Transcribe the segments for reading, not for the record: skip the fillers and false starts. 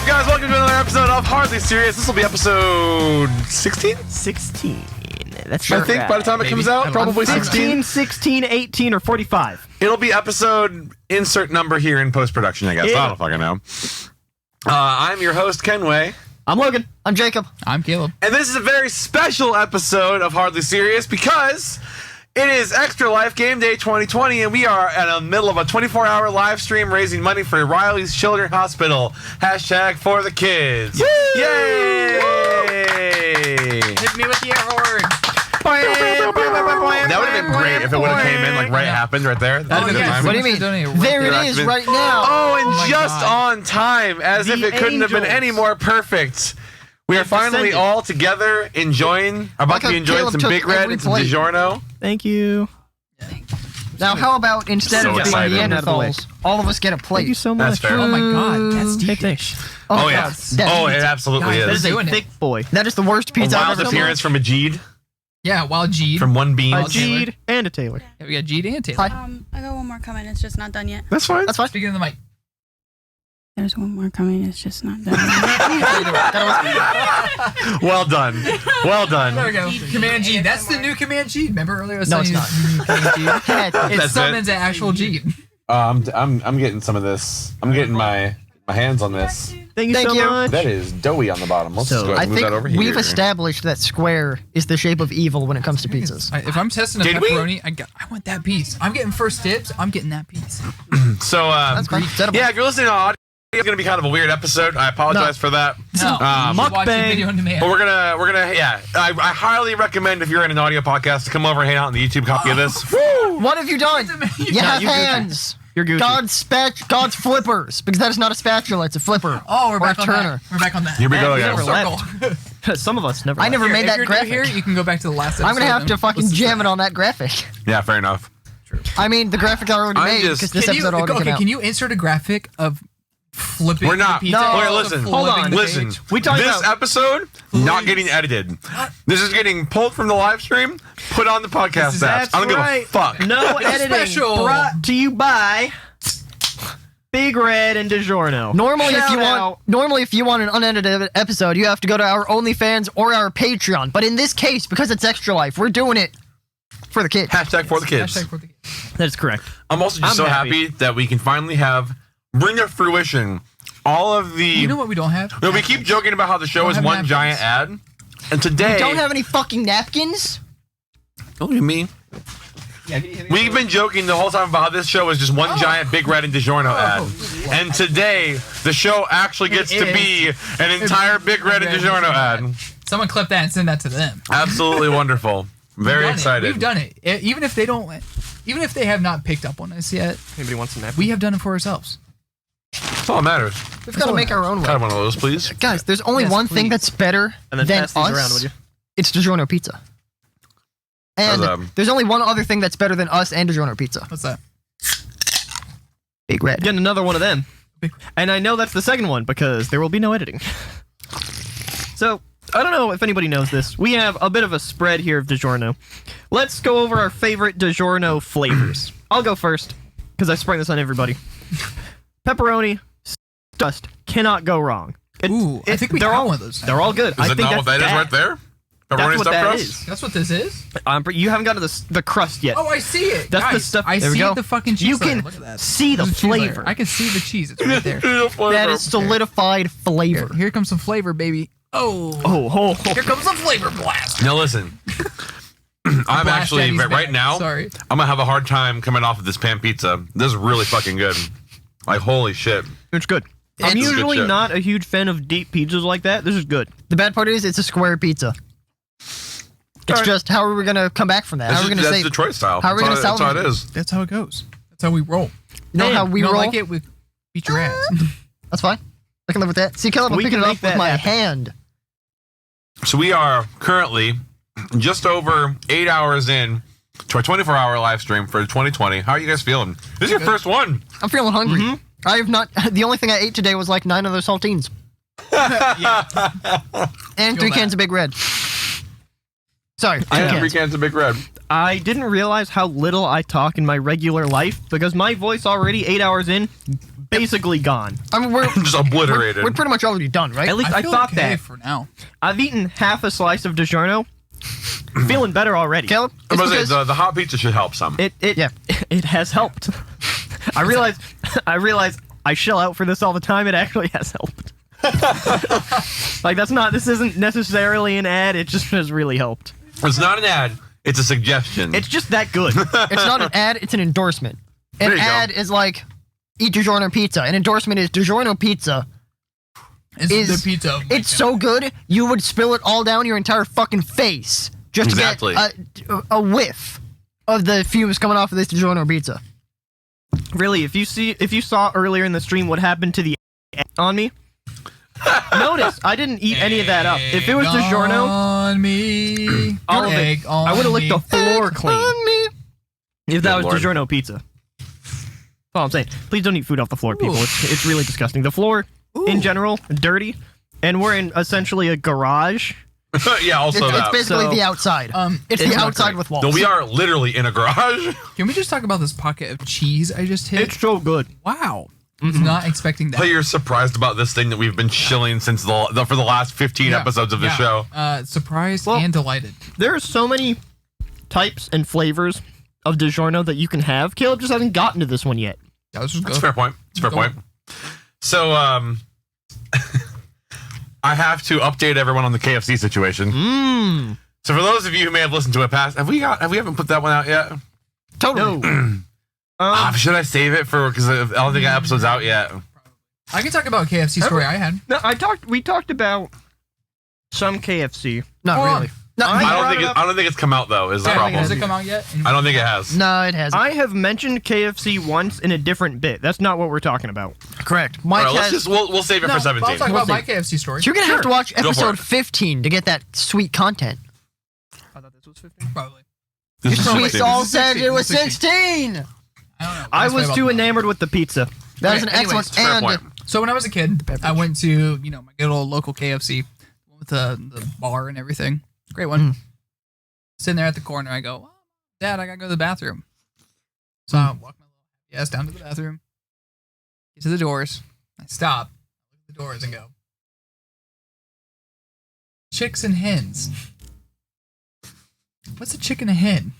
guys? Welcome to another episode of Hardly Serious. This will be episode 16? 16. That's I think by the time it comes out, probably 16. 16, 18, or 45. It'll be episode insert number here in post-production, I guess. Yeah. I don't fucking know. I'm your host, Kenway. I'm Logan. I'm Jacob. I'm Caleb. And this is a very special episode of Hardly Serious because it is Extra Life Game Day 2020, and we are in the middle of a 24-hour live stream raising money for Riley's Children's Hospital. Hashtag for the kids. Woo! Yay! Hit me with the air horn. That would have been great if it would have came in like right happened right there. That would've been yes. timing. What do you mean? There it is right now. Oh, and my just God. on time, as The if it couldn't have been angels. any more perfect. We are finally descended. all together enjoying, about to be how enjoying Caleb some took Big Red every and some plate. DiGiorno. Thank you. Now, how about instead So of being excited. Neanderthals, all of us get a plate? Thank you so much. That's fair. Oh my God, that's Hey, deep. thanks. Oh, yeah. God, that Oh, is- it absolutely Guys, That is. is a doing it. thick boy. that is the worst A pizza I've wild ever appearance from a Jeed, Yeah, Wild G. from one bean. A Taylor. Jeed and a Taylor. Yeah, we got G and Taylor. Hi. I got one more coming. It's just not done yet. That's fine. That's fine. Speaking of the mic. There's one more coming. It's just not done. Well done. Well done. There we go. Command G. That's the new Command G. Remember earlier I was No, telling it's you the new Command G? Yeah, It That's summons an actual G. I'm getting some of this. I'm getting my hands on this. Thank you Thank so you. much. That is doughy on the bottom. Let's So, just go ahead I and move that over think here. we've established that square is the shape of evil when it comes to pizzas. If I'm testing a Did we? pepperoni, I want that piece. I'm getting first dibs. I'm getting that piece. So, That's fine. Set 'em yeah, up. if you're listening to audio, it's going to be kind of a weird episode. I apologize for that. No, mukbang. watch the video on demand. But we're gonna, yeah. I highly recommend if you're in an audio podcast to come over and hang out on the YouTube copy of this. Woo! What have you done? You have you Gucci. hands. You're Gucci. God's flippers, because that is not a spatula, it's a flipper. Oh, we're Or back a on Turner. that. We're back on that. Here we go, Yeah, guys. we're Circle. Some of us never. I never Here, made if that you're new graphic. here, you can go back to the last episode. I'm gonna have to and fucking listen to jam that. it on that graphic. Yeah, fair enough. I mean, the graphic I already I'm made just- because this Can you, episode already okay, came out. can you insert a graphic of flipping We're not. the pizza? No. Wait, of listen. flipping Hold on. the Listen. page? We talked This about- episode not getting edited. This is getting pulled from the live stream, put on the podcast apps. That's I don't right. give a fuck. No It's editing. special. Brought to you by Big Red and DiGiorno. Normally, Shout if you want an unedited episode, you have to go to our OnlyFans or our Patreon. But in this case, because it's Extra Life, we're doing it for the kids. Hashtag for the kids. Hashtag for the kids. That is correct. I'm also just I'm so happy. happy that we can finally bring to fruition all of the. You know what we don't have? No, we keep joking about how the show Don't is have one napkins. giant ad, and today. Don't have any fucking napkins? What do you mean? We've been joking the whole time about how this show is just one giant Big Red and DiGiorno ad. And today, the show actually gets to be an entire Big Red and DiGiorno ad. Someone clip that and send that to them. Absolutely wonderful. Very We've done it. excited. We've done it. Even if they don't, even if they have not picked up on us yet, Anybody wants some napkins? we have done it for ourselves. That's all that matters. We've got to make our own Kind of way. one of those, please. Guys, there's only Yes, one thing please. that's better And then than pass these us. around, would you? It's DiGiorno pizza. And How's, there's only one other thing that's better than us and DiGiorno pizza. What's that? Big Red. Getting another one of them. Big- And I know that's the second one because there will be no editing. So, I don't know if anybody knows this. We have a bit of a spread here of DiGiorno. Let's go over our favorite DiGiorno flavors. I'll go first because I sprung this on everybody. Pepperoni, dust, cannot go wrong. I think we they're got all one of those. They're all good. Is I it think not what that is right there? That's Pepperoni what stuffed that crust? is. That's what this is? You haven't gotten to the crust yet. Oh, I see it. That's the Guys, stuff- I there we see go. the fucking cheese You layer. can Look at that. see the There's a cheese layer. flavor. I can see the cheese. It's right there. That is solidified flavor. Here comes some flavor, baby. Oh. Oh, Here comes some flavor blast. Now listen. I'm Blast actually, Daddy's right back. now, Sorry. I'm going to have a hard time coming off of this pan pizza. This is really fucking good. Like, holy shit. it's good. I'm It's- usually Good shit. not a huge fan of deep pizzas like that. This is good. The bad part is it's a square pizza. It's Alright. just how are we gonna come back from that? How are we gonna That's say? Detroit style. how are we That's gonna all- That's how it salvage is. That's how it goes. That's how we roll. You know Damn, how we You don't roll? like it? We beat your ass. That's fine. I can live with that. See, Caleb, I'm We picking can it make up with that my happen. hand. So we are currently just over 8 hours in to our 24-hour live stream for 2020. How are you guys feeling? This is your first one. I'm feeling hungry. Mm-hmm. I have not. The only thing I ate today was like 9 other saltines and 3 that. cans of Big Red. Sorry, 2 I have 3 cans. cans of Big Red. I didn't realize how little I talk in my regular life because my voice already 8 hours in basically gone. I mean, we're Just obliterated. we're pretty much already done, right? At least I feel thought okay that. for now. I've eaten half a slice of DiGiorno. Feeling better already. Caleb, I it's was gonna because- say, the hot pizza should help some. It Yeah. it has helped. I realize I shell out for this all the time. It actually has helped. Like this isn't necessarily an ad. It just has really helped. It's not an ad. It's a suggestion. It's just that good. it's not an ad, it's an endorsement. An There you go. ad is like eat DiGiorno pizza. An endorsement is DiGiorno pizza. It's Is- the pizza. of my It's so good, you would spill it all down your entire fucking face just Exactly. to get a whiff of the fumes coming off of this DiGiorno pizza. Really, if you saw earlier in the stream what happened to the on me, notice I didn't eat any of that up. If it was Egg DiGiorno, on me, all of it, egg on I would have licked me. the floor clean. On me. If that Good was Lord. DiGiorno pizza. That's all I'm saying. Please don't eat food off the floor, people. Ooh. It's really disgusting. The floor, in general, dirty, and we're in essentially a garage. yeah, also It's that. basically So- the outside. It's it's the not outside great. with walls. No, we are literally in a garage. Can we just talk about this pocket of cheese I just hit? It's so good. Wow. I was not expecting that. But you're surprised about this thing that we've been chilling since for the last 15 Yeah, episodes of the yeah. show. Surprised Well- and delighted. There are so many types and flavors of DiGiorno that you can have. Caleb just hasn't gotten to this one yet. Yeah, let's just That's a go. fair point. It's a fair Go. point. So, I have to update everyone on the KFC situation. Mmm. So, for those of you who may have listened to it past, have we haven't put that one out yet? Totally. No. Should I save it for because I don't think that episode's out yet. I can talk about a KFC story I had. No, we talked about some KFC. Not Hold on. really. No, I- I don't think it's come out though. Is the Yeah, problem? has it come out yet? I don't think it has. no, it hasn't. I have mentioned KFC once in a different bit. That's not what we're talking about. Correct. All Mike right, let's has. just we'll save it No, for I'll 17. talk about see. my KFC story. You're gonna have to watch Go for episode it. 15 to get that sweet content. I thought this was 15. Probably. This is We 16. all This is said 16. it was This is 16. I don't know. I That's was way too above enamored with the pizza. That is Okay, an excellent It's a fair point. So when I was a kid, I went to my good old local KFC with the bar and everything. Great one. Sitting there at the corner, I go, oh, Dad, I gotta go to the bathroom. So I walk my little ass down to the bathroom, get to the doors, I stop, look at the doors, and go, chicks and hens. What's a chicken and a hen?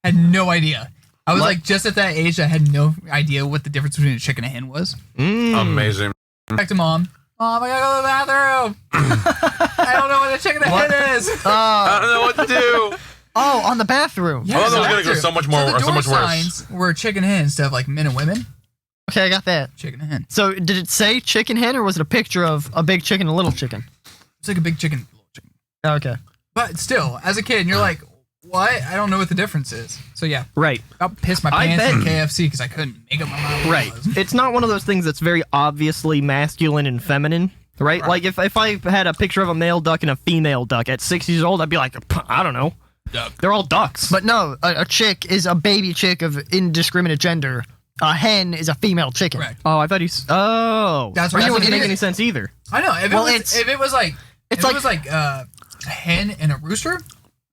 I had no idea. I was like just at that age, I had no idea what the difference between a chicken and a hen was. Amazing. Back to Mom. Mom, I gotta go to the bathroom. I don't know what a chicken and a hen is. I don't know what to do. Oh, on the bathroom. Yeah, Oh, it's that a was gonna go bathroom. so much more- So the so much door worse. signs were chicken and hen instead of like men and women. Okay, I got that. Chicken and hen. So, did it say chicken hen or was it a picture of a big chicken and a little chicken? It's like a big chicken, little chicken. Okay. But still, as a kid, you're like, what? I don't know what the difference is. So yeah, Right. I pissed my I pants bet- in KFC because I couldn't make up my mind. What Right. It was. It's not one of those things that's very obviously masculine and feminine. Right? Right. Like if I had a picture of a male duck and a female duck at 6 years old, I'd be like, I don't know. Duck. They're all ducks. But no, a chick is a baby chick of indiscriminate gender. A hen is a female chicken. Correct. Oh, I thought he's. Oh, That's Or what you it wouldn't make is. any sense either. I know. If Well, it was, it's- if it was like, it's if like- it was like a hen and a rooster.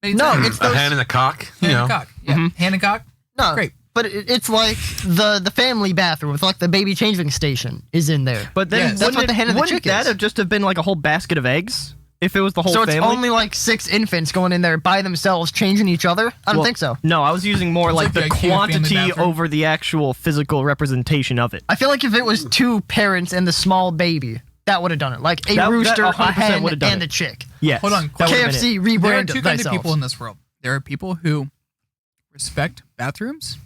maybe No, it's it's A those, hen and a cock. You hen know. and cock. Yeah, hen and cock. no. Great. But it's like the family bathroom with like the baby changing station is in there. But then Yes. wouldn't, That's what the hen and the wouldn't chick that is. have just have been like a whole basket of eggs if it was the whole So it's family? only like 6 infants going in there by themselves changing each other? I don't Well, think so. No, I was using more like like the a cute family quantity bathroom. over the actual physical representation of it. I feel like if it was 2 parents and the small baby, that would have done it. Like a That rooster, a 100% hen, would've done and it. a chick. Yes. Hold on, that would've been it. KFC There are rebrand two kinds of thyself. people in this world. There are people who respect bathrooms,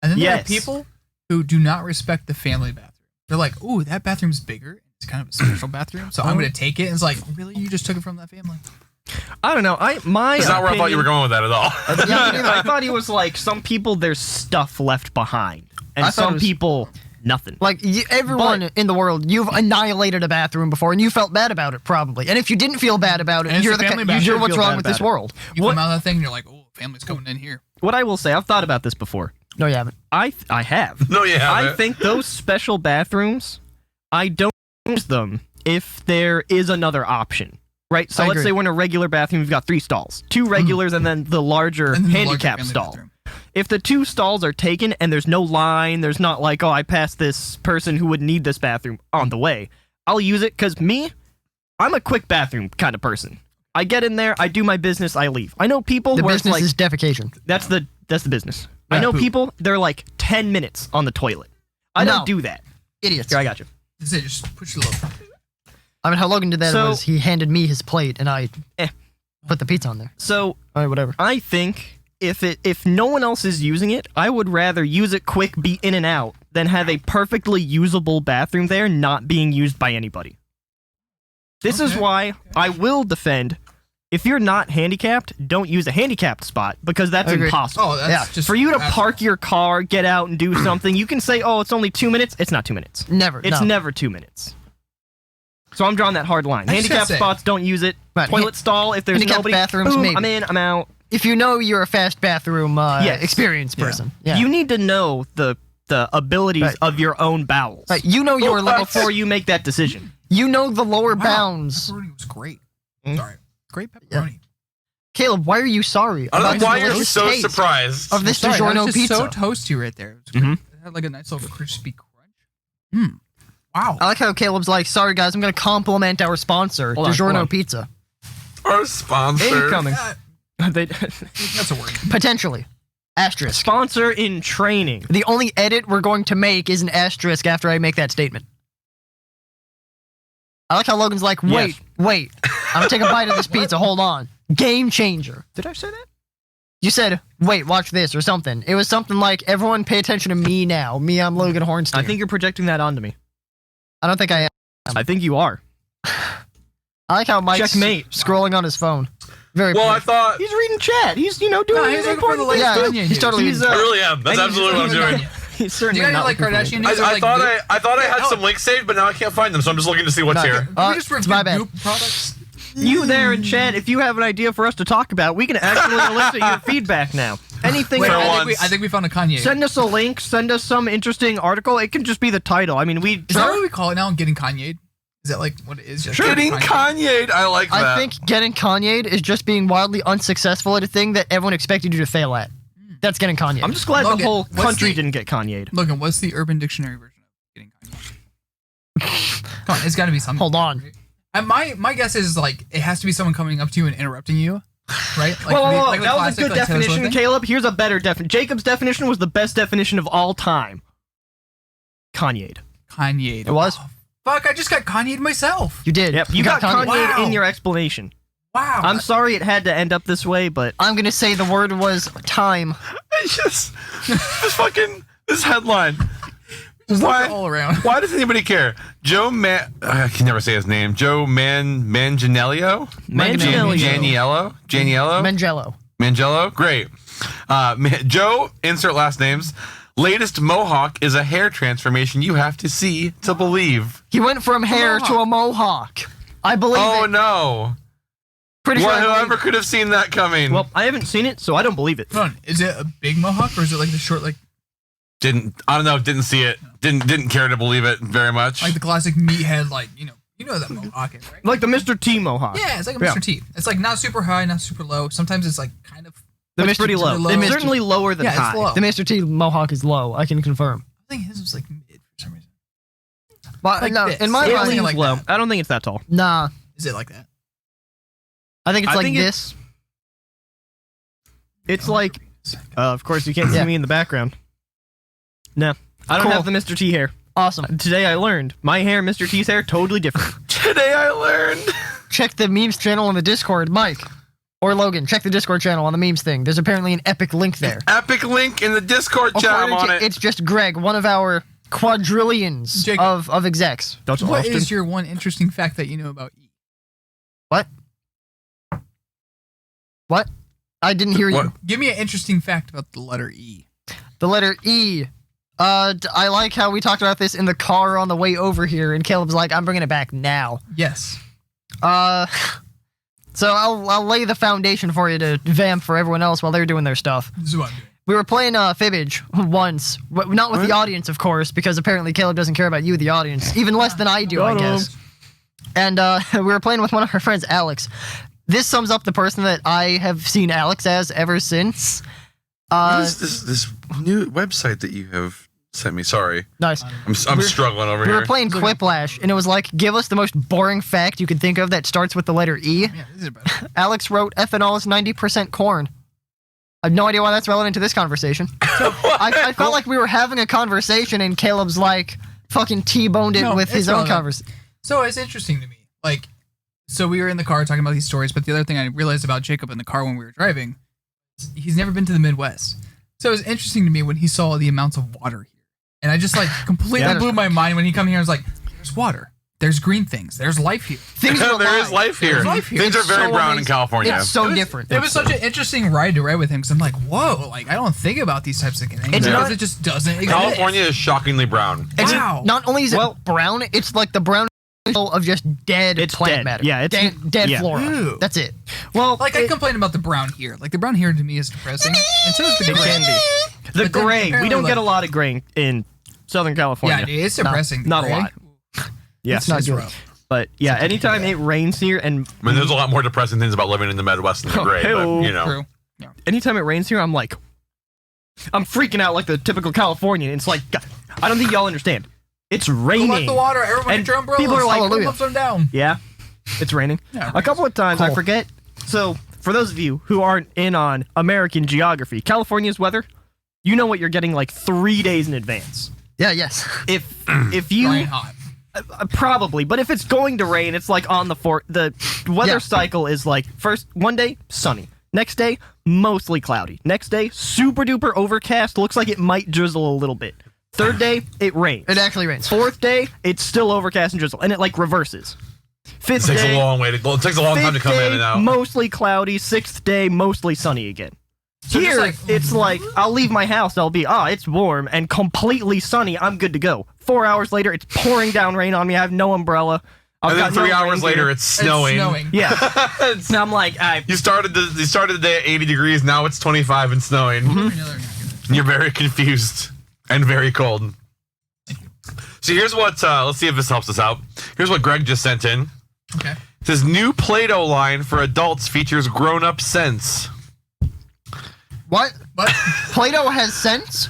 and then there Yes. are people who do not respect the family bathroom. They're like, "Ooh, that bathroom's bigger. It's kind of a special bathroom, so I'm going to take it." And it's like, really, you just took it from that family? I don't know. My That's not where I thought you were going with that at all. Yeah, I thought he was like some people. There's stuff left behind, and I thought it some was- people nothing. Like everyone in the world, you've annihilated a bathroom before, and you felt bad about it, probably. And if you didn't feel bad about And it, it's you're a family you're bathroom. what's Feel wrong bad with this about it. world. You What- come out of that thing, and you're like, "Oh, family's coming in here." What I will say, I've thought about this before. No, you haven't. I have. No, you I haven't. think those special bathrooms, I don't use them if there is another option. Right? So I let's agree. say we're in a regular bathroom, we've got 3 stalls. 2 regulars and then the larger And then the larger handicap family stall. bathroom. if the 2 stalls are taken and there's no line, there's not like, oh, I passed this person who would need this bathroom on the way, I'll use it because I'm a quick bathroom kind of person. I get in there, I do my business, I leave. I know people The where it's business like is defecation. that's the business. I Yeah, know poop. people they're like 10 minutes on the toilet. I No. don't do that. Idiots. Here, I got you. That's it, just push it low. I mean, how Logan did that So- was he handed me his plate and I Eh. put the pizza on there. So All right, whatever. I think if no one else is using it, I would rather use it quick, be in and out, than have a perfectly usable bathroom there not being used by anybody. This is Okay. why I will defend. If you're not handicapped, don't use a handicapped spot because that's I agree. impossible. Oh, that's Yeah. just For you to that's- park your car, get out and do something, you can say, "Oh, it's only 2 minutes." It's not 2 minutes. Never. It's no. never 2 minutes. So I'm drawing that hard line. I just gotta Handicapped say- spots, don't use it. Right, Toilet stall, if there's handicapped nobody, bathrooms, boom, maybe. I'm in, I'm out. If you know you're a fast bathroom Yes. experienced person. Yeah. You need to know the abilities Right. of your own bowels Right, you know your level. before you make that decision. You know the lower Wow, bounds. Pepperoni was great. Mm. Sorry. Great pepperoni. Caleb, why are you sorry I don't about know the why you're delicious so taste surprised. of this Sorry, that DiGiorno was just pizza? so toasty right there. It was Mhm. great. It had like a nice little crispy crunch. Wow. I like how Caleb's like, sorry guys, I'm going to compliment our sponsor, Hold on, DiGiorno hold on. Pizza. Our sponsor. Incoming. They, That's a word. Potentially. Asterisk. sponsor in training. The only edit we're going to make is an asterisk after I make that statement. I like how Logan's like, wait, wait. I'm going to take a bite of this pizza. Hold on. Game changer. Did I say that? You said, wait, watch this or something. It was something like, everyone pay attention to me now. Me, I'm Logan Hornstein. I think you're projecting that onto me. I don't think I am. I think you are. I like how Mike's Checkmate. scrolling on his phone. Very Well, I pretty. thought. He's reading chat. He's doing No, he's his looking for the important latest Yeah, Kanye he's news. totally. He's, I really am. That's and he's absolutely what I'm just- doing. He's Do certainly you guys not like looking for Kardashian it. news? I thought Goop? I thought I had Yeah, some links saved, but now I can't find them, so I'm just looking to see what's No. here. Can we just it's review my bad. Goop products? You there in chat, if you have an idea for us to talk about, we can actually elicit your feedback now. Anything Wait, For else. once. I think we found a Kanye. Send us a link, send us some interesting article. It can just be the title. I mean, Is that what we call it now? Getting Kanye? Is that like what it is? Just Getting Kanye. I like that. I think getting Kanye is just being wildly unsuccessful at a thing that everyone expected you to fail at. That's getting Kanye. I'm just glad the Logan, whole what's country the- didn't get Kanye'd. Logan, what's the Urban Dictionary version of getting Kanye? Come on, it's got to be something. Hold on. And my guess is like it has to be someone coming up to you and interrupting you, right? Like, Whoa, like the that was a classic, good like, Taylor Swift definition, thing? Caleb. Here's a better definition. Jacob's definition was the best definition of all time. Kanye'd. Kanye. It was? Oh, fuck! I just got Kanye myself. You did. Yep, you got Kanye'd Wow. in your explanation. Wow. I'm sorry it had to end up this way, but I'm gonna say the word was time. It's just fucking this headline. Why? all around. Why does anybody care? I can never say his name. Joe Manganiello? Manganiello. Janiello? Mangello. Mangello? Great. Joe, insert last names. Latest Mohawk is a hair transformation you have to see to believe. He went from hair to a mohawk. I believe Oh it. no. Pretty sure I believe Whoever it. could have seen that coming. well, I haven't seen it, so I don't believe it. Hold on. Is it a big mohawk or is it like the short, like I don't know, didn't see it. Didn't care to believe it very much. the classic meathead, like you know that mohawk is, right? Like the Mr. T Mohawk. Yeah, it's like a Yeah. Mr. T. It's like not super high, not super low. Sometimes it's like kind of. The It's Mr. pretty low. low. It's The Mr. certainly lower than Yeah, it's high. low. The Mr. T mohawk is low. I can confirm. I think his was like mid for some reason. But Like no, this. in my It It mind, leans leans like low. that. I don't think it's that tall. nah. Is it like that? I think it's I like think it- this. It's like, of course, you can't see Yeah. me in the background. No, I don't Cool. have the Mr. T hair. Awesome. Today I learned my hair, Mr. T's hair, totally different. Today I learned. Check the memes channel on the Discord, Mike. Or Logan, check the Discord channel on the memes thing. There's apparently an epic link there. Epic link in the Discord chat. I'm According on to- it. It's just Greg, one of our quadrillions Jacob. of execs. That's What Austin. is your one interesting fact that you know about E? What? What? I didn't hear What? you. Give me an interesting fact about the letter E. The letter E. I like how we talked about this in the car on the way over here, and Caleb's like, I'm bringing it back now. Yes. So I'll lay the foundation for you to vamp for everyone else while they're doing their stuff. This is what I'm doing. We were playing Fibbage once, not with the audience, of course, because apparently Caleb doesn't care about you, the audience, even less than I do, I Got him. guess. And we were playing with one of our friends, Alex. This sums up the person that I have seen Alex as ever since. What is this new website that you have sent me? Sorry, Nice. I'm struggling over We here. were playing Quiplash, and it was like, give us the most boring fact you could think of that starts with the letter E. Yeah, these are better. Alex wrote ethanol is 90% corn. I have no idea why that's relevant to this conversation. I felt like we were having a conversation, and Caleb's like fucking T-boned it No, with his it's own relevant. conversation. So it's interesting to me. Like, so we were in the car talking about these stories, but the other thing I realized about Jacob in the car when we were driving, he's never been to the Midwest. So it was interesting to me when he saw the amounts of water here. And I just like completely Yeah. blew my mind when he come here. I was like, there's water. There's green things. There's life here. Things are There is alive. life here. There's life here. Things are It's very so brown in amazing. California. It's so It was- different. It was such an interesting ride to ride with him because I'm like, whoa, like I don't think about these types of things It's because not- it just doesn't exist. California is shockingly brown. It's Wow. not only is it Well- brown, it's like the brown of just dead It's plant dead. matter. Yeah, it's- dead yeah. flora. Ew. That's it. Well, Like I complain about the brown here. Like the brown here to me is depressing, and so is the it gray. can be. The But then gray. We apparently, don't get a like- lot of gray in Southern California. Yeah, dude, it's depressing. Not a Gray. lot. Yeah, It's not It's good. rough. but yeah, anytime it rains here, and I mean, there's a lot more depressing things about living in the Midwest than the gray, but Hey-o. you know. True. anytime it rains here, I'm like, I'm freaking out like the typical Californian. It's like, God, I don't think y'all understand. It's raining. Collect the water. Everyone And get your umbrellas. people are like, put them upside down. Yeah, it's raining. Yeah, it A couple of times I Cool. forget. So for those of you who aren't in on American geography, California's weather, you know what you're getting like 3 days in advance. Yeah, yes. If you Rain hot. probably, but if it's going to rain, it's like on the weather Yeah. cycle is like first one day sunny, next day mostly cloudy, next day super duper overcast, looks like it might drizzle a little bit. Third day it rains. It actually rains. Fourth day it's still overcast and drizzle, and it like reverses. Fifth It takes day, a long way to. Well, it takes a long time to fifth come day, in and out. mostly cloudy. Sixth day mostly sunny again. So just Here like- it's like I'll leave my house, I'll be it's warm and completely sunny. I'm good to go. 4 hours later, it's pouring down rain on me. I have no umbrella. I've And then got no 3 hours rain later, gear. it's snowing. Yeah. It's- And I'm like, you started the day at 80 degrees. Now it's 25 and snowing. Mm-hmm. You're very confused and very cold. So here's what. Let's see if this helps us out. Here's what Greg just sent in. Okay. It says new Play-Doh line for adults features grown-up scents. What? But Play-Doh has sense?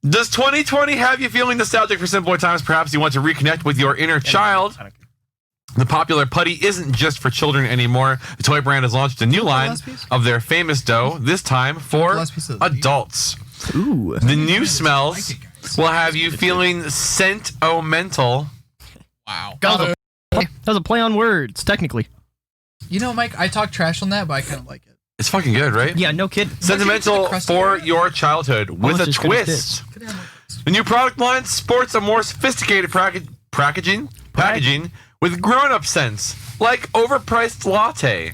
Does 2020 have you feeling nostalgic for simpler times? Perhaps you want to reconnect with your inner child. The popular putty isn't just for children anymore. The toy brand has launched a new line last piece? of their famous dough, this time for last piece of the adults. ooh. The new smells like it, guys. will have you feeling scent-o-mental. wow. Go. That was a play on words, technically. You know, Mike, I talk trash on that, but I kind of like it. It's fucking good, right? Yeah, no kidding. Sentimental What'd you get, the for crusty your childhood with a Almost as good as twist. Could have like- The new product line sports a more sophisticated packaging with grown-up scents, like overpriced latte,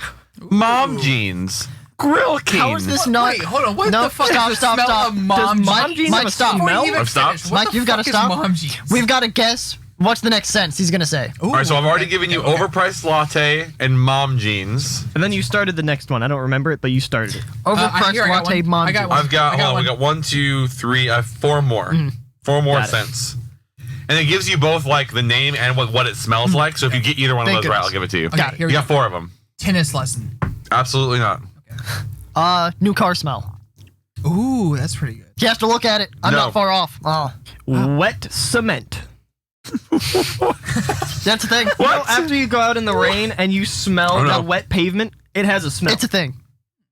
mom jeans, Grill King. How is this not? Wait, hold on. What No, the fuck stop, is the stop, smell stop. of mom Does Mike- jeans? jeans Mike, have a stop. smell? Before you even I've stopped. finish, what Mike, the you've gotta fuck is stop. Mom jeans? We've got to guess. What's the next sentence he's gonna say? All right, so I've already given you overpriced latte and mom jeans. And then you started the next one. I don't remember it, but you started it. Overpriced here, I got latte one. mom. I got juice. one. I've got, I got hold on, we one. got 1, 2, 3, 4 more. 4 more Got it. scents. And it gives you both like the name and what it smells like. So if you get either one of Thank those right, goodness. I'll give it to you. Okay, Got it. here You we got go. 4 of them. Tennis lesson. Absolutely not. New car smell. Ooh, that's pretty good. You have to look at it. I'm No. not far off. Oh, Wet cement. that's the thing. You know, after you go out in the rain and you smell Oh, no. the wet pavement, it has a smell. It's a thing.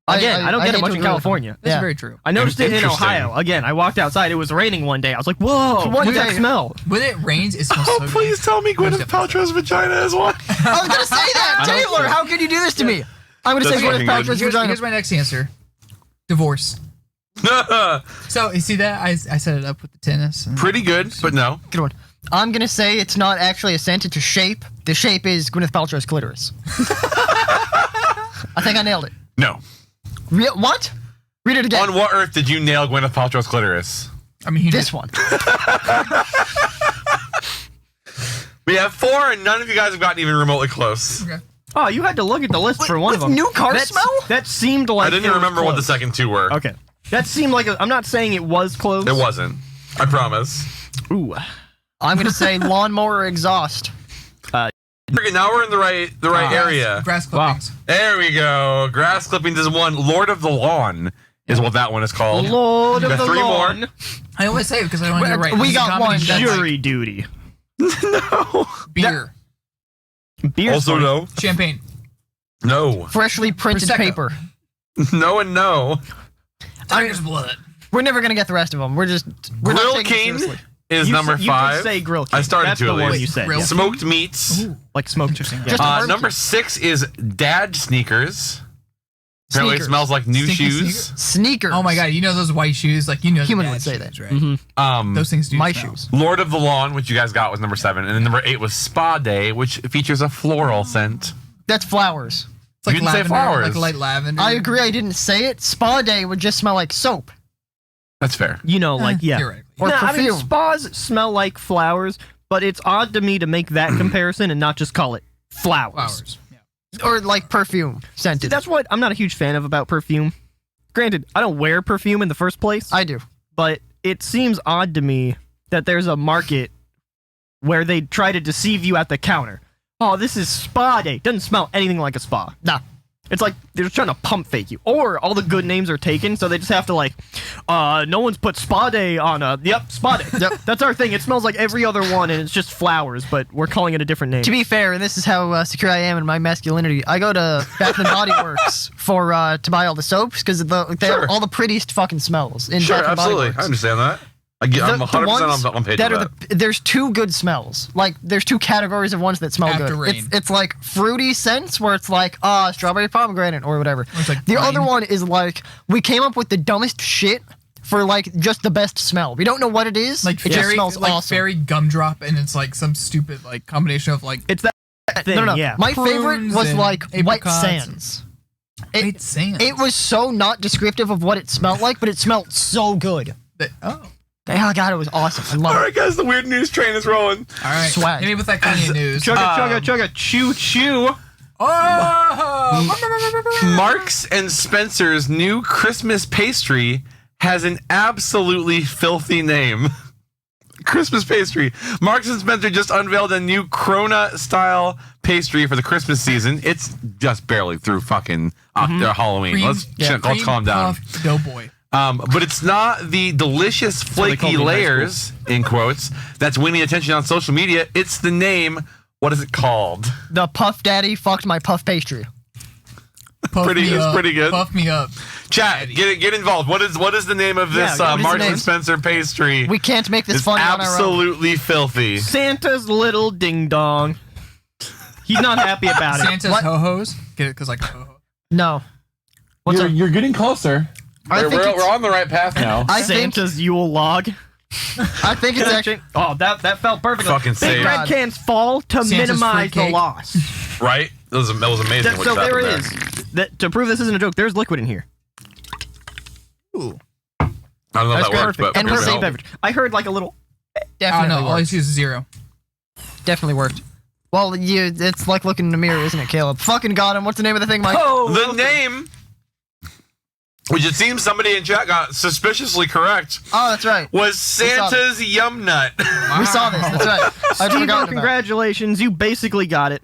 Again, I don't get hate it much to in agree with California. That's Yeah. very true. I noticed it in Interesting. Ohio. Again, I walked outside. It was raining one day. I was like, whoa, what is that Okay. smell? When it rains, it smells so good. Please tell me Gwyneth Paltrow's vagina is one. I was gonna say that, I don't Taylor. care. How could you do this to me? I'm gonna That's say Gwyneth fucking good. Paltrow's Here's, vagina. here's my next answer. Divorce. So you see that I set it up with the tennis. And Pretty good, but no. Good one. I'm gonna say it's not actually a scent. It's a shape. The shape is Gwyneth Paltrow's clitoris. I think I nailed it. No. What? Read it again. On what earth did you nail Gwyneth Paltrow's clitoris? I mean, he This did- one. We have 4, and none of you guys have gotten even remotely close. Okay. Oh, you had to look at the list for one of with them. new car That- smell? That seemed like I didn't it was remember what the close. second 2 were. Okay. That seemed like I'm not saying it was close. It wasn't. I promise. Ooh. I'm gonna say lawnmower exhaust. Okay, now we're in the right area. Grass Wow. clippings. There we go. Grass clippings is 1. Lord of the Lawn is what that one is called. Lord of Got the three more. Lawn. I always say it because I don't want to get it right. We This is got a comedy one. that's like Jury duty. No. beer, Beer's Also funny. no. champagne. No. Freshly printed Prosecco. paper. No and no. Tiger's blood. We're never gonna get the rest of them. We're not Grill taking it King seriously. is You number s- 5. You did say Grill King. I started That's to the at one least. you said. Grill yeah. Smoked meats. Like smoked. Interesting. Yeah. Just a barbecue. Number 6 is Dad Sneakers. Apparently it Sneakers. smells like new Stinky shoes. Sneakers. Oh my god, you know those white shoes? Like you know Human the would dad say shoes, that. right? Those things do My smell. shoes. Lord of the Lawn, which you guys got, was number 7. And then number 8 was Spa Day, which features a floral scent. That's flowers. It's like You didn't say lavender, flowers. like light lavender. I agree. I didn't say it. Spa day would just smell like soap That's fair. You know, like yeah. Theoretically. or No, I mean, perfume. spas smell like flowers, but it's odd to me to make that comparison and not just call it flowers. Flowers. Yeah. Or like perfume See, scented. that's what I'm not a huge fan of about perfume. Granted, I don't wear perfume in the first place, I do. but it seems odd to me that there's a market where they try to deceive you at the counter. Oh, this is spa day. Doesn't smell anything like a spa. Nah. It's like they're trying to pump fake you. Or all the good names are taken, so they just have to like, no one's put spa day on yep, spa day. Yep. That's our thing. It smells like every other one, and it's just flowers, but we're calling it a different name. To be fair, and this is how secure I am in my masculinity, I go to Bath and Body Works for to buy all the soaps because they Sure. have all the prettiest fucking smells in Sure, Bath and Body absolutely. Works. I understand that. I'm 100% on page that of are that. there's two good smells. Like there's two categories of ones that smell After good. rain. It's like fruity scents where it's like strawberry pomegranate or whatever. Or it's like The rain. other one is like we came up with the dumbest shit for like just the best smell. We don't know what it is. Like it just fairy, smells like awesome. fairy gumdrop, and it's like some stupid like combination of like It's that thing, no. yeah. My favorite Prunes was and like White apricots Sands. white sand. It was so not descriptive of what it smelled like, but it smelled so good. Oh, Oh god, it was awesome. I love All it. right, guys, the weird news train is rolling. all right. Swag. Hit me with that Kanye news. Chugga, chugga, chugga, choo, choo. Oh, Marks and Spencer's new Christmas pastry has an absolutely filthy name. Christmas pastry. Marks and Spencer just unveiled a new Corona-style pastry for the Christmas season. It's just barely through fucking Halloween. Let's calm down. Doughboy. But it's not the delicious they called flaky me in high layers, in quotes, that's winning attention on social media. It's the name. What is it called? The Puff Daddy fucked my puff pastry. Puff Pretty- me it's up. pretty good. Puff me up. Chat, get involved. What is the name of this what is the Marks name? and Spencer pastry? We can't make this It's funny on our own. absolutely filthy. Santa's little ding dong. He's not happy about it. Santa's What? ho-hos. Get it? Because like ho-ho. No. What's up? You're getting closer. I think it's- We're on the right path now. I think Santa's Yule log. I think it's actually Oh, that felt perfect. Fucking Big save. red cans fall to Santa's minimize the fruitcake. loss. Right? That was amazing. what So just there it happened is. To prove this isn't a joke, there's liquid in here. Ooh. I don't know if That's that works, perfect. but And We're we're safe safe. beverage. I heard like a little. Oh definitely no, all I worked. see is 0. Definitely worked. Well, it's like looking in the mirror, isn't it, Caleb? Fucking got him. What's the name of the thing, Mike? the name, which it seems somebody in chat got suspiciously correct, Oh, that's right. was saw Santa's Yum Nut. We saw this. That's right. I'd Steve, forgotten about it. congratulations. You basically got it.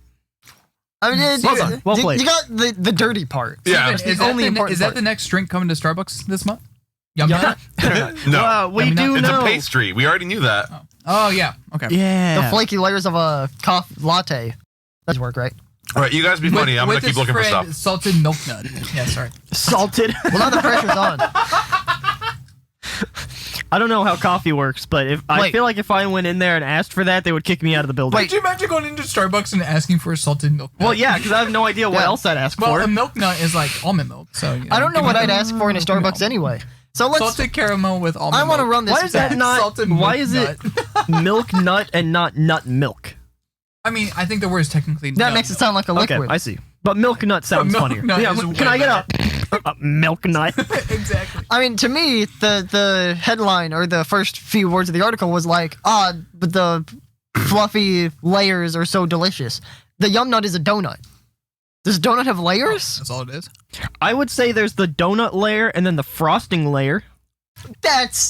I mean, Well done. Well played. You got the dirty part. Yeah. It's Is the that, only important is that part. the next drink coming to Starbucks this month? Yum Yum Nut? No, We Yummy do nut? it's know. a pastry. We already knew that. Oh yeah. Okay. Yeah. The flaky layers of a coffee latte. Does work, right? All right, you guys be funny. I'm gonna With keep his looking for friend, stuff. Salted milk nut. Yeah, sorry. Salted. Well, now the pressure's on. I don't know how coffee works, but I Wait. feel like if I went in there and asked for that, they would kick me out of the building. Could you imagine going into Starbucks and asking for a salted milk nut? Well, yeah, because I have no idea what Yeah. else I'd ask Well, for. a milk nut is like almond milk, so you I don't know give what me I'd the- ask for in a Starbucks anyway. So let's. Salted caramel with almond I want to milk. run this. Why is that back. not? Salted Why milk is it milk nut and not nut milk? I mean, I think the word is technically That nut makes it milk. sound like a Okay, liquid. I see. But milk nut sounds milk funnier. nut Yeah, is can way I get a milk nut? Exactly. I mean, to me, the headline or the first few words of the article was like, but the fluffy layers are so delicious. The Yum Nut is a donut. Does donut have layers? That's all it is. I would say there's the donut layer and then the frosting layer.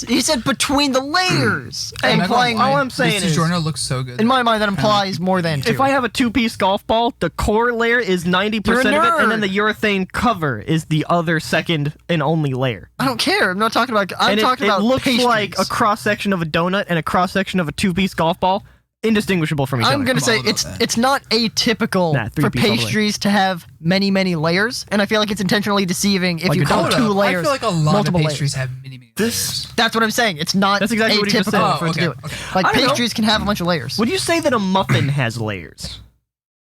He said between the layers. Implying, all I'm saying this is, DiGiorno looks so good. in my mind, that implies more than 2. if I have a 2-piece golf ball, the core layer is 90% You're a of it, and then nerd. the urethane cover is the other second and only layer. I don't care. I'm not talking about. I'm And talking it about looks pastries. like a cross section of a donut and a cross section of a 2-piece golf ball, indistinguishable from each I'm other. gonna say all about it's that. it's not atypical Nah, for 3-piece all the way. pastries to have many layers, and I feel like it's intentionally deceiving if Like you a call donut. 2 layers. I feel like a lot multiple of pastries layers. have many This- layers. That's what I'm saying. It's not That's exactly what he just atypical said. for it to do it. Okay. Like I don't know. pastries can have a bunch of layers. Would you say that a muffin has layers?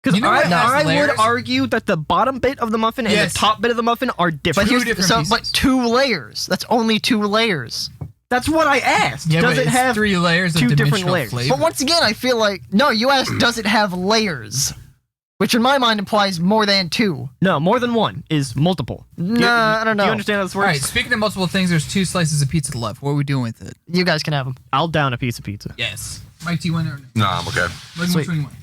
Because You know what has I layers? would argue that the bottom bit of the muffin and Yes. the top bit of the muffin are But different. here's different so pieces. but 2 layers. That's only 2 layers. That's what I asked. Yeah, Does but it it's have 3 layers of 2 different dimensional layers? flavor. But once again, I feel like no. You asked, does it have layers? Which in my mind implies more than 2. No, more than 1 is multiple. Nah, I don't know. Do you understand how this All works? right, speaking of multiple things, there's 2 slices of pizza left. What are we doing with it? You guys can have them. I'll down a piece of pizza. Yes. Mike, do you want or no? No, I'm okay. Which Sweet. one you want?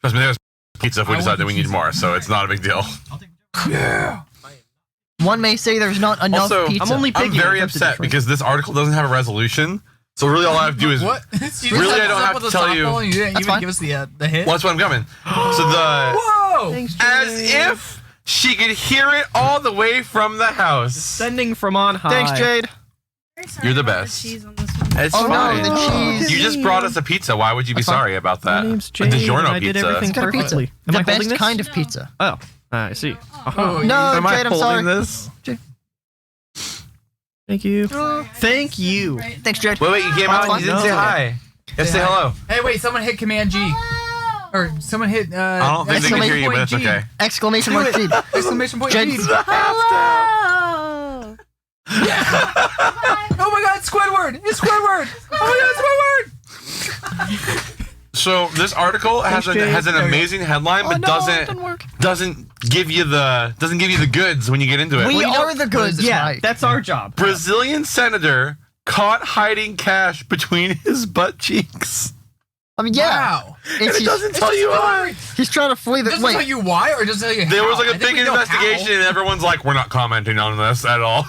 Trust me, there's pizza if we I decide want that we the need cheese. more, so it's not a big deal. One may say there's not enough Also, pizza. I'm only I'm picking very when it comes to upset Detroit. because this article doesn't have a resolution. So really, all I have to do is What? You Really, just I don't us have up to with a tell you- softball and you didn't That's even fine. give us the hit. Well, that's what I'm coming. So the Whoa! Thanks, as Jade. if she could hear it all the way from the house. Sending from on high. Thanks, Jade. You're the best. Cheese on this one. It's Oh, no, fine. the cheese. You just brought us a pizza. Why would you be That's fine. sorry about My that? name's A Jade, and DiGiorno I did pizza. everything What kind of pizza? perfectly. Am The I holding best this? kind of pizza. Oh, I see. Oh, No, Am I Jade, I'm holding sorry. this? Thank you. Thank you. Thanks, Jade. Wait, you came out and you didn't No. say hi. Yes, say hello. Hey, wait, someone hit Command G. Or someone hit. I don't think they can hear you, but that's exclamation okay. point Exclamation mark Jade. G. Exclamation point Jade. G. Hello. Oh my god, Squidward! It's Squidward! Oh my god, Squidward! So this article has Thanks, Jade. has an amazing headline, but Oh, no, it didn't work. doesn't give you the goods when you get into it. We are the goods. Yeah, Mike. that's our job. Brazilian senator caught hiding cash between his butt cheeks. I mean, yeah. Wow. And it doesn't tell you why. He's trying to flee the. Doesn't tell Wait. you why, or does it tell you There how? was like I a think big we know investigation, how. and everyone's like, "We're not commenting on this at all."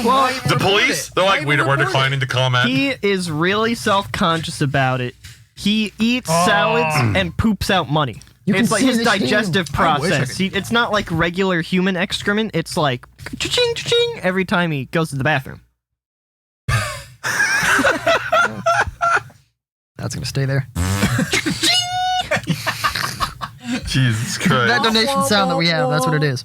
Well, The police, they're like, "We're declining to comment." He is really self-conscious about it. He eats salads and poops out money. You can It's like see his the shame. digestive I wish I process. could- It's not like regular human excrement. It's like cha-ching, cha-ching every time he goes to the bathroom. That's gonna stay there. Jesus Christ! That donation sound that we have. That's what it is.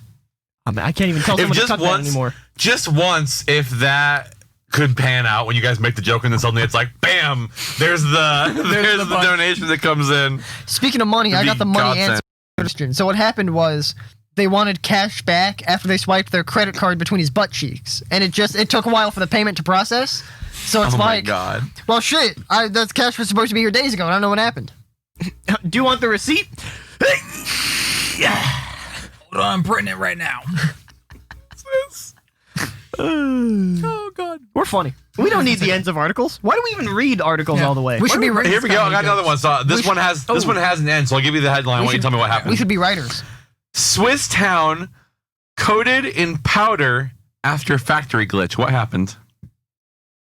I mean, I can't even tell If someone to just cut that once- anymore. Just once, if that could pan out when you guys make the joke, and then suddenly it's like, bam! There's the bunch. donation that comes in. Speaking of money, I got the money Godsend. answer question. So what happened was they wanted cash back after they swiped their credit card between his butt cheeks, and it took a while for the payment to process. So it's Oh my like, god! well, shit. That cash was supposed to be here days ago, and I don't know what happened. Do you want the receipt? Hold on, I'm printing it right now. Oh god. We're funny. We don't need the ends of articles. Why do we even read articles Yeah. all the way? We should be Here we go. I got another one. So this one has Oh. an end. So I'll give you the headline. I want you to tell me what happened. We should be writers. Swiss town coated in powder after factory glitch. What happened?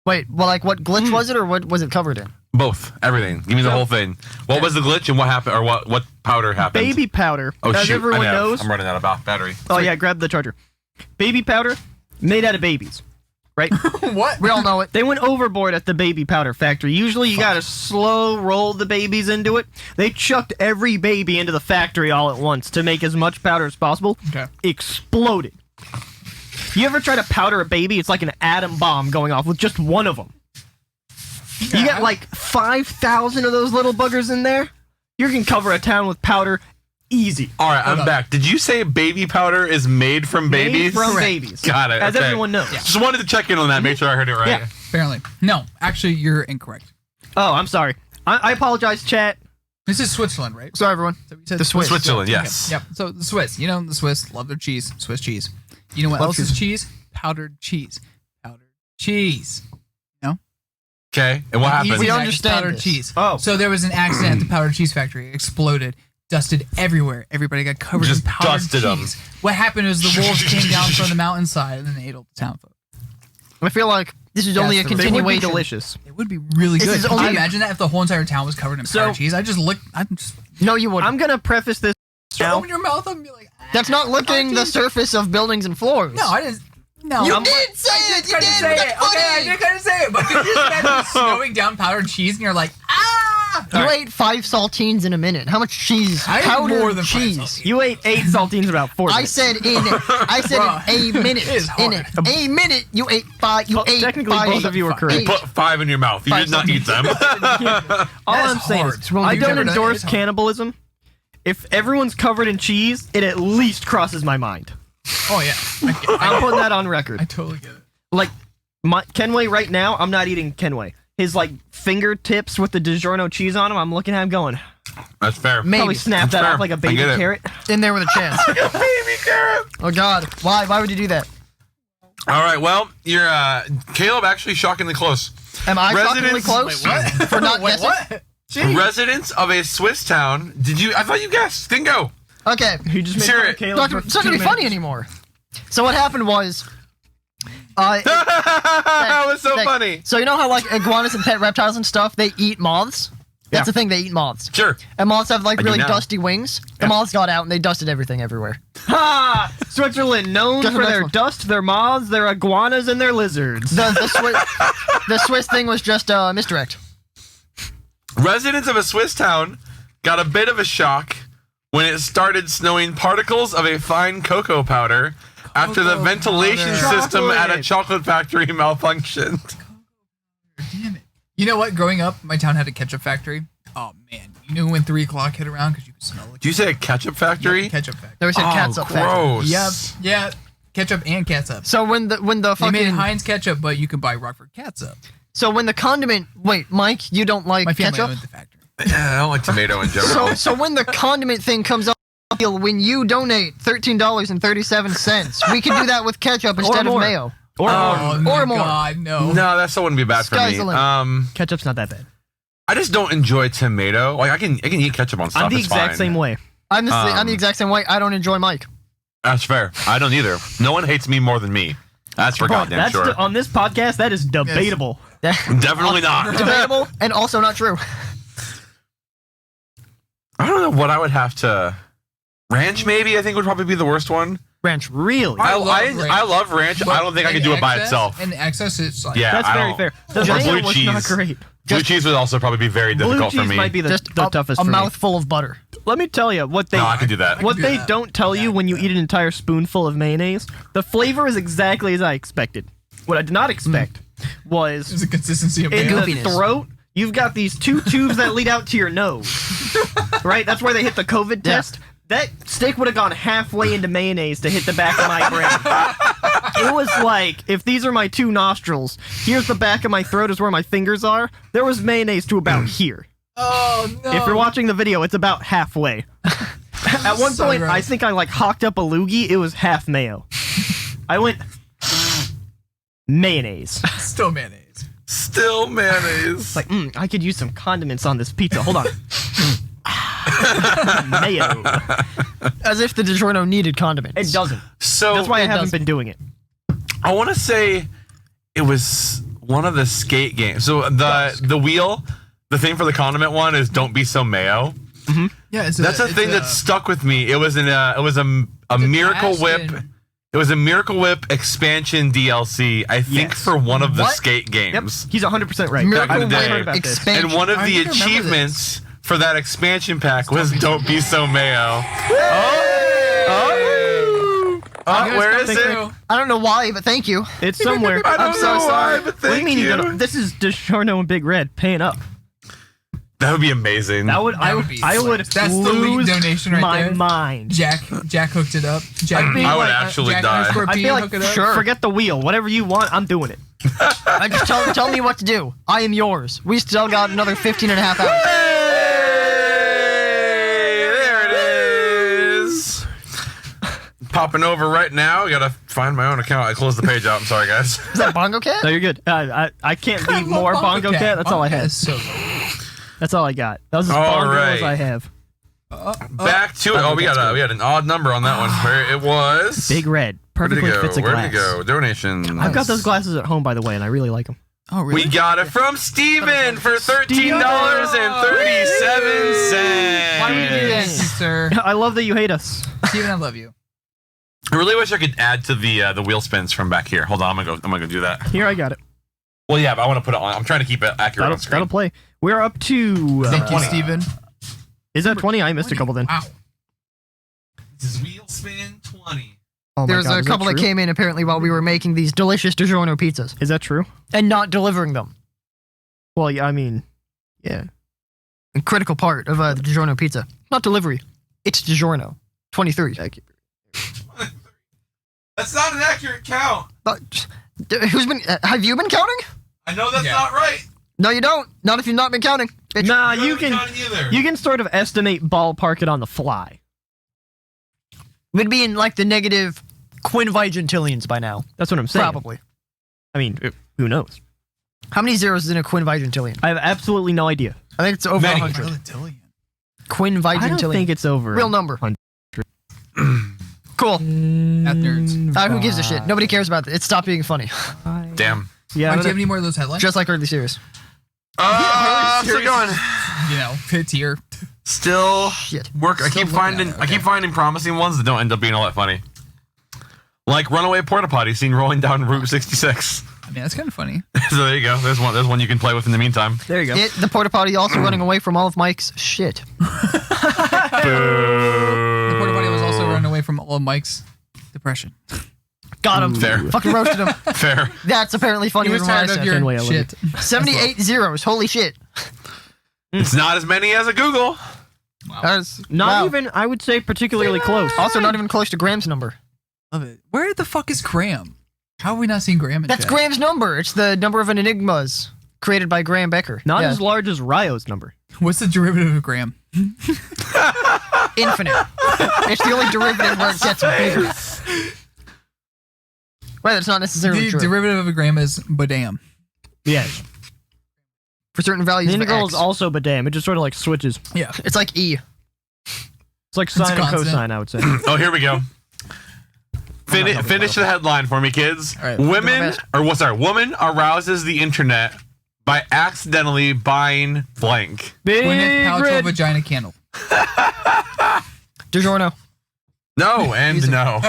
Wait, well, like what glitch was it, or what was it covered in? Both. Everything. Give me the whole thing. What was the glitch and what happened, or what powder happened? Baby powder. Oh As shoot! everyone I know. knows. I'm running out of battery. Oh yeah, grab the charger. Baby powder, made out of babies, right? What? We all know it. They went overboard at the baby powder factory. Usually you gotta slow roll the babies into it. They chucked every baby into the factory all at once to make as much powder as possible. Okay. Exploded. You ever try to powder a baby? It's like an atom bomb going off with just one of them. You got like 5,000 of those little buggers in there. You can cover a town with powder easy. All right, I'm up. back. Did you say baby powder is made from Made babies? from Correct. babies. Got it. As okay. everyone knows. Just wanted to check in on that. Make sure I heard it right. Yeah. Apparently. No, actually, you're incorrect. Oh, I'm sorry. I apologize, chat. This is Switzerland, right? Sorry, everyone. So you said The Swiss. Switzerland, Okay, yes. Yep. So the Swiss, you know, the Swiss love their cheese. Swiss cheese. You know what Love else is cheese? Powdered cheese. Powdered cheese. Okay. And what happened? Easy We Mac is understand powdered this. cheese. Oh. So there was an accident at the powdered cheese factory. It exploded. Dusted everywhere. Everybody got covered Just in powdered dusted 'em. cheese. What happened is the wolves came down from the mountainside and then they ate all the town folk. I feel like This is only a That's the- They would be continuation. delicious. It would be really This good. is Can you only- imagine that if the whole entire town was covered in powdered cheese? I'm just No, you wouldn't. I'm gonna preface this now. open your mouth up and be like, That's not licking the surface of buildings and floors. no, I didn't. No, You I'm- did say I it, did you kind of did, say that's it. Okay, I funny. did kind of say it, but could you just imagine snowing down powdered cheese and you're like, ah! You ate 5 saltines in a minute. How much cheese? I ate Powdered more than 5 cheese. saltines. You ate 8 saltines in about 4 I minutes. said in a minute. It is In hard. a minute, you ate 5. You Well, ate technically, 5. both of you were correct. Eight. Put 5 in your mouth. You did not eat them. All That I'm is saying hard. is, Well, I you've don't never done it, endorse it's hard. cannibalism. If everyone's covered in cheese, it at least crosses my mind. Oh yeah, I'm putting that on record. I totally get it. Like, Kenway right now, I'm not eating Kenway. His, like, fingertips with the DiGiorno cheese on them, I'm looking at him going, That's fair. Maybe. probably snap That's that fair. off like a I baby get it. carrot. In there with a chance. Baby carrot. Oh God, why? Why would you do that? All right. Well, you're Caleb actually shockingly close. Am I shockingly Residents- close for not Wait, guessing? what? Jeez. Residents of a Swiss town. Did you? I thought you guessed. Didn't go. Okay, You just made Sure. fun of it's Caleb not, for it's not 2 gonna be funny minutes. anymore. So what happened was, That was so funny. So you know how like iguanas and pet reptiles and stuff, they eat moths. That's Yeah. the thing, they eat moths. Sure. And moths have like I do really now. dusty wings. The moths got out and they dusted everything everywhere. Ha! Switzerland, known Just for the their next one. dust, their moths, their iguanas, and their lizards. The Swiss thing was just a misdirect. Residents of a Swiss town got a bit of a shock when it started snowing particles of a fine cocoa powder after the Cocoa ventilation powder. system at a Chocolate. chocolate factory malfunctioned. Damn it. You know what? Growing up, my town had a ketchup factory. Oh man, you knew when 3 o'clock hit around because you could smell it. Did you say a ketchup factory? Ketchup factory. They always said cats up factory. gross. Yep. Yeah. Ketchup and catsup. So when the They made fucking Heinz ketchup, but you could buy Rockford catsup. so when the condiment wait, Mike, you don't like My family ketchup? owned the factory. I don't like tomato in general. So when the condiment thing comes up, when you donate $13.37, we can do that with ketchup instead of more. mayo. Or Oh, or my more. God, no. no, that still wouldn't be bad for Sky's me. the limit. ketchup's not that bad. I just don't enjoy tomato. Like I can eat ketchup on stuff. I'm the it's exact fine. same way. I'm the exact same way. I don't enjoy Mike. That's fair. I don't either. No one hates me more than me. That's for goddamn That's sure. on this podcast. That is debatable. Definitely not. Debatable and also not true. I don't know what I would have to. Ranch maybe I think would probably be the worst one. Ranch, really? I love ranch. I love ranch. I don't think I in can do it by excess- itself. In excess, it's like Yeah, That's I very don't- fair. The Or mayo blue was cheese. not great. Blue cheese would also probably be very Blue difficult cheese for me. might be the Just toughest a for me. mouthful of butter. Let me tell you what they No, I could do that. what do they that. don't tell you when you eat an entire spoonful of mayonnaise. The flavor is exactly as I expected. What I did not expect was there's a consistency of in mayo. the goofiness. throat. You've got these 2 tubes that lead out to your nose. Right? That's where they hit the COVID Yeah. test. That steak would have gone halfway into mayonnaise to hit the back of my brain. It was like, if these are my 2 nostrils, here's the back of my throat is where my fingers are. There was mayonnaise to about here. Oh no! If you're watching the video, it's about halfway. At one So point, gross. I think I like hawked up a loogie. It was half mayo. I went mayonnaise. still mayonnaise. Still mayonnaise. Like, I could use some condiments on this pizza. Hold on. Mayo. As if the DiGiorno needed condiments. It doesn't. So That's why I it haven't doesn't. been doing it. I want to say it was one of the skate games. So the wheel, the thing for the condiment one is don't be so mayo. Yeah, That's a thing that stuck with me. It was a Miracle attached Whip. in- It was a Miracle Whip expansion DLC. I think Yes. for one of the What? skate Yep. games. He's 100% right. Miracle Back in the Whip day. heard about this. expansion. And one of I the think I remember achievements for that expansion pack was Don't Be So Mayo. Where is it? I don't know why, but thank you. It's somewhere. I don't I'm so know sorry. why, but What do you thank mean you. you don't? This is DiGiorno and Big Red paying up. That would be amazing. That would That would be I would that's the lead lose donation right my there. mind. Jack hooked it up. Jack, I would actually Jack die. underscore I P feel like hooked it up. sure. forget the wheel. Whatever you want, I'm doing it. I just tell me what to do. I am yours. We still got another 15 and a half hours. Hey, there it is. Popping over right now. I gotta find my own account. I closed the page out. I'm sorry, guys. Is that Bongo Cat? No, you're good. I can't be I love more Bongo Cat. That's all I Bongo Cat had. is so good. That's all I got. That was as All Bongo as right. I have. Back to it. Oh, we had an odd number on that one. Where it was Big Red perfectly fits a glass. Where'd it go? Donation. I've got those glasses at home, by the way, and I really like them. Oh, really? We got it from Steven for $13.37. Why would you do Thank this? you, sir. I love that you hate us. Steven, I love you. I really wish I could add to the wheel spins from back here. Hold on, I'm gonna go do that. Here, I got it. Well, yeah, but I want to put it on. I'm trying to keep it accurate on screen. That'll play. We're up to... Thank you, 20. Steven. Is that 20? I missed a couple then. Wow. This is wheel spin 20. Oh my There's God, a is couple that true? came in apparently while we were making these delicious DiGiorno pizzas Is that true? and not delivering them. Well, yeah, I mean... Yeah. A critical part of the DiGiorno pizza. Not delivery. It's DiGiorno. 23. That's not an accurate count. Who's been? Have you been counting? I know that's Yeah. not right. No, you don't. Not if you've not been counting. Bitch. Nah, You you haven't can... counted either. You can sort of estimate ballpark it on the fly. We'd be in like the negative quinvigentillions by now. That's what I'm saying. Probably. I mean, who knows? How many zeros is in a quinvigentillion? I have absolutely no idea. I think it's over Many. 100. Relatillion. I Quinvigentillion. don't think it's over. Real number. Cool. At nerds. Who gives a shit? Nobody cares about it. It stopped being funny. Damn. Yeah, Mike, do you have any more of those headlines? Just like early series. Still going. You know, it's here. Still Shit. work. I Still keep looking finding. at it, I keep finding promising ones that don't end up being all that funny. Like runaway porta potty seen rolling down Route 66. I mean, that's kind of funny. So there you go. There's one. There's one you can play with in the meantime. there you go. The porta potty also running away from all of Mike's shit. The porta potty was also running away from all of Mike's depression. Got him. Fair. Fucking roasted him. Fair. That's apparently He funnier was than what I tired of said. your Kenway, I love shit. 78 zeros. Holy shit. It's not as many as a Google. That's Not wow. even, I would say, particularly close. Also, not even close to Graham's number. Love it. Where the fuck is Graham? How have we not seen Graham in That's chat? Graham's number. It's the number of an enigmas created by Graham Becker. Not Yeah. as large as Ryo's number. What's the derivative of Graham? Infinite. It's the only derivative where it gets bigger. Well, that's not necessarily The true. derivative of a Graham is badam. Yeah. For certain values The of integral X. is also badam. It just sort of like switches. Yeah. It's like E. It's like sine and constant. cosine, I would say. Oh, here we go. helping Finish the headline for me, kids. All right. Woman woman arouses the internet by accidentally buying blank. Big Gwyneth Paltrow red. vagina candle. DiGiorno. No and no.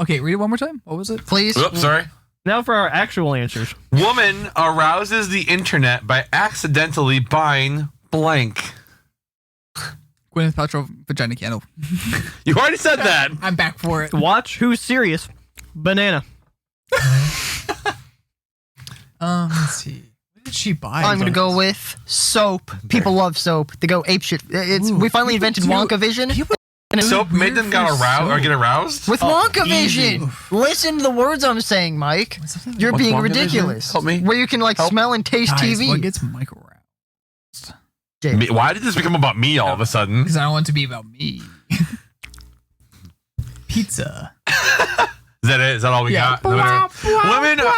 Okay, read it one more time. What was it? Please. Oops, sorry. Now for our actual answers. Woman arouses the internet by accidentally buying blank. Gwyneth Paltrow vagina candle. You already said that. I'm back for it. Watch who's serious. Banana. Let's see. What did she buy? I'm gonna go with soap. People love soap. They go apeshit. We finally invented Wonka Vision. And it's Soap made them got aroused or get aroused. with Wonka Vision. Listen to the words I'm saying, Mike. You're What's being Wonka Vision? ridiculous. Help me. Where you can like Help. smell and taste Guys, what TV. gets Mike aroused? Why did this become about me all of a sudden? Because I don't want it to be about me. Pizza. Is that it? Is that all we Yeah. got?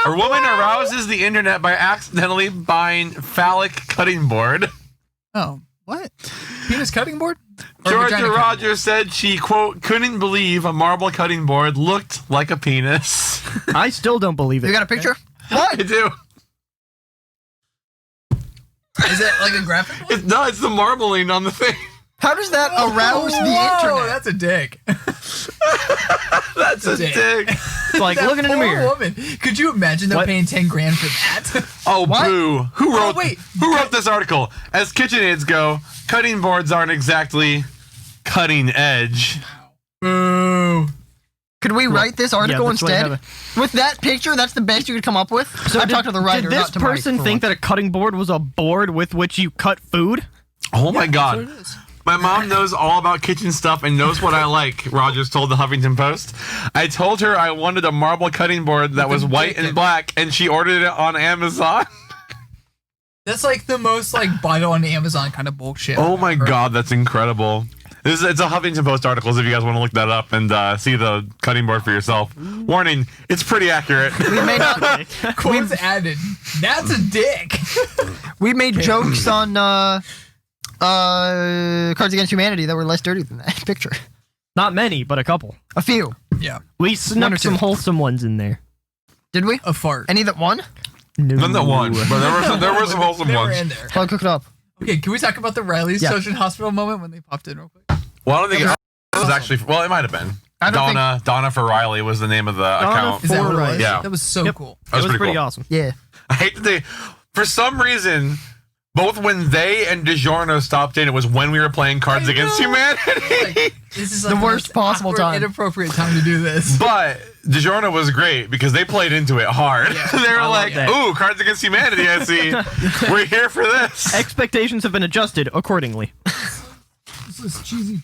Woman arouses the internet by accidentally buying phallic cutting board. Oh, what? Penis cutting board? Or vagina Georgia cutting Rogers said she, quote, couldn't believe a marble cutting board looked like a penis. I still don't believe You it. got a picture? I What? do. board? Is it like a graphic one? No, it's the marbling on the thing. How does that arouse the internet? That's a dick. That's a Dick. dick. It's like looking in the Poor mirror. woman. Could you imagine them What? paying 10 grand for that? Oh, What? boo. Who wrote wait. Who wrote this article? As KitchenAids go, cutting boards aren't exactly cutting edge. Boo. Could we write this article that's what I instead? With that picture, that's the best you could come up with? So I talked to the writer, Did this not to Mike, person for think once. that a cutting board was a board with which you cut food? Oh my That's god. what it is. My mom knows all about kitchen stuff and knows what I like, Rogers told the Huffington Post. I told her I wanted a marble cutting board that was white and black, and she ordered it on Amazon. That's like the most like buy it on Amazon kind of bullshit. Oh my ever. god, that's incredible. It's a Huffington Post article, so if you guys want to look that up and see the cutting board for yourself. Warning, it's pretty accurate. We may not. Quotes added. That's a dick. We made jokes on Cards Against Humanity that were less dirty than that picture. Not many, but a couple. A few. Yeah. We One or snuck two. some wholesome ones in there. Did we? A fart. Any that won? No. None that won, but there were some wholesome They were ones. in there. I'll cook it up. Okay, can we talk about the Riley's Yeah. Children's Hospital moment when they popped in real quick? Well, I don't think it was actually. Well, it might have been. I don't Donna for Riley was the name of the account. Is that what it Right. was? Yeah. That was so Yep. cool. That was pretty cool. awesome. Yeah. I hate that they, for some reason, both when they and DiGiorno stopped in, it was when we were playing Cards I Against know. Humanity. Like, this is like The worst most possible awkward, time. inappropriate time to do this. But DiGiorno was great because they played into it hard. Yeah, They were I like, love that. "Ooh, Cards Against Humanity! I see. We're here for this." Expectations have been adjusted accordingly. This is cheesy.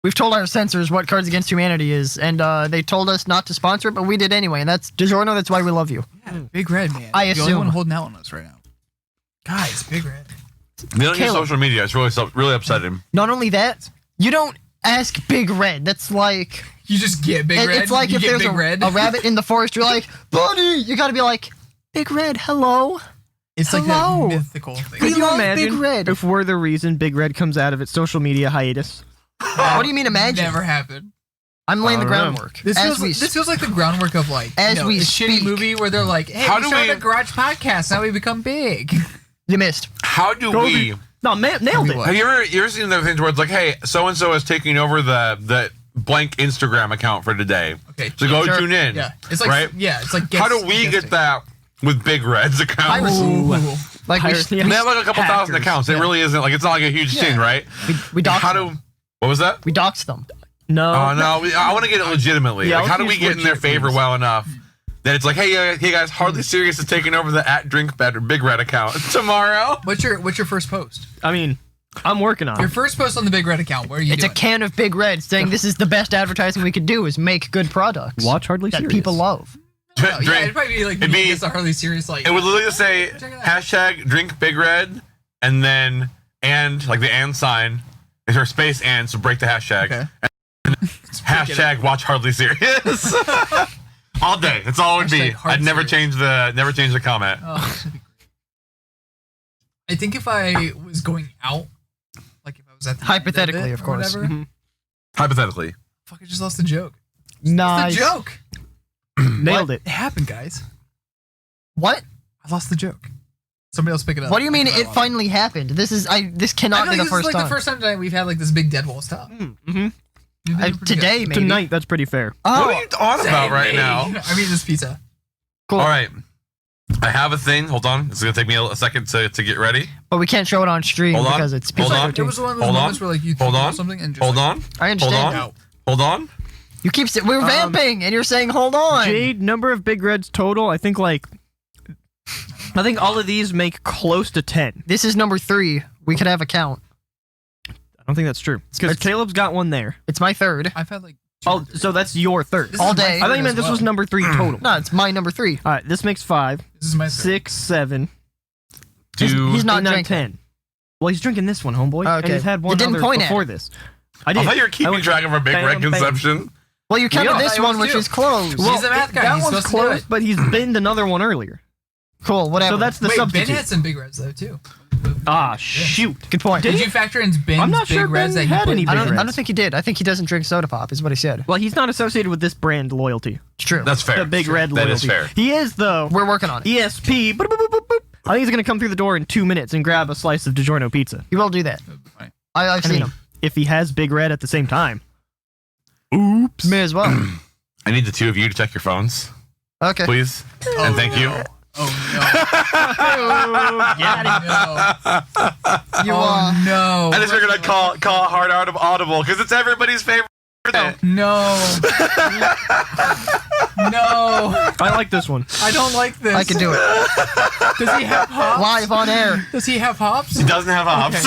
We've told our censors what Cards Against Humanity is, and they told us not to sponsor it, but we did anyway. And that's DiGiorno. That's why we love you. Yeah, Big Red, man. I The only one assume. holding out on us right now. Guys, Big Red. They don't use Caleb. social media. It's really upsetting. Not only that, you don't ask Big Red. That's like You just get Big Red. it's like you if get there's Big Red. a rabbit in the forest. You're like, buddy. You got to be like, Big Red, hello. It's like Hello. that mythical thing. We Could you love imagine Big Red. if we're the reason Big Red comes out of its social media hiatus? What do you mean imagine? Never happened. I'm laying the I don't know. groundwork. This as feels, we this feels like the groundwork of like As you know, we a speak. shitty movie where they're like, "Hey, How we do started we- a garage podcast. Now we become big." you missed. How do Go we? No, nailed it. What? Have you ever seen the things where it's like, "Hey, so and so is taking over the blank Instagram account for today." Okay. So go Sure. tune in. Yeah. It's like right. it's like How do we get that with Big Red's account? Piracy. Ooh. Like we, Piracy. They have like a couple thousand Hackers. accounts. It really isn't like it's not like a huge thing, right? we doxed How them. do? What was that? We doxed them. No. Oh no, I want to get it legitimately. Yeah, like, how let's do we use get in their legit favor things. well enough that it's like, hey guys, Hardly Serious is taking over the @DrinkBetter Big Red account tomorrow. What's your first post? I mean, I'm working on Your it. first post on the Big Red account. Where are you It's doing? a can of Big Red saying this is the best advertising we could do is make good products Watch Hardly that Serious. people love. Oh, yeah, Drink- it'd probably be like it'd be- it's a Harley Serious like. It would literally just say Check it out. hashtag Drink Big Red and then and like the and sign is her space and so break the hashtag. Okay. Hashtag Watch Hardly Serious. All day. That's all it would be. Hashtag hard I'd never serious. change the comment. Oh, this would be great. I think if I was going out, like if I was at the Hypothetically, end it of or course. whatever, Mhm. Hypothetically. fuck, I just lost the joke. Nice. It's a joke. Nailed What? it. It happened, guys. What? I lost the joke. Somebody else pick it up. What do you mean Because I it lost it. finally happened? This I cannot feel be like the this first is like time. the first time tonight we've had like this big dead wall stuff. Mm-hmm. You've been pretty Today, good. maybe. Tonight, that's pretty fair. Oh, What are you on about right Same now? thing. I mean, this pizza. cool. All right. I have a thing. Hold on. It's going to take me a second to get ready. But we can't show it on stream Hold on. because it's Hold PG-13. on. It was one of those Hold on. moments where like you Hold think on. about something and just Hold like, on. I Hold understand. on. Hold on. You keep saying we're vamping, and you're saying hold on. Jade, number of Big Reds total, I think all of these make close to 10. This is number 3. We could have a count. I don't think that's true. Because Caleb's got one there. It's my third. I've had like Oh, so that's your third. This All is my day. I thought you third meant as this was well. number 3 total. No, it's my number 3. All right, this makes 5, This is my third. 6, 7, He's not 8, 9, drinking. 10. Well, he's drinking this one, homeboy. Okay. And he's had one You didn't other point at before it. this. I I did. thought you were keeping went track of our Big bam, Red bam. consumption. Well, you counted Yeah, this I one, was which too. is closed. Well, He's the math guy. That He's one's supposed to do close, it. but he's binned another one earlier. Cool, whatever. So that's the Wait, Ben substitute. had some big reds though too. Ah, shoot. good point. Did you factor in Ben's I'm not big sure reds Ben that he had put any in I big don't, the- I don't think he did. I think he doesn't drink soda pop, is what he said. Well, he's not associated with this brand loyalty. It's true. That's fair. The Big Red That loyalty. is fair. He is, though. We're working on it. ESP. Boop, boop, boop, boop, boop. I think he's going to come through the door in 2 minutes and grab a slice of DiGiorno pizza. He will do that. Fine. I've I seen mean, him. if he has Big Red at the same time. Oops. Me as well. I need the two of you to check your phones, Okay. please. And thank you. Oh no! You, Oh no! I just figured I'd call it hard audible because it's everybody's favorite. No! No! I like this one. I don't like this. I can do it. Does he have hops? Live on air. Does he have hops? He doesn't have hops.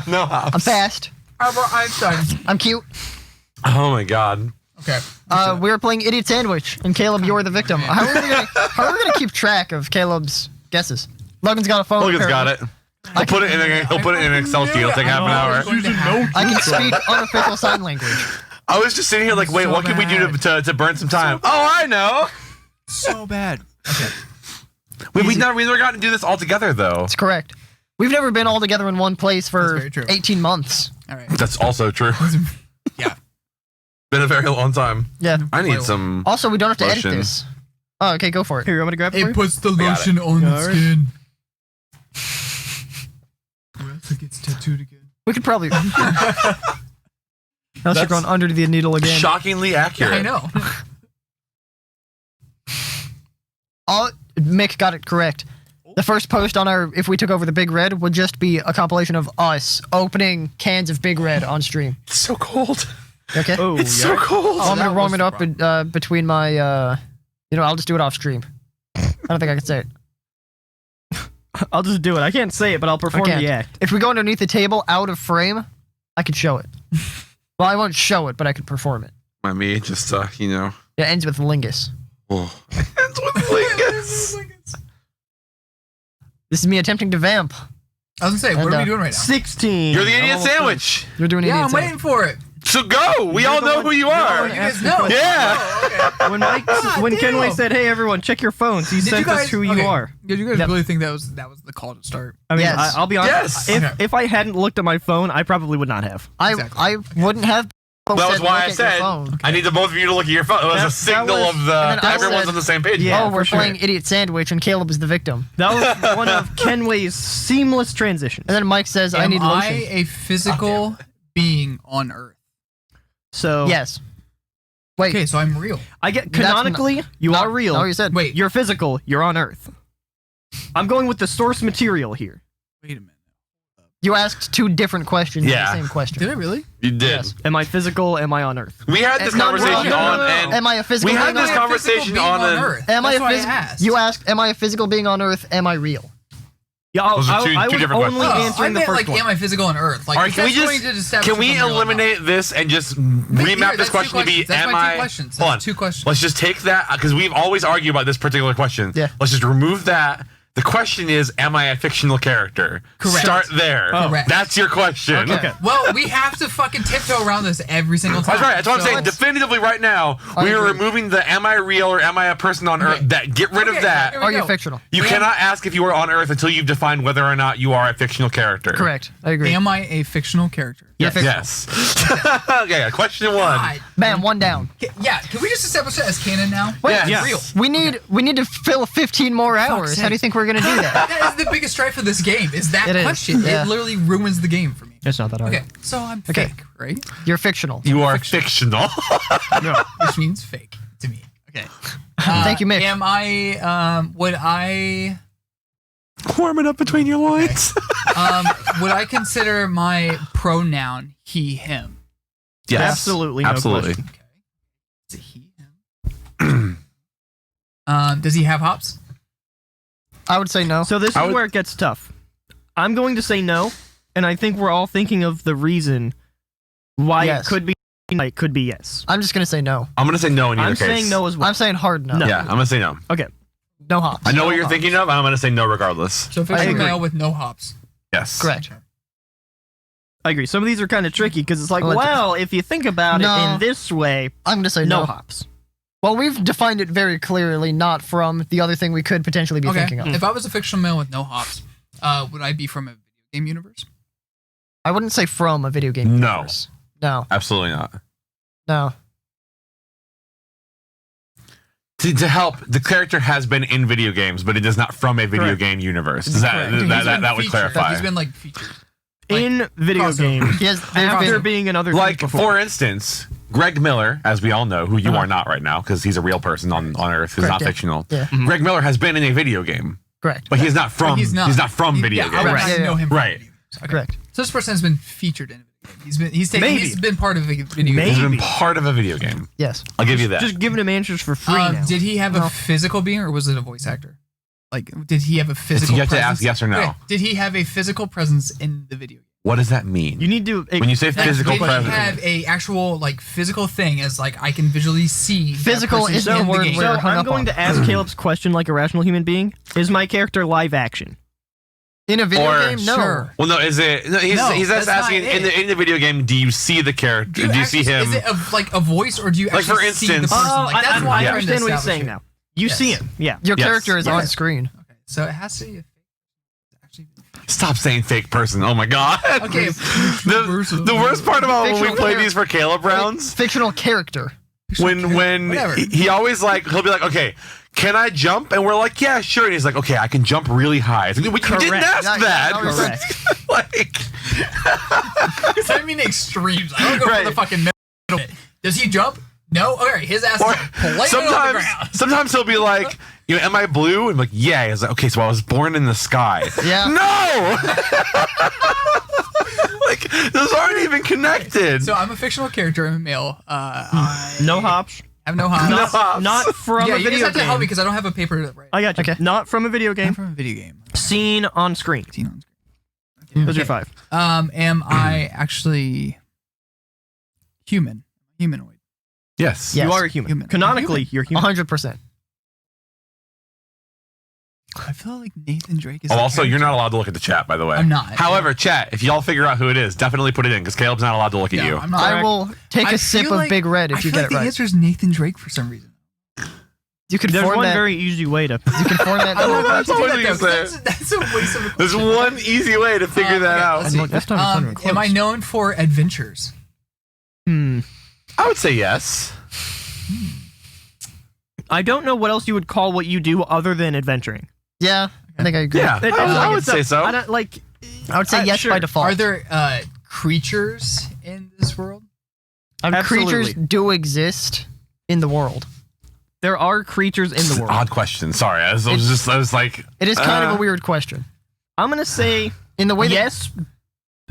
No hops. I'm fast. I'm done. I'm cute. Oh my god. Okay. We were playing Idiot Sandwich, and Caleb, you're the victim. How are we gonna keep track of Caleb's guesses? Logan's got a phone. Logan's got apparently. it. He'll put it in an Excel sheet. It'll take half an hour. I can speak unofficial sign language. I was just sitting here like, wait, So what can we do to burn some time? Oh, I know. So bad. Okay. We've never gotten to do this all together though. That's correct. We've never been all together in one place That's for very true. 18 months. All right. That's also true. Yeah. been a very long time. Yeah. I need some. Also, we don't have to edit Lotion. this. Oh, okay, go for it. Here, I'm gonna grab it. For you? It puts the got lotion on the Alright. skin. Or else it gets tattooed again. We could probably. Now you're going under the needle again. Shockingly accurate. I know. Mick got it correct. The first post on our If We Took Over the Big Red would just be a compilation of us opening cans of Big Red on stream. It's so cold. Okay? Oh, It's yeah. so cold. I'm that gonna warm was it the up between my, I'll just do it off stream. I don't think I can say it. I'll just do it. I can't say it, but I'll perform can't. the act. If we go underneath the table out of frame, I could show it. Well, I won't show it, but I could perform it. Me, just It ends with lingus. Oh. Ends with lingus. This is me attempting to vamp. I was gonna say, what And, are we doing right now? 16. You're the I'm idiot almost done. sandwich. You're doing Yeah, idiot I'm sandwich. waiting for it. So go. We all the know one- who you you're the are. one You guys asking know. questions. Yeah. Oh, okay. When damn. Kenway said, "Hey everyone, check your phones," he Did sent you guys, us who okay. you are. Did you guys Yep. really think that was the call to start? I mean, Yes. I'll be honest. Yes. If, Okay. if I hadn't looked at my phone, I probably would not have. Exactly. I wouldn't have. That was said why look I at your said phone. I need the both of you to look at your phone. It was That- a signal that was- of and the then I everyone's said- on the same page. Yeah, oh, we're for sure. playing idiot sandwich, and Caleb is the victim. That was one of Kenway's seamless transitions. And then Mike says, "I need Am lotion." I a physical being on Earth? So Yes. Wait. Okay, so I'm real. I get That's canonically, you no, are real. No, you said. Wait, You're physical. You're on Earth. I'm going with the source material here. wait a minute. You asked two different questions. Yeah. The same question. Did I really? You did. Yes. Am I physical? Am I on Earth? We had this No, no, conversation no, on no, no. and Am I a physical? we had being this on Earth? conversation on an- Earth. Am I That's a why physical? asked. You asked, "Am I a physical being on Earth? Am I real?" Yeah, Those are two I was different only questions. answering I the meant first like, one. am I physical on Earth? Like, All right, if can we that's going to just establish can we if I'm real or not. eliminate this and just Here, remap this that's two question to be questions. That's am my I two questions. Hold on. That's two questions. Let's just take that because we've always argued about this particular question. Yeah. Let's just remove that. The question is, am I a fictional character? Correct. Start there. Oh. Correct. That's your question. Okay. Well, we have to fucking tiptoe around this every single time. That's right. That's what I'm So- saying. Definitively right now, we are agree. removing the am I real or am I a person on Earth? Okay. That Get rid of Okay, that. here we Are you go. fictional? You We cannot ask if you are on Earth until you've defined whether or not you are a fictional character. Correct. I agree. Am I a fictional character? You're fictional. Yes. Okay, question one. God. Bam, one down. Yeah, can we just establish that as canon now? Yes. Yeah. Real. We need to fill 15 more hours. How do you think we're gonna do that? That is the biggest strife of this game. Is that It is, question? yeah. It literally ruins the game for me. It's not that hard. Okay, so I'm Okay. fake, right? You're fictional. You are fictional. Which means fake to me. Okay. Thank you, Mick. Am I? Would I? Warm it up between your loins. Would I consider my pronoun he, him? Yes. Absolutely no Absolutely. question. Okay. Is it he, him? Does he have hops? I would say no. So this I is would- where it gets tough. I'm going to say no, and I think we're all thinking of the reason why Yes. it could be. It could be yes. I'm just gonna say no. I'm gonna say no in either I'm case. saying no as well. I'm saying hard no. No. Yeah, I'm gonna say no. Okay. No hops. I know what No you're hops. thinking of. I'm gonna say no regardless. So I fictional agree. male with no hops. Yes. Correct. I agree. Some of these are kind of tricky because it's like, Well, well, if you think about No. it in this way, I'm gonna say no no. hops. Well, we've defined it very clearly, not from the other thing we could potentially be Okay. thinking of. If I was a fictional male with no hops, would I be from a video game universe? I wouldn't say from a video game No. universe. No. Absolutely not. No. To help, the character has been in video games, but it is not from a video Correct. game universe. Does that Correct. that, He's that, been that would featured. clarify? He's been like featured. Like, In video crossover. games, He has, there's after been- being in other Like, things before. for instance, Greg Miller, as we all know, who you Uh-huh. are not right now, because he's a real person on Earth who's Correct, not yeah. fictional. Yeah. Mhm. Greg Miller has been in a video game, Correct. but he's not from. He's not from video yeah, games. I would Right. not Yeah, know him. From Right. video games. Okay. Correct. So this person has been featured in a video game. Maybe. He's been part of a video game. He's been Maybe. part of a video game. Yes. I'll give you that. Just giving him answers for free now. Did he have No. a physical being or was it a voice actor? Like, did he have a physical you have to presence? ask yes or no. Okay, did he have a physical presence in the video game? What does that mean? You need to. When you say Like, physical did he presence, have a actual like physical thing as like I can visually see that Physical person is the in word game? we're So hung I'm up going on. to ask Caleb's question like a rational human being. Is my character live action? In a video Or- game, no. Sure. well, no, is it? No, he's No, just that's not asking in it. the video game. Do you see the character? Do you see actually- him? Is it like a voice or do you Like, actually for see the instance- person? Oh, Like, that's what I I'm trying to understand what he's establish saying here. now. You Yes. see him, yeah. Your Yes. character is Yes. on screen. Okay, so it has to be. It's actually been Stop saying fake person. Oh my god. Okay. The worst part about when we Fictional play character. these for Caleb rounds, Fictional character. when Whatever. he always he'll be like, okay, can I jump? And we're like, yeah, sure. And he's like, okay, I can jump really high. It's like, we didn't Correct. ask Yeah, that. yeah, no, Correct. Like, I mean extremes. I don't go Right. for the fucking middle. Does he jump? No. All right, his ass or is plated on the ground. sometimes he'll be like, am I blue? And I'm like, yeah. He's like, okay, so I was born in the sky. Yeah. No. Like, those aren't even connected. So I'm a fictional character. I'm a male. I No hops. have no hops. No hops. Not from Yeah, a you guys video have to help me game. because I don't have a paper to write. I got you. Okay. Not from a video I'm game. from a video game. Seen on screen. Seen on screen. Those are Okay. 5. Am I actually human? Humanoid. Yes. Yeah. You Yes. are a human. Human. Canonically, you're human. 100%. I feel like Nathan Drake is. Oh, a also, you're character. not allowed to look at the chat, by the way. I'm not. However, chat, if y'all figure out who it is, definitely put it in because Caleb's not allowed to look at No, you. I'm not. I will take I a sip feel of like- Big Red I if you feel get like it the right. answer is Nathan Drake for some reason. You can There's one format. very easy way to. You can format. I'm not going that's to do what that you though, said. 'cause that's a waste of a There's question. one easy way to figure that Okay, out. let's see. Look, this time it's not even Am I close. known for adventures? Hmm. I would say yes. I don't know what else you would call what you do other than adventuring. Yeah, I think I agree. Yeah, I would it's say so. I don't like. I would say yes sure. by default. Are there creatures in this world? Creatures Absolutely. do exist in the world. There are creatures in the world. Odd question. Sorry, I was like, It is kind of a weird question. I'm gonna say In the way that yes.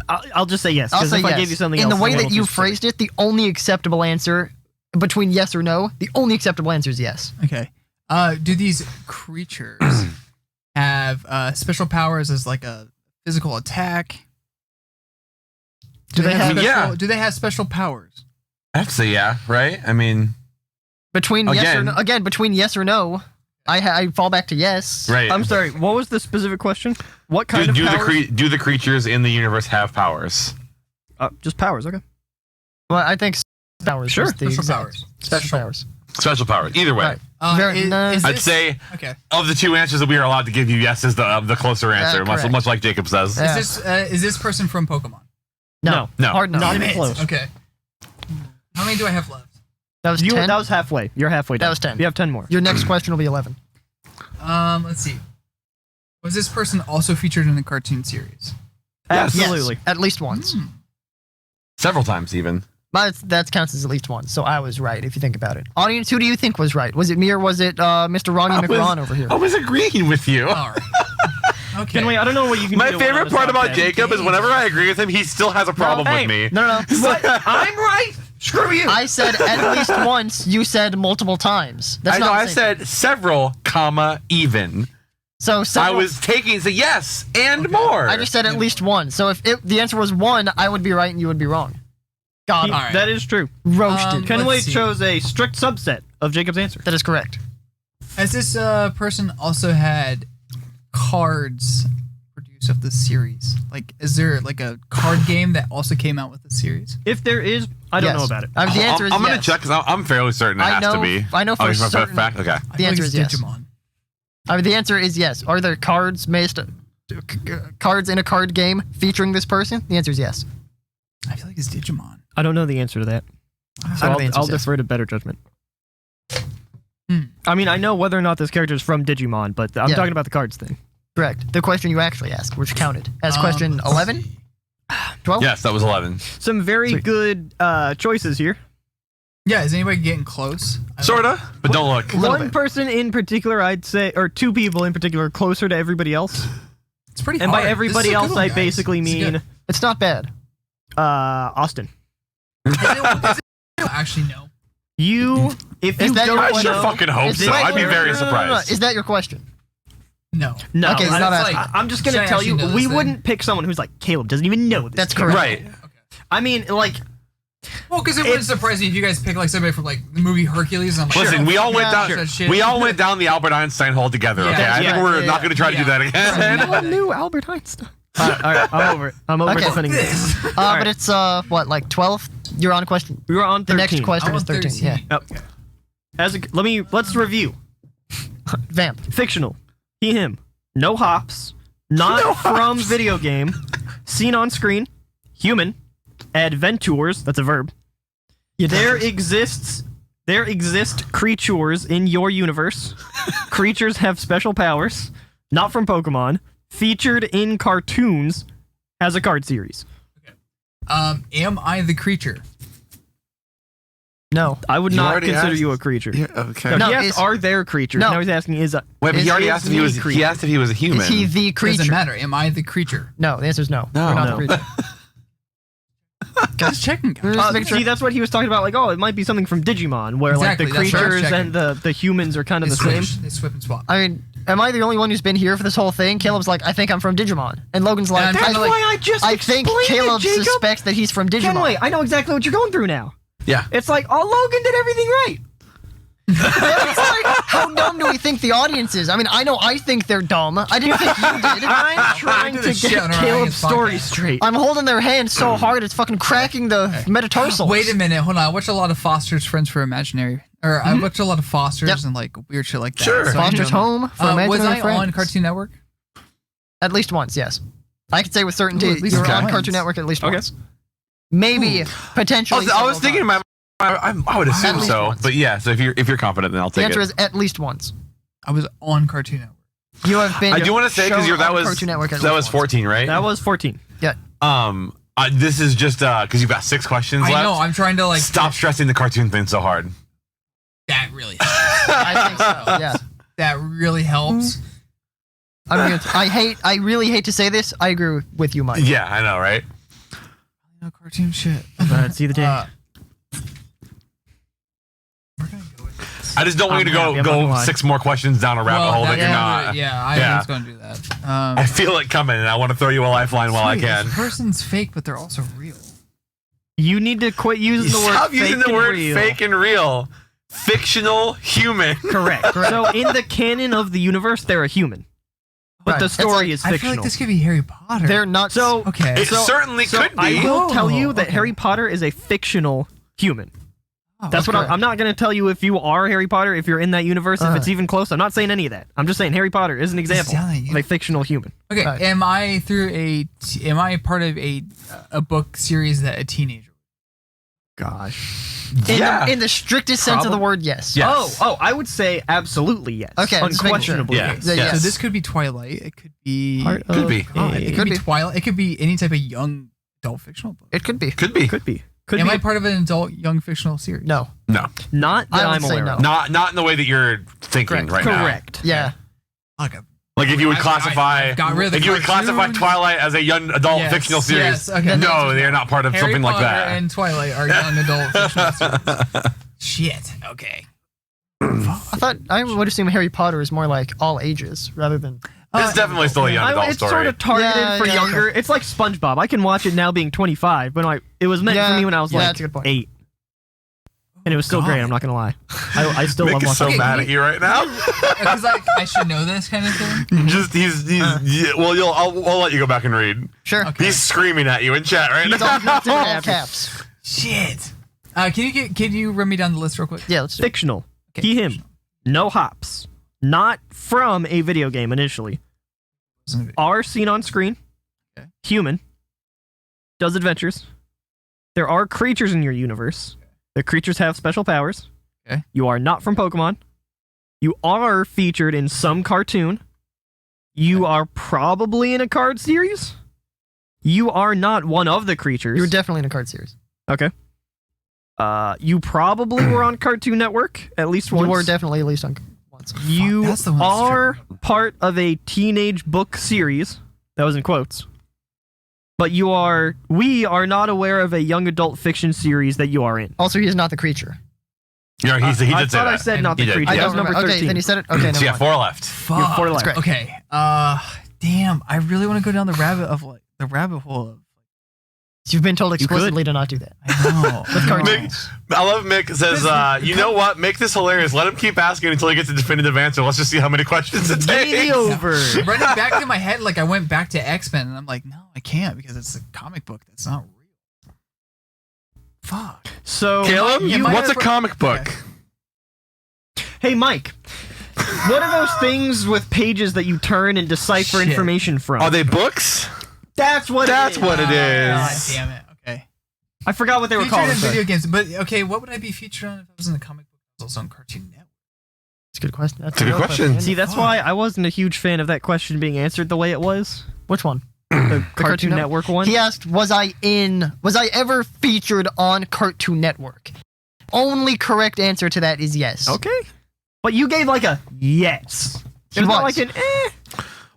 I'll just say yes. I'll Because say if yes. I gave you something in else, the way I'm a that little you too specific. phrased it, the only acceptable answer between yes or no, the only acceptable answer is yes. Okay. Do these creatures have special powers as like a physical attack? Do they have Yeah. Do they have special powers? I have to say yeah, right? I mean, between yes or Again. no? Again, between yes or no, I fall back to yes. right. I'm sorry. What was the specific question? What kind of powers? Do the creatures in the universe have powers? Just powers. Okay. Well, I think powers. Sure. is the Special exact- powers. Special powers. Special powers. Either way, Right. Very- no. is I'd this- say Okay. of the two answers that we are allowed to give you, yes is the closer answer, correct. much like Jacob says. Yeah. Is this person from Pokemon? No. No. Hard no. Not Damn even it. close. Okay. How many do I have left? That was You 10. that was halfway. You're halfway done. That was 10. You have 10 more. Your next question will be 11. Let's see. Was this person also featured in the cartoon series? Yes. Absolutely. Yes, at least once. Several times even. But that counts as at least once, so I was right if you think about it. Audience, who do you think was right? Was it me or was it Mr. Ronnie McRon over here? I was agreeing with you. All right. Okay. Can wait? I don't know what you can My do. favorite part about Jacob is whenever I agree with him, he still has a problem hey, with me. No. What? I'm right. Screw you. I said at least once. You said multiple times. That's I not know. the I same. said several, comma even. So I several, was taking the yes and more. I just said at least one. So if the answer was one, I would be right and you would be wrong. God, He- All right. That is true. roasted. Let's Kenway see. chose a strict subset of Jacob's answer. that is correct. Has this person also had cards produced of the series? Like, is there like a card game that also came out with the series? If there is, I don't Yes. know about it. The answer is I'm gonna yes. check because I'm fairly certain it I has know- to be. I know for for a certain- fact. Okay. I The feel answer like is it's yes. Digimon. The answer is yes. Are there cards cards in a card game featuring this person? The answer is yes. I feel like it's Digimon. I don't know the answer to that. So I know the answer I'll is yes. defer to better judgment. Hmm. I mean, I know whether or not this character is from Digimon, but I'm Yeah. talking about the cards thing. Correct. The question you actually asked, which counted as question Let's 11, see. 12. Yes, that was 11. Some very Sweet. good choices here. Yeah, is anybody getting close? I don't- Sorta, but don't look. little One bit. person in particular, I'd say, or two people in particular, closer to everybody else. It's pretty And hard. by This everybody is a good else, one, I guys. basically This is mean good. It's not bad. Austin. Is it actually no? You, if Is you that don't your I know, sure fucking hope Is so. that I'd be your- very no, surprised. Is that your question? No. no, Okay, he's I- not It's asking. like- I'm just Should gonna I tell actually you, know this we thing? wouldn't pick someone who's like Caleb doesn't even know this. That's character. correct. Right. I mean, like, Well, because it wouldn't surprise me if you guys pick like somebody from like the movie Hercules. I'm like, Listen, we all went Yeah, down. sure. We all went down the Albert Einstein hole together. Yeah, Okay, I yeah, think we're yeah, not going to try to do yeah. that again. Yeah. No one knew Albert Einstein. all right, I'm over it. I'm over Okay. defending this. this. But it's what, like 12? You're on question. We were on The 13. next question I'm is on 13. 13. Yeah. Yep. Let's review. Vamp. Fictional. He, him. No hops. not from video game, seen on screen, human, adventures, that's a verb. There exist creatures in your universe. Creatures have special powers, not from Pokemon, featured in cartoons, has a card series. Am I the creature? No. I would You not already consider asked- you a creature. Yeah, okay. No, No, he asked, is- are there creatures? no. Now he's asking, is Wait, but he already is asked if he was. me He asked if he was a human. Is he the creature? Doesn't matter. Am I the creature? No, the answer is no. No. You're not No. the creature. Just checking. guys. Just make sure. see, that's what he was talking about. Like, oh, it might be something from Digimon, where Exactly, like the that's what I was creatures checking. and the humans are kind of They the same. switch. They swip and swap. I mean, am I the only one who's been here for this whole thing? Caleb's like, I think I'm from Digimon. And Logan's like, And I'm trying to, like- I just I think explained Caleb it, Jacob. suspects that he's from Digimon. Kenway, I know exactly what you're going through now. Yeah. It's like, oh, Logan did everything right. It's like, how dumb do we think the audience is? I mean, I know I think they're dumb. I didn't think you did. I'm trying do to this shit get on our Caleb's audience story podcast. straight. I'm holding their hand so hard it's fucking cracking the metatarsals. Wait a minute. Hold on. I watch a lot of Foster's Friends for Imaginary. Or I watch a lot of Foster's Yep. and like weird shit like that. Sure. So I Foster's know. Home for Was Imaginary I Friends. on Cartoon Network? At least once, yes. I can say with certainty Ooh, at least you were on once. Cartoon Network at least Okay. once. Maybe, potentially. I was several thinking times. I would assume At least so, once. but yeah. So if you're confident, then I'll The take answer it. is at least once. I was on Cartoon Network. You have been. I do want to say because shown that on was Cartoon Network at that least was once. 14, right? That was 14. Yeah. This is just because you've got 6 questions left. I know. I'm trying to like Stop stressing the cartoon thing so hard. That really helps. I think so. Yeah. That really helps. I really hate to say this. I agree with you, Mike. Yeah, I know, right? No cartoon shit. Let's see the day. We're gonna go with this. I just don't want you to I'm happy, I'm not go gonna lie. 6 more questions down a rabbit hole that you're not. Yeah, I Yeah. was going to do that. I feel it coming, and I want to throw you a lifeline while I Sweet, can. This person's fake, but they're also real. You need to quit using the word Stop fake using the and word real. fake and real. Fictional human. Correct. So in the canon of the universe, they're a human. But Right. the It's story like- is I feel fictional. like this could be Harry Potter. They're not. So okay. It certainly so could be. I will tell you Oh, that okay. Harry Potter is a fictional human. Oh, That's what okay. I'm not going to tell you if you are Harry Potter, if you're in that universe, if Uh. it's even close. I'm not saying any of that. I'm just saying Harry Potter is an example telling you. of a fictional human. Okay, Right. am I part of a book series that a teenager? Gosh. In the strictest sense of the word, yes. Yes. Oh, I would say absolutely yes. Okay, just making sure. Unquestionably Yeah. yes. Yeah, Yes. So this could be Twilight. It could be. Part Could of be. a- God, it Could could be be. Twilight. It could be any type of young adult fictional book. It could be. Could be. Could be. Could Am be. I part of an adult young fictional series? No. No. Not that I would I'm say aware no. of. Not in the way that you're thinking right now. Correct. Yeah. Okay. Like if you would I classify, got rid of the if you would classify cartoon. Twilight as a young adult Yes, fictional series, yes, okay. no, they are not part of Harry something like Potter that. and Twilight are young adult fictional series. Shit. Okay. I would assume Harry Potter is more like all ages rather than. It's definitely still a young adult It's story. sort of targeted Yeah, for yeah, younger. It's like SpongeBob. I can watch it now being 25, but it was meant for Yeah, me when I was yeah, like that's a good point. 8. And it was still God. great, I'm not going to lie. I still Mick love is watching so it. mad at you right now. Because I should know this kind of thing. Just he's yeah, well, I'll let you go back and read. Sure. Okay. He's screaming at you in chat right It's now. all, it's in all caps. Shit. Can you run me down the list real quick? Yeah, let's do it. Fictional. Okay. He, him. No hops. Not from a video game initially. Are seen on screen. Okay. Human. Does adventures. There are creatures in your universe. The creatures have special powers. Okay. You are not from Pokemon. You are featured in some cartoon. You are probably in a card series. You are not one of the creatures. You were definitely in a card series. Okay. You probably were on Cartoon Network at least once. You were definitely at least on once. You that's the one that's are tripping me part of a teenage book series. That was in quotes. But we are not aware of a young adult fiction series that you are in. Also, he is not the creature. Yeah, he I did say thought I that. said not He the did. creature. I That don't was number remember. 13. Okay, then he said it. Okay, never So yeah, mind. 4 left. Fuck. four left. great. Okay. Damn. I really want to go down the rabbit hole of. You've been told explicitly to not do that. I know. With cartoons. I love Mick says, you know what? Make this hilarious. Let him keep asking until he gets a definitive answer. Let's just see how many questions it Give me takes. the over. Running back in my head, like I went back to X-Men, and I'm like, no, I can't because it's a comic book that's not real. Fuck. So, Caleb, Am I what's a a- comic book? Okay. hey, Mike. What are those things with pages that you turn and decipher Shit. information from? Are they books? That's what That's it is. what it God is. damn it. Okay. I forgot what they were Featured called. in sorry. video games, but okay, what would I be featured on if I was in the comic book? I was also on Cartoon Network. That's a good question. That's a good real question. See, that's why I wasn't a huge fan of that question being answered the way it was. Which one? The Cartoon Network one. He asked, was I ever featured on Cartoon Network? Only correct answer to that is yes. Okay. But you gave like a yes. He There's not was. like an eh.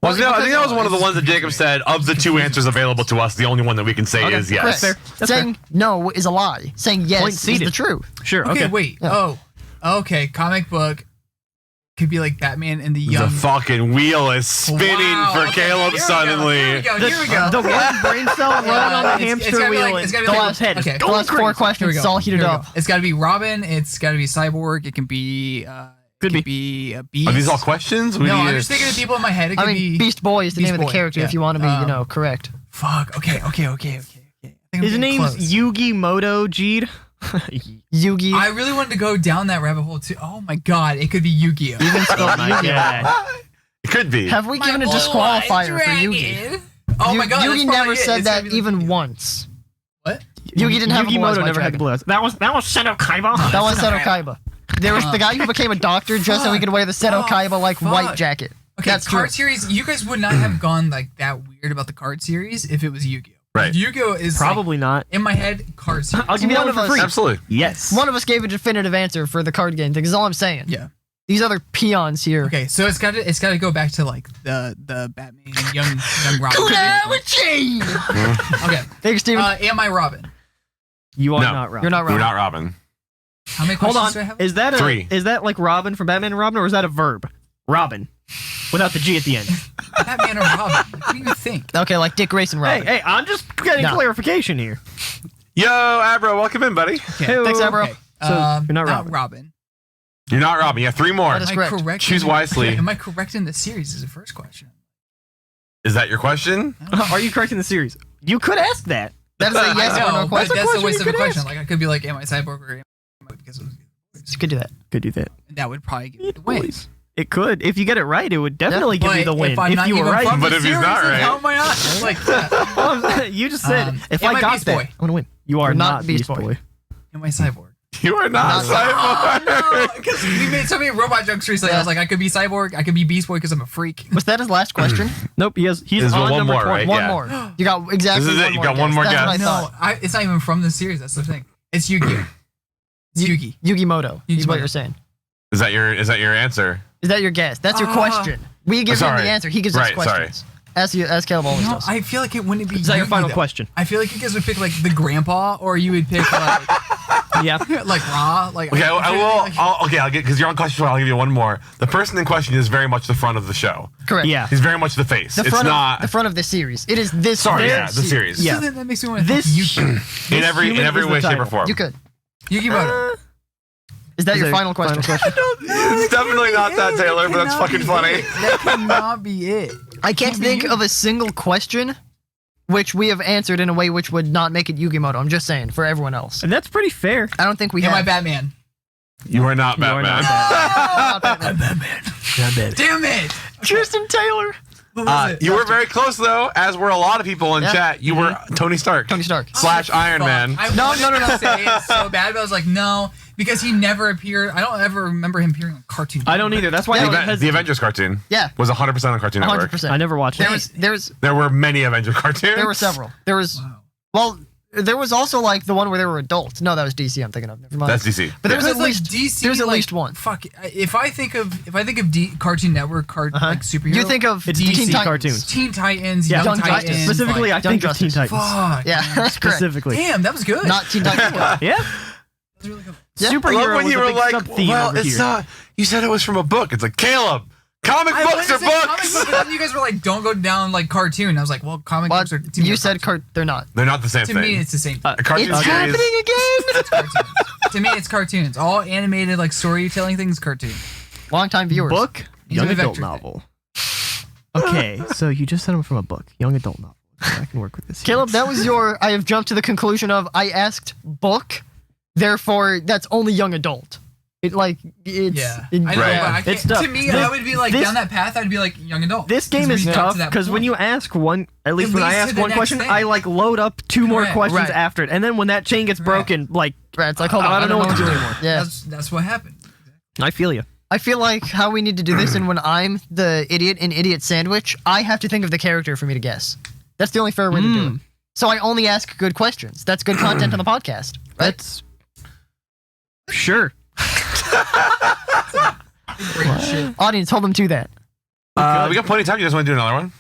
Well, I think that was one of the ones that Jacob said, of the two answers available to us, the only one that we can say Okay, is yes. correct. Fair. That's Saying no is a lie. Saying yes Point is seated. the truth. Sure. Okay, Okay. wait. Yeah. Oh, okay. Comic book could be like Batman and the The young. fucking wheel is spinning Wow, for okay, Caleb here we go, suddenly. Here we go. Here we go. The one brain cell running on the It's hamster gotta be wheel like- it's and gotta be like- Caleb's head is okay. The going last four crazy. Here we questions, go. it's all heated Here we up. go. It's got to be Robin. It's got to be Cyborg. It can be. Could it be a Beast. Are these all questions? No, I'm just thinking of people in my head. It I could mean, be. Beast Boy is the Beast name of the Boy, character yeah. if you want to be, correct. Fuck. Okay. I think I'm His getting name's close. Yugi Moto Jeed. Yugi. I really wanted to go down that rabbit hole too. Oh my god, it could be Yu-Gi-Oh. Oh my god. It could be. Have we given a disqualifier for Yugi? Oh my god, that's Yugi probably never it. said It's gotta that be like even Yu-Gi-Oh. once. What? Yugi didn't have a Yugi blue eyes Moto white never had dragon. blue eyes. That was Seto Kaiba. That was Seto Kaiba. There was the guy who became a doctor just so he could wear the Seto Kaiba like fuck. white jacket. Okay, That's true. card series. You guys would not have gone like that weird about the card series if it was Yu-Gi-Oh. Right. Yu-Gi-Oh is Probably not. like, in my head card series. I'll give you that One one of for us- free. Absolutely. Yes. One of us gave a definitive answer for the card game thing. Is all I'm saying. Yeah. These other peons here. Okay, so it's got to go back to like the Batman and young Robin. Okay. Thanks, Steven. Am I Robin? You are No. not Robin. You're not We're right. not Robin. How many Hold questions on. do I have? Is that a 3. Is that like Robin from Batman and Robin, or is that a verb? Robin, without the G at the end. Batman or Robin? What do you think? Okay, like Dick Grayson Hey, Robin. hey, I'm just getting No. clarification here. Yo, Abra, welcome in, buddy. Okay. Thanks, Abro. Okay. So, you're not not Robin. Robin. You're not Robin. You have 3 more. That is Am I correct. correct? Choose wisely. Am I correct in the series? Is the first question. Is that your question? Are you correct in the series? You could ask that. That is a yes I or know, no but question. that's a question waste you of a could question. ask. Like I could be like, am I cyborg or am I because it was You could do that. Could do that. and that would probably give me the win. It could. If you get it right, it would definitely give you the win. If, I'm not you were even right. from But the if he's series, not then right- how am I not? It's like that. You just said, if am I I got Beast that, Boy? I'm going to win. You are You're not not Beast Beast Boy. Boy. Am I cyborg? You are not Not Cyborg. Because we made so many robot jokes recently. I was like, I could be cyborg. I could be Beast Boy because I'm a freak. Was that his last question? Nope, he's There's on one number more, 20. right? One Yeah. more. You got exactly This is it. one You more got one more That's what I guess. thought. It's not even from the series. That's the thing. It's Yu-Gi-Oh. It's Yugi. Yugi Moto is what Moto. you're saying. Is that your answer? Is that your guess? That's your question. We give him Sorry. the answer. He gives us Right, sorry. questions. As Caleb always No, does. I feel like it wouldn't be. Is that your Yugi, final though. question? I feel like you guys would pick like the grandpa, or you would pick like Yeah. like Ra. Like Okay, I feel like- I'll get because you're on question 12. I'll give you one more. The person in question is very much the front of the show. Correct. Yeah. He's very much the face. The It's front not. of the front of this series. It is this. Sorry, very yeah, the series. Yeah. So then that makes me want to This- Yugi. in every human is the way, shape, or title. form. You could. Yugi Moto. Is that Is your there final question? It's definitely not that, Taylor, but that's fucking funny. That cannot be it. I can't think of a single question which we have answered in a way which would not make it Yugi Moto. I'm just saying for everyone else. And that's pretty fair. I don't think we Am I have. Batman? You are not You are Batman. not Not Batman. Damn it! Tristan Taylor. What was it? You were very close though, as were a lot of people in Yeah. chat. You were Tony Stark. Tony Stark. / Iron Fuck. Man. I No, wanted no, no, no. to say it so bad, but I was like, no, because he never appeared. I don't ever remember him appearing on cartoon. I don't either. That's why I The, was the hesitant. Avengers cartoon Yeah. was 100% on Cartoon Network. 100%. I never watched There it. was There were many Avengers cartoons. there were several. There was Wow. well, there was also like the one where they were adults. No, that was DC. I'm thinking of. Never mind. That's DC. But there's Yeah. at least DC. there's at like, least one. Fuck. If I think of Cartoon Network, like superhero, You think of It's Teen DC Titans. cartoons. Teen Titans, Yeah, Young Young Titans, Justice. Specifically, I like, think Young of Teen Justice. Titans. fuck. Yeah, that's correct. Specifically. Damn, that was good. Not Teen Titans. Yeah. That was really good. Yeah. I Superhero love when was you a were big like, sub-theme well, over it's here. not. You said it was from a book. It's like, Caleb, comic I books wanted are to say comic books. book, but then you guys were like, don't go down like cartoon. I was like, well, comic But books are. to me, you are said cartoon. they're not. They're not the same To thing. me, it's the same. a cartoon It's series. happening again. It's cartoons. To me, it's cartoons. All animated like storytelling things, cartoon. Longtime viewers. Book, He's young an adult adventure novel. Okay, so you just said them from a book, young adult novel. I can work with this. Caleb, that was your. I have jumped to the conclusion of I asked book, therefore that's only young adult. It's Yeah, I know, Right. but I can't, It's tough. to me, This- I would be like this- down that path. I'd be like young adult. This game is we got tough to that because when point. you ask one, at least It when I leads to ask the one next question, thing. I like load up two more Correct. questions Right. after it, and then when that chain gets broken, like Right, it's like, hold on, I don't know what to do anymore. Yeah. that's what happened. I feel you. I feel like how we need to do this, and when I'm the idiot in Idiot Sandwich, I have to think of the character for me to guess. That's the only fair way to do it. So I only ask good questions. That's good content on the podcast. Right? That's sure. Great shit. Audience, hold them to that. We got plenty of time. You guys want to do another one?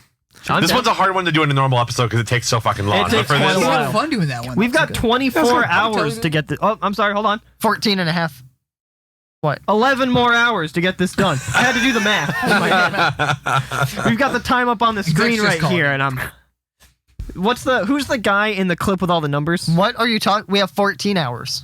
I'm This down. one's a hard one to do in a normal episode because it takes so fucking long. It But takes for quite this, a It's a lot while. of fun doing that one. We've got That's 24 That's hours good. to get this. Oh, I'm sorry. Hold on. 14 and a half. 11 more hours to get this done. I had to do the math. in my head. We've got the time up on the screen Executive right call. here, and I'm. Who's the guy in the clip with all the numbers? What are you talking? We have 14 hours.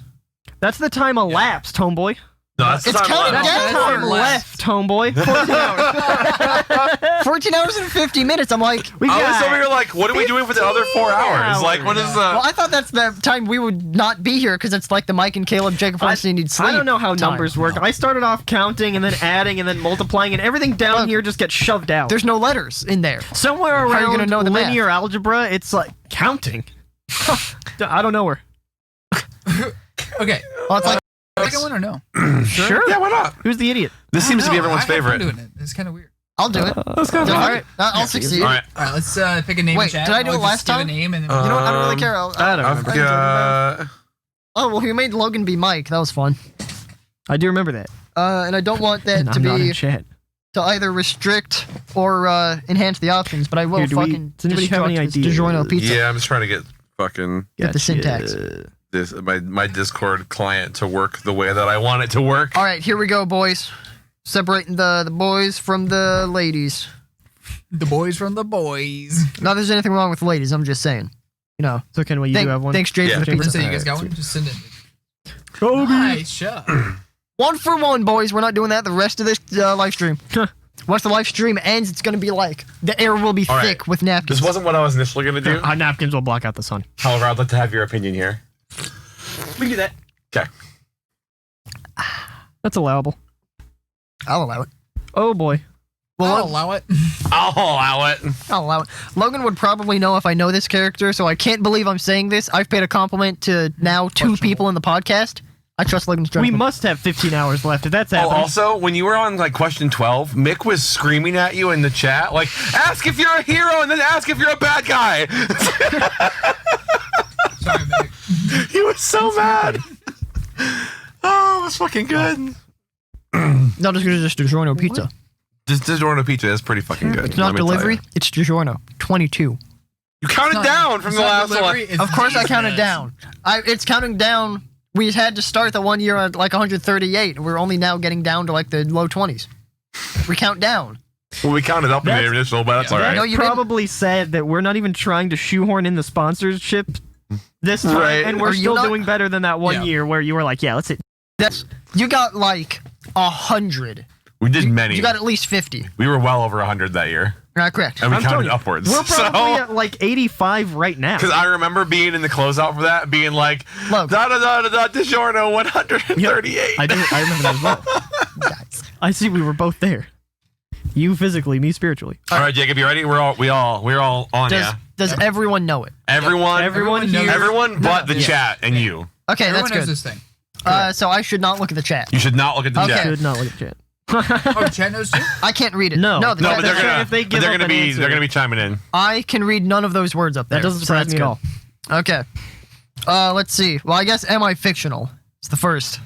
That's the time elapsed, homeboy. no, that's It's not counting allowed. That's the down. time left, homeboy. 14 hours. 14 hours and 50 minutes. I'm like, We I was got over here like, what are we doing for the other 4 hours? Like, what is well, I thought that's the time we would not be here because it's like the Mike and Caleb Jacob Weinstein need sleep. I don't know how time. numbers work. I started off counting and then adding and then multiplying, and everything down Look, here just gets shoved out. There's no letters in there. Somewhere How are you around gonna know the math? linear algebra, it's like counting. I don't know where. Okay. Well, it's like Second one or no? Sure. Yeah, why not? Who's the idiot? This seems to be No, everyone's I have fun favorite. doing it. It's kind of weird. I'll do it. Let's go. All right, I'll succeed. All right. All right, let's pick a name. Wait, in chat. did I do I'll it just last give time? a name and then You know what? I don't really Um, care. I don't I've remember. got. Oh well, you made Logan be Mike. That was fun. I do remember that. And I don't want that And to I'm not in be chat. to either restrict or enhance the options. But I will Here, fucking does anybody have any destruct this ideas? DiGiorno pizza. Yeah, I'm just trying to get fucking Get the syntax. this my Discord client to work the way that I want it to work. All right, here we go, boys. Separating the boys from the ladies. the boys from the boys. Not there's anything wrong with ladies. I'm just saying. You know. So can we? You do have one. Thanks, Jay, Yeah. for the Let's pizza. say you guys got one. Just send it. Kobe. Nice shot. 1 for 1, boys. We're not doing that the rest of this live stream. Once the live stream ends, it's gonna be like the air will be All right. thick with napkins. This wasn't what I was initially going to do. Napkins will block out the sun. However, I'd like to have your opinion here. We can do that. Okay. That's allowable. I'll allow it. Oh boy. Well, I'll allow it. I'll allow it. I'll allow it. Logan would probably know if I know this character, so I can't believe I'm saying this. I've paid a compliment to now 2 people in the podcast. I trust Logan's We judgment. must have 15 hours left. If that's Oh, happening. also, when you were on like question 12, Mick was screaming at you in the chat, like, ask if you're a hero and then ask if you're a bad guy. Sorry, Meg. He was so mad. Oh, it was fucking good. Not as good as DiGiorno pizza. This DiGiorno pizza is pretty fucking good. It's not let me tell delivery. You. It's DiGiorno. 22. You counted down from It's the not last one. delivery, it's Of course, I Jesus. counted down. It's counting down. We had to start the 1 year at like 138. We're only now getting down to like the low 20s. We count down. Well, we counted up in the That's- initial, but that's Yeah. all right. No, you didn't. Probably said that we're not even trying to shoehorn in the sponsorship this time, Right. and we're Are you still not- doing better than that one Yeah. year where you were like, yeah, let's hit. That's you got like 100. We did many. You got at least 50. We were well over 100 that year, Correct. and we I'm telling counted you, upwards. We're probably at like 85 right now. Because I remember being in the closeout for that, being like, Look. da da da da da, DiGiorno 138. I remember that as well. Guys. I see we were both there. You physically, me spiritually. All right, Jacob, you ready? We're all on. Does everyone know it? Everyone Everyone knows- here. everyone but the Yeah. chat and you. Okay, Everyone that's knows good. this thing. So I should not look at the chat. You should not look at the Okay. chat. Should not look at chat. Oh, chat knows too? I can't read it. No. no, the No, chat, but they're the chat- gonna, if they but give they're up gonna an be, answer. they're gonna be chiming in. I can read none of those words up there. That doesn't so surprise that's me at good. all. Okay. Let's see. Well, I guess am I fictional? It's the first.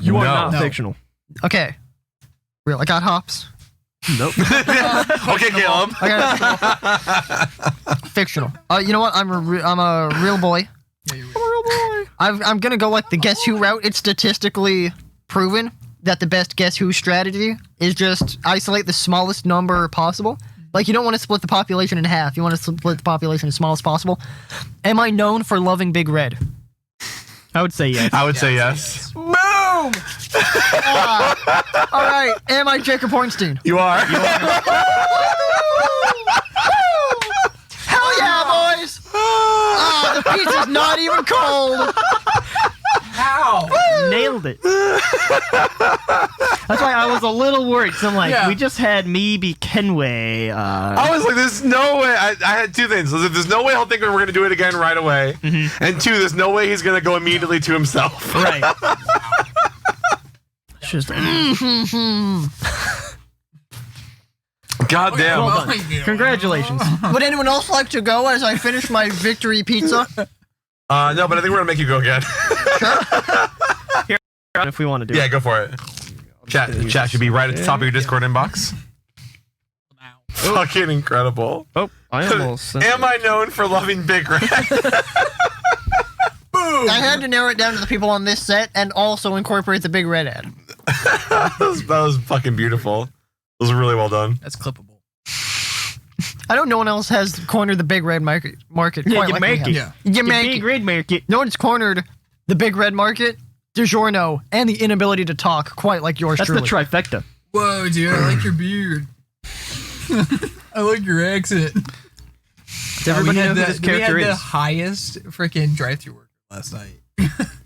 You are No. not No. fictional. Okay. Real. I got hops. Nope. Okay, Caleb. I got fictional. You know what? I'm a real boy. Yeah, you're right. I'm gonna go like the Guess Who route. It's statistically proven that the best Guess Who strategy is just isolate the smallest number possible. Like you don't want to split the population in half. You want to split the population as small as possible. Am I known for loving Big Red? I would say yes. I would say yes. Boom! All right. Am I Jacob Hornstein? You are. Hell yeah, boys! The pizza's not even cold. How? nailed it. That's why I was a little worried. So I'm like, Yeah. we just had me be Kenway. I was like, there's no way. I had two things. There's no way he'll think we're going to do it again right away. And two, there's no way he's going to go immediately to himself. Right. Just God damn. well done. Congratulations. Would anyone else like to go as I finish my victory pizza? No, but I think we're going to make you go again. If we want to do Yeah, it. go for it. Chat should be right at the top of your Discord inbox. Fucking incredible. Oh, I almost. Am I known for loving Big Red? I had to narrow it down to the people on this set and also incorporate the big red ad. that was fucking beautiful. That was really well done. That's clippable. I know no one else has cornered the big red market quite Yeah, you like we make have. it. Yeah. You Big make it. red market. No one's cornered the big red market, DiGiorno, and the inability to talk quite like yours That's truly. the trifecta. Whoa, dude! I like your beard. I like your accent. Does everybody know who this we character had the is? highest freaking drive-thru worker last night.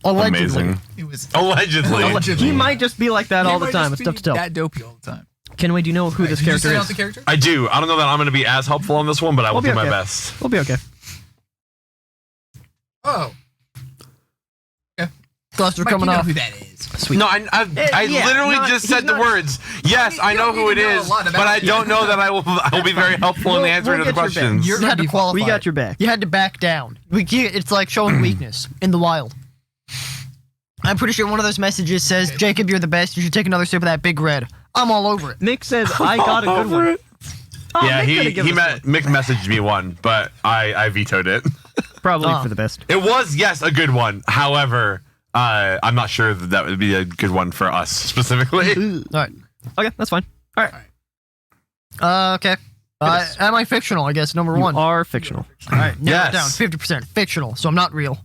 Allegedly. Amazing. It was Allegedly. He might just be like that all the time. It's tough to tell. That dopey all the time. Kenway, do you know who this Did you character say out is? the character? I do. I don't know that I'm going to be as helpful on this one, but I will We'll be do my okay. best. We'll be okay. Oh, Cluster Mike, coming you know off. who that is. Sweet. No, I yeah, literally not- just he's said the not- words. Yes, I know don't who it even know is, a lot but about I it. don't know that I will be very helpful in the answer We'll to the get your back. questions. You're You had to qualify. We got it. your back. You had to back down. It's like showing weakness in the wild. I'm pretty sure one of those messages says, Jacob, you're the best. You should take another sip of that big red. I'm all over it. Mick says, I got a good Over one. it. Oh, Yeah, Mick could've given us one. Mick messaged me one, but I vetoed it. Probably Oh. for the best. It was, yes, a good one. However, I'm not sure that would be a good one for us specifically. All right. Okay, that's fine. All right. Okay. Am I fictional, I guess, number You one. are fictional. All right. Narrow it Yes. down. 50%. Fictional, so I'm not real.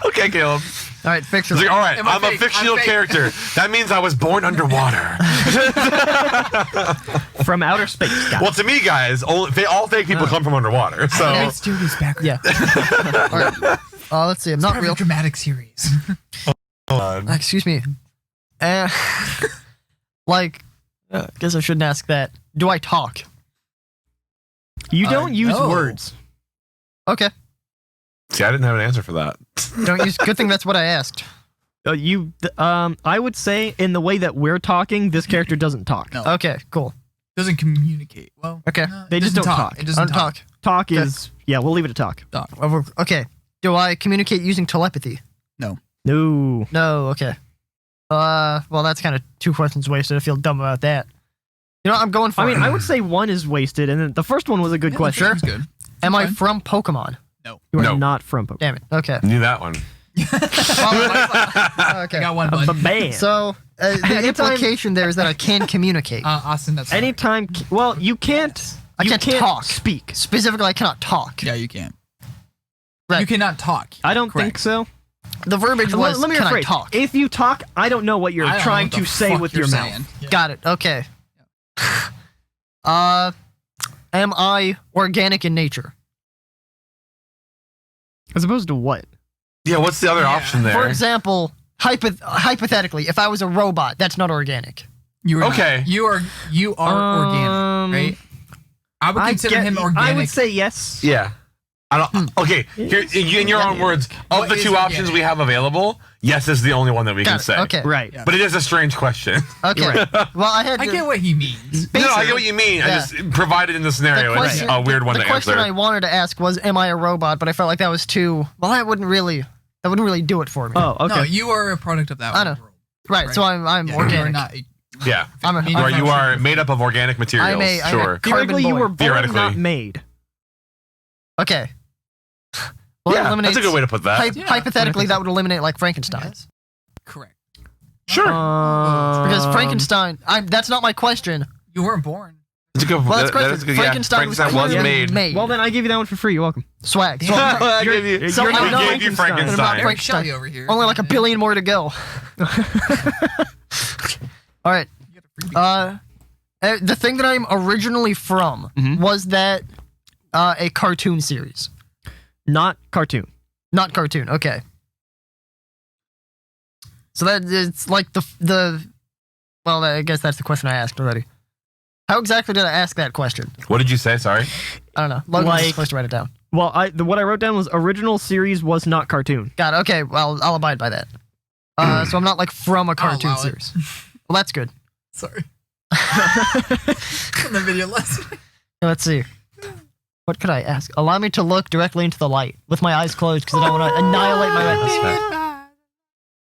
Okay, Caleb. All right, It's fictional. like, all right, Am I I'm a fake? fictional I'm fake. character. That means I was born underwater. From outer space. Got Well, to me, guys, all fake people come from underwater. So Let's do this background. Yeah. All right. Let's see. I'm not real. Dramatic series. Excuse me. Like, I guess I shouldn't ask that. Do I talk? it. You don't use no. words. Okay. see, I didn't have an answer for that. Don't use. Good thing that's what I asked. I would say in the way that we're talking, this character doesn't talk. No. Okay, cool. Doesn't communicate. Well, Okay. They it just doesn't don't talk. It I doesn't don't talk. Talk is, yeah, we'll leave it at talk. Okay. Do I communicate using telepathy? No. No. Okay. Well, that's kind of two questions wasted. I feel dumb about that. You know, I'm going for. I mean, it. I would say one is wasted, and then the first one was a good Yeah, question. Sure. Good. Am I fine. from Pokemon? No. You are No. not from Pokemon. Damn it. Okay. Knew that one. I Okay. got one button. Bam. So the Anytime- implication there is that I can communicate. Austin, that's Anytime, well, you can't. I you can't can't talk. Speak. Specifically, I cannot talk. Yeah, you can. Right. You cannot talk. I don't think Correct. so. The verbiage was, Let me can I rephrase. talk? If you talk, I don't know what you're I don't know trying what to the say fuck with you're your saying. mouth. Yeah. Got it. Okay. Am I organic in nature? As opposed to what? Yeah, what's the other Yeah. option there? For example, hypothetically, if I was a robot, that's not organic. You are Okay. Not. You are organic, right? I would consider him organic. I would say yes. Yeah. I don't. Okay. Here, in your own words, of What the is two options organic? we have available, yes is the only one that we can Got it. say. Okay. Right. Yeah. But it is a strange question. Okay. Well, I had. I to- get what he means. No, I get what you mean. I Yeah. just provided in the scenario. The It's question- a weird one the to question answer. I wanted to ask was, "Am I a robot?" But I felt like that was too. Well, that wouldn't really do it for me. Oh, okay. No, you are a product of that I know. world. right. So I'm Yeah, you are organic. not. Yeah. I'm a- I mean, You are made up of organic materials. I'm a sure. carbon Theoretically, you boy. were born, Theoretically. not made. Okay. Well, that Yeah, eliminates- that's a good way to put that. Yeah. Hypothetically, that would eliminate like Frankenstein. Yes. Correct. Sure. Because Frankenstein, that's not my question. You weren't born. It's a good. Well, that's that is question. good. Yeah, Frankenstein was was clearly made. Well, then I give you that one for free. You're welcome. Swag. So I You're- gave you, so we I'm not gave you Frankenstein. I'm not Frankenstein. Eric Frankenstein. Shelley over here. only like a billion more to go. All right. You get a freebie. The thing that I'm originally from Mhm. was that a cartoon series, Not cartoon. not cartoon. Okay. So that it's like the. Well, I guess that's the question I asked already. How exactly did I ask that question? What did you say? Sorry. I don't know. Logan was Like- supposed to write it down. Well, what I wrote down was original series was not cartoon. Got it. Okay, well, I'll abide by that. So I'm not like from a cartoon allow it. series. Well, that's good. Sorry. On the video lesson. Let's see. What could I ask? Allow me to look directly into the light with my eyes closed because I don't want to annihilate my retinas.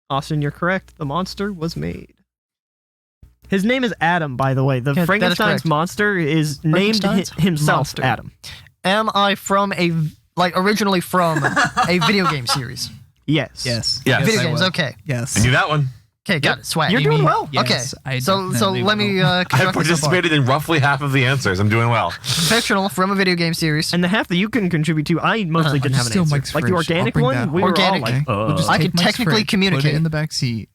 Austin, you're correct. The monster was made. His name is Adam, by the way. The Yeah, that is Frankenstein's correct. monster is named Frankenstein's himself monster. Adam. Am I from originally from a video game series? Yes. Yes. Yes. Video I games, will. okay. Yes. I knew that one. Okay, got it. Swag. You're doing Amy, well. Yes, Okay, I so definitely let me will. I construct this so far. participated in roughly half of the answers. I'm doing well. Fictional from a video game series. And the half that you can contribute to, I mostly didn't have an Steal answer. Mike's Like the fridge. I'll organic bring one, that. we were all Organic. like, We'll just I take could Mike's technically fridge, Put communicate. it in the back seat.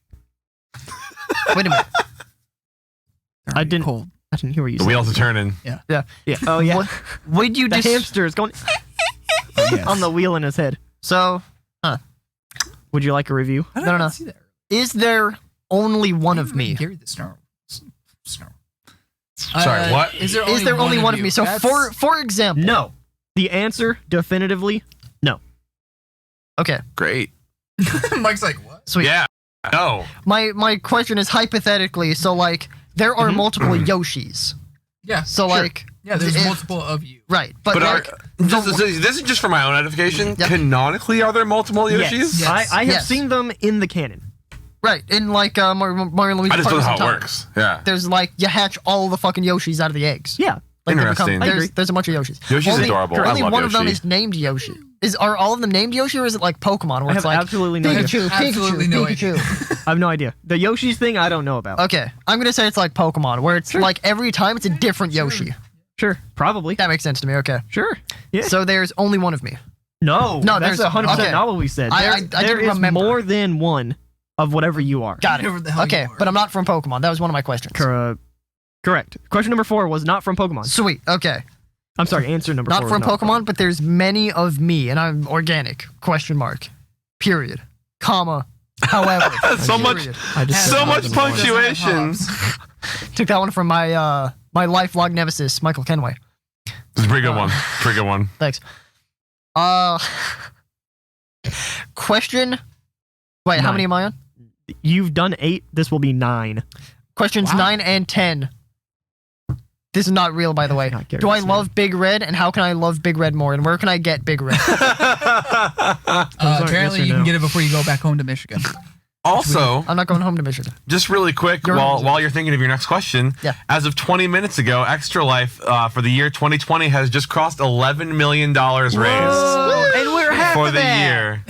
Wait a minute. I didn't- Cold. I didn't hear what you The said. wheels are turning. Yeah. Yeah. Oh yeah. Would you The just hamster is going Yes. on the wheel in his head. so? Would you like a review? I No, no. see that. Is there only one of me? Gary the snarl. Snarl. Sorry, what? Is there Is there only one of you? me? So That's- for example, No. The answer definitively no. okay, Great. Mike's like, what? sweet. Yeah. No. My question is hypothetically. So like there are multiple Yoshis. Yeah. So sure. like Yeah, there's if- multiple of you. right, but, But like this is just for my own edification. Yep. Canonically, are there multiple Yoshis? Yes. Yes. I have Yes. seen them in the canon. right in like Mario and Luigi. I just don't know how it Partners in Time. works. Yeah. There's like you hatch all the fucking Yoshis out of the eggs. Yeah. Like they Interesting. I agree. there's a bunch of Yoshis. Yoshi's only, adorable. I Only love one of them Yoshi. is named Yoshi. Are all of them named Yoshi, or is it like Pokemon where I it's have like absolutely no idea. Pikachu, Absolutely Pikachu, no Pikachu? I have no idea. The Yoshi's thing I don't know about. Okay, I'm gonna say it's like Pokemon, where it's like every time it's a different Yoshi. Sure. Probably. That makes sense to me. Okay, Sure. Yeah. so there's only one of me. No. No, that's there's- 100% okay. not what we said. I There- didn't there is remember. more than one of whatever you are. Got Whatever the it. hell Okay, you are. but I'm not from Pokemon. That was one of my questions. Correct. Question number 4 was not from Pokemon. Sweet. Okay, I'm sorry. Answer number not 4 from was Pokemon, but there's many of me, and I'm organic. Question mark. Period. Comma. However. So much- Period. I just So said much Pokemon before. punctuation. Took that one from my my lifelong nemesis, Michael Kenway. It's a pretty good one. Pretty good one. Thanks. Question. Wait, how 9. many am I on? You've done 8. This will be 9. Questions Wow. 9 and 10. This is not real, by the way. Not Gary Do I Smith. love Big Red, and how can I love Big Red more, and where can I get Big Red? aren't Apparently, yes or you can no. get it before you go back home to Michigan. Also, I'm not going home to Michigan. just really quick, You're while amazing. you're thinking of your next question, Yeah. as of 20 minutes ago, Extra Life for the year 2020 has just crossed $11 million raised And we're half for of the that. year.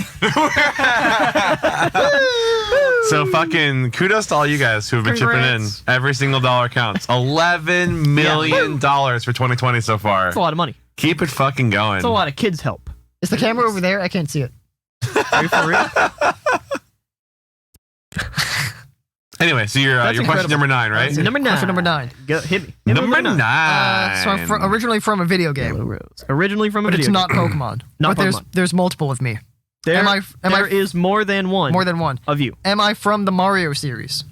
So fucking kudos to all you guys who have been chipping in. Congrats. Every single dollar counts. $11 million for 2020 so far. That's a lot of money. Keep it fucking going. That's a lot of kids' help. Is the camera over there? I can't see it. Are you for real? Anyway, so your That's question incredible. number 9, right? Number 9. Question number 9. Go, hit me. Hit me Number with 9. So I'm originally from a video game, Yellow Rose. Originally from a but video it's not game. Pokemon. Not but Pokemon. there's multiple of me. There, am I- there is more than one More than one. of you. Am I from the Mario series?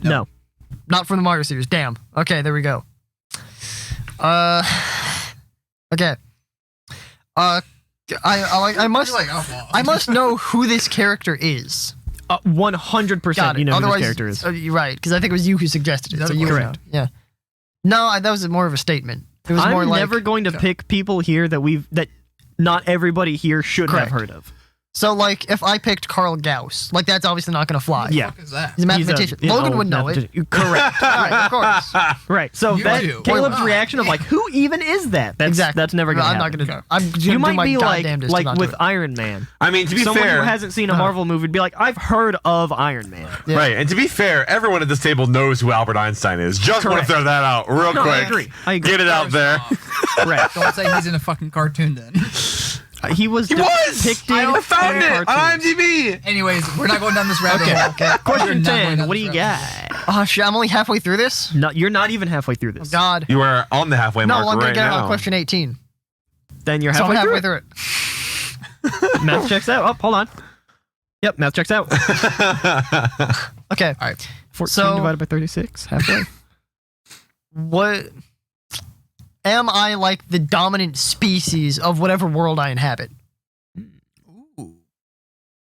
No. Not from the Mario series. Damn. Okay, there we go. Okay. I must You're like, oh, well. I must know who this character is. 100% Got it. you know who Otherwise, this character is. You're right, because I think it was you who suggested Is it. that So a you would correct? know. Yeah. No, that was more of a statement. It was more I'm like never going to pick people here that not everybody here should Correct. have heard of. so. Like if I picked Carl Gauss, like that's obviously not going to fly. Yeah. What the fuck is that? He's a mathematician. He's a- Logan oh, would know it. mathematician. Correct. Right, of course. Right. So You that do. Caleb's Wow. reaction of like, who even is that? That's, Exactly. That's never going to I'm happen. not going to. I'm gonna You do might my be like goddamnedest to not do with it. Iron Man. I mean, to be Someone fair, who hasn't seen a Marvel movie would be like, I've heard of Iron Man. Yeah. right, and to be fair, everyone at this table knows who Albert Einstein is. Just want to Correct. throw that out real No, quick. I agree. Get it out there. Correct. Don't say he's in a fucking cartoon then. He was He was! depicted I found in it on cartoons. IMDb. Anyways, we're not going down this rabbit Okay. hole. Okay. Question We're not going 10. down What do this you rabbit got? Oh shit! I'm only halfway through this. No, you're not even halfway through this. God. You are on the halfway No, mark I'm gonna right get it now. on question 18. Then you're So I'm halfway halfway through through it. it. Math checks out. Oh, hold on. Yep, math checks out. Okay. All right. 14 So- divided by 36, halfway. What am I like the dominant species of whatever world I inhabit? Ooh.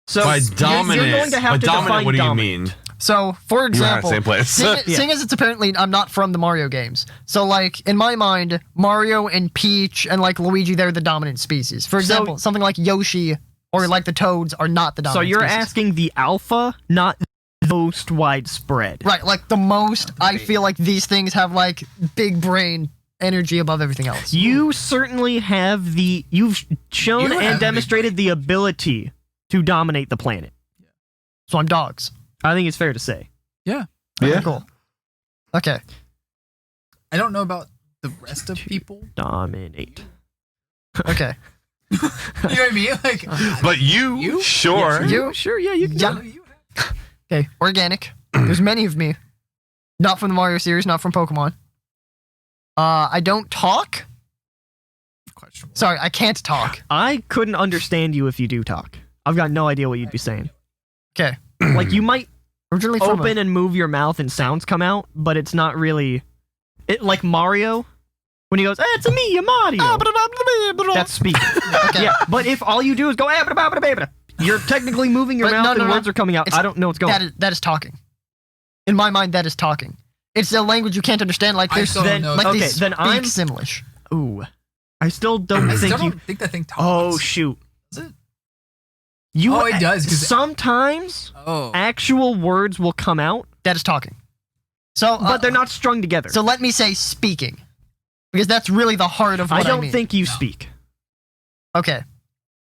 So By you're- dominant, you're going to have by to dominant, define what do you dominant. mean? So, for You're at the example, same place. seeing as it's apparently I'm not from the Mario games, so like in my mind, Mario and Peach and like Luigi, they're the dominant species. For example, something like Yoshi or like the Toads are not the So dominant. you're species. asking the alpha, not the most widespread. Right, like the most. I feel like these things have like big brain energy above everything else. You certainly have the. You've shown You have a and big demonstrated the ability to dominate the planet. So I'm dogs. I think it's fair to say. Yeah. Cool. Okay. I don't know about the rest of people. Dominate. Okay. You know what I mean? Like, But you? Sure. You? Sure, yeah, you can. Yeah. Okay. Organic. There's many of me. Not from the Mario series. Not from Pokemon. I don't talk. Questionable. Sorry, I can't talk. I couldn't understand you if you do talk. I've got no idea what you'd be saying. Okay. Like, you might Originally from open and move your mouth and sounds come out, but it's not really. It like Mario, when he goes, it's me, a Mario. That's speaking. Okay. Yeah, but if all you do is go, you're technically moving your But mouth no, and no. words are coming out. It's- I don't know what's going on. That is talking. In my mind, that is talking. It's a language you can't understand. Like I there's still don't then- know. like okay, they then speak I'm- Simlish. Ooh. I still don't I think still you. don't think that thing talks. Oh, shoot. Does it? You, Oh, it does, 'cause- sometimes Oh. actual words will come out, That is talking. So, but they're not strung together. So let me say speaking, because that's really the heart of what I I don't mean. think you No. speak. Okay.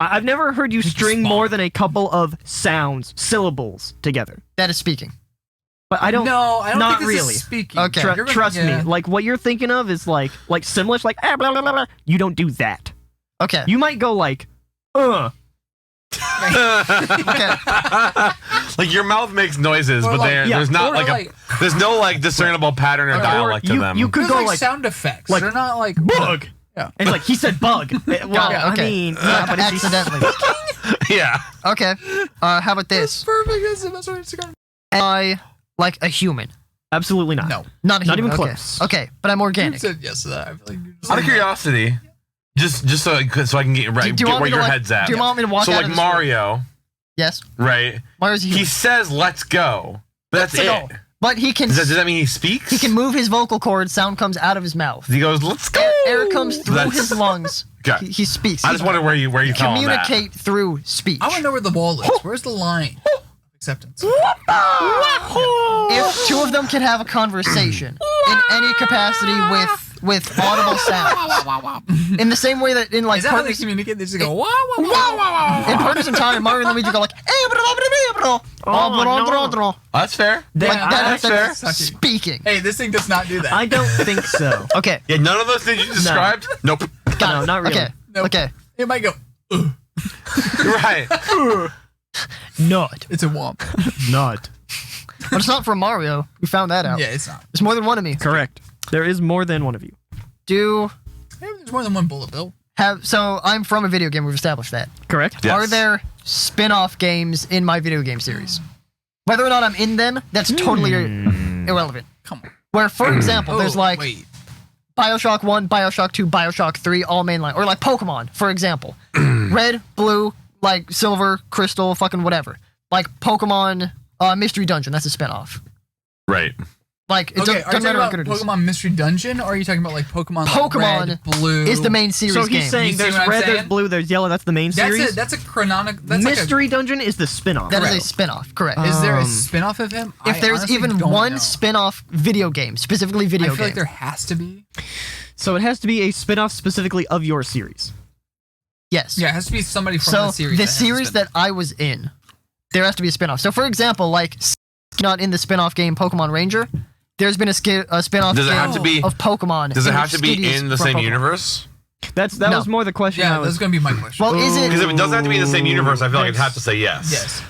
I've never heard you It's string small. more than a couple of sounds, syllables together. That is speaking. But I don't. No, I don't not think this really. is speaking. Okay. You're gonna- Trust yeah. me. Like what you're thinking of is like Simlish, like blah, blah, blah, blah. You don't do that. Okay. You might go like, Okay. Like your mouth makes noises, Or but like- yeah, there's not or like, like- there's no like discernible pattern or Or dialect to you, them. you could There's go like, like sound effects. like- They're not like bug. Yeah. And like he said bug. Well, Yeah, okay. I mean, yeah, but it's Accidentally. yeah. Okay. How about It's this? perfect. That's the best way to describe it. Am I like a human? absolutely not. No. Not a Not human. even okay. close. Okay, but I'm You organic. said yes to that. I feel like you're just Out of saying curiosity, just so I can get right Do you get want where me to your like, head's at. Do you want me to walk So out like of this room? Mario, Yes. right? Mario's a human. He says "Let's go," but that's Let's it. go. But he can Does that mean he speaks? he can move his vocal cords. Sound comes out of his mouth. He goes, "Let's go." Air comes through That's- his lungs. Okay. He speaks. I just wonder where you fell on that. Communicate through speech. I want to know where the wall is. Where's the line of acceptance? If two of them can have a conversation in any capacity with audible sounds, in the same way that in like Is that how they Partners, communicate? They just go wow wow wow wow. in Partners in Time, Mario and Luigi go like, That's fair. They- like I- that's fair. speaking. Hey, this thing does not do that. I don't think so. Okay, Yeah, none of those things you described. Nope. got No, it. not really. Okay, Nope. okay, It might go. Right. not. It's a womp. Not. But it's not from Mario. We found that out. Yeah, it's not. There's more than one of me. Correct. There is more than one of you. Do Maybe there's more than one bullet bill. have so I'm from a video game. We've established that. Correct? Yes. Are there spin-off games in my video game series? Whether or not I'm in them, that's totally irrelevant. Come on. Where, for example, there's Oh, like wait. Bioshock 1, Bioshock 2, Bioshock 3, all mainline. Or like Pokemon, for example. Red, blue, like silver, crystal, fucking whatever. Like Pokemon Mystery Dungeon, that's a spin-off. Right. Like, it Okay, are you doesn't talking matter how about good it is. Pokemon Mystery Dungeon, or are you talking about like Pokemon? Pokemon like Red, Blue Is the main series So he's game. saying You see there's what I'm red, there's saying? blue, there's yellow. That's the main That's series. it. That's a chronological. That's Mystery Dungeon is the spin-off. That is a correct. spin-off, correct. Is there a Um, spin-off of him? if I there's honestly even don't one know. spin-off video game, specifically video I feel game, like there has to be. So it has to be a spin-off specifically of your series. yes. Yeah, it has to be somebody from So the series. the that has a series spin-off. that I was in, there has to be a spin-off. So for example, like not in the spin-off game Pokemon Ranger, there's been a spin-off Does it game have to be- of Pokemon. Does it in have which to be Skitty's in the from same Pokemon. universe? That No. was more the question. Yeah, I was. that's gonna be my question. Well, is it? Because if it doesn't have to be in the same universe, I feel like I'd have to say yes. yes.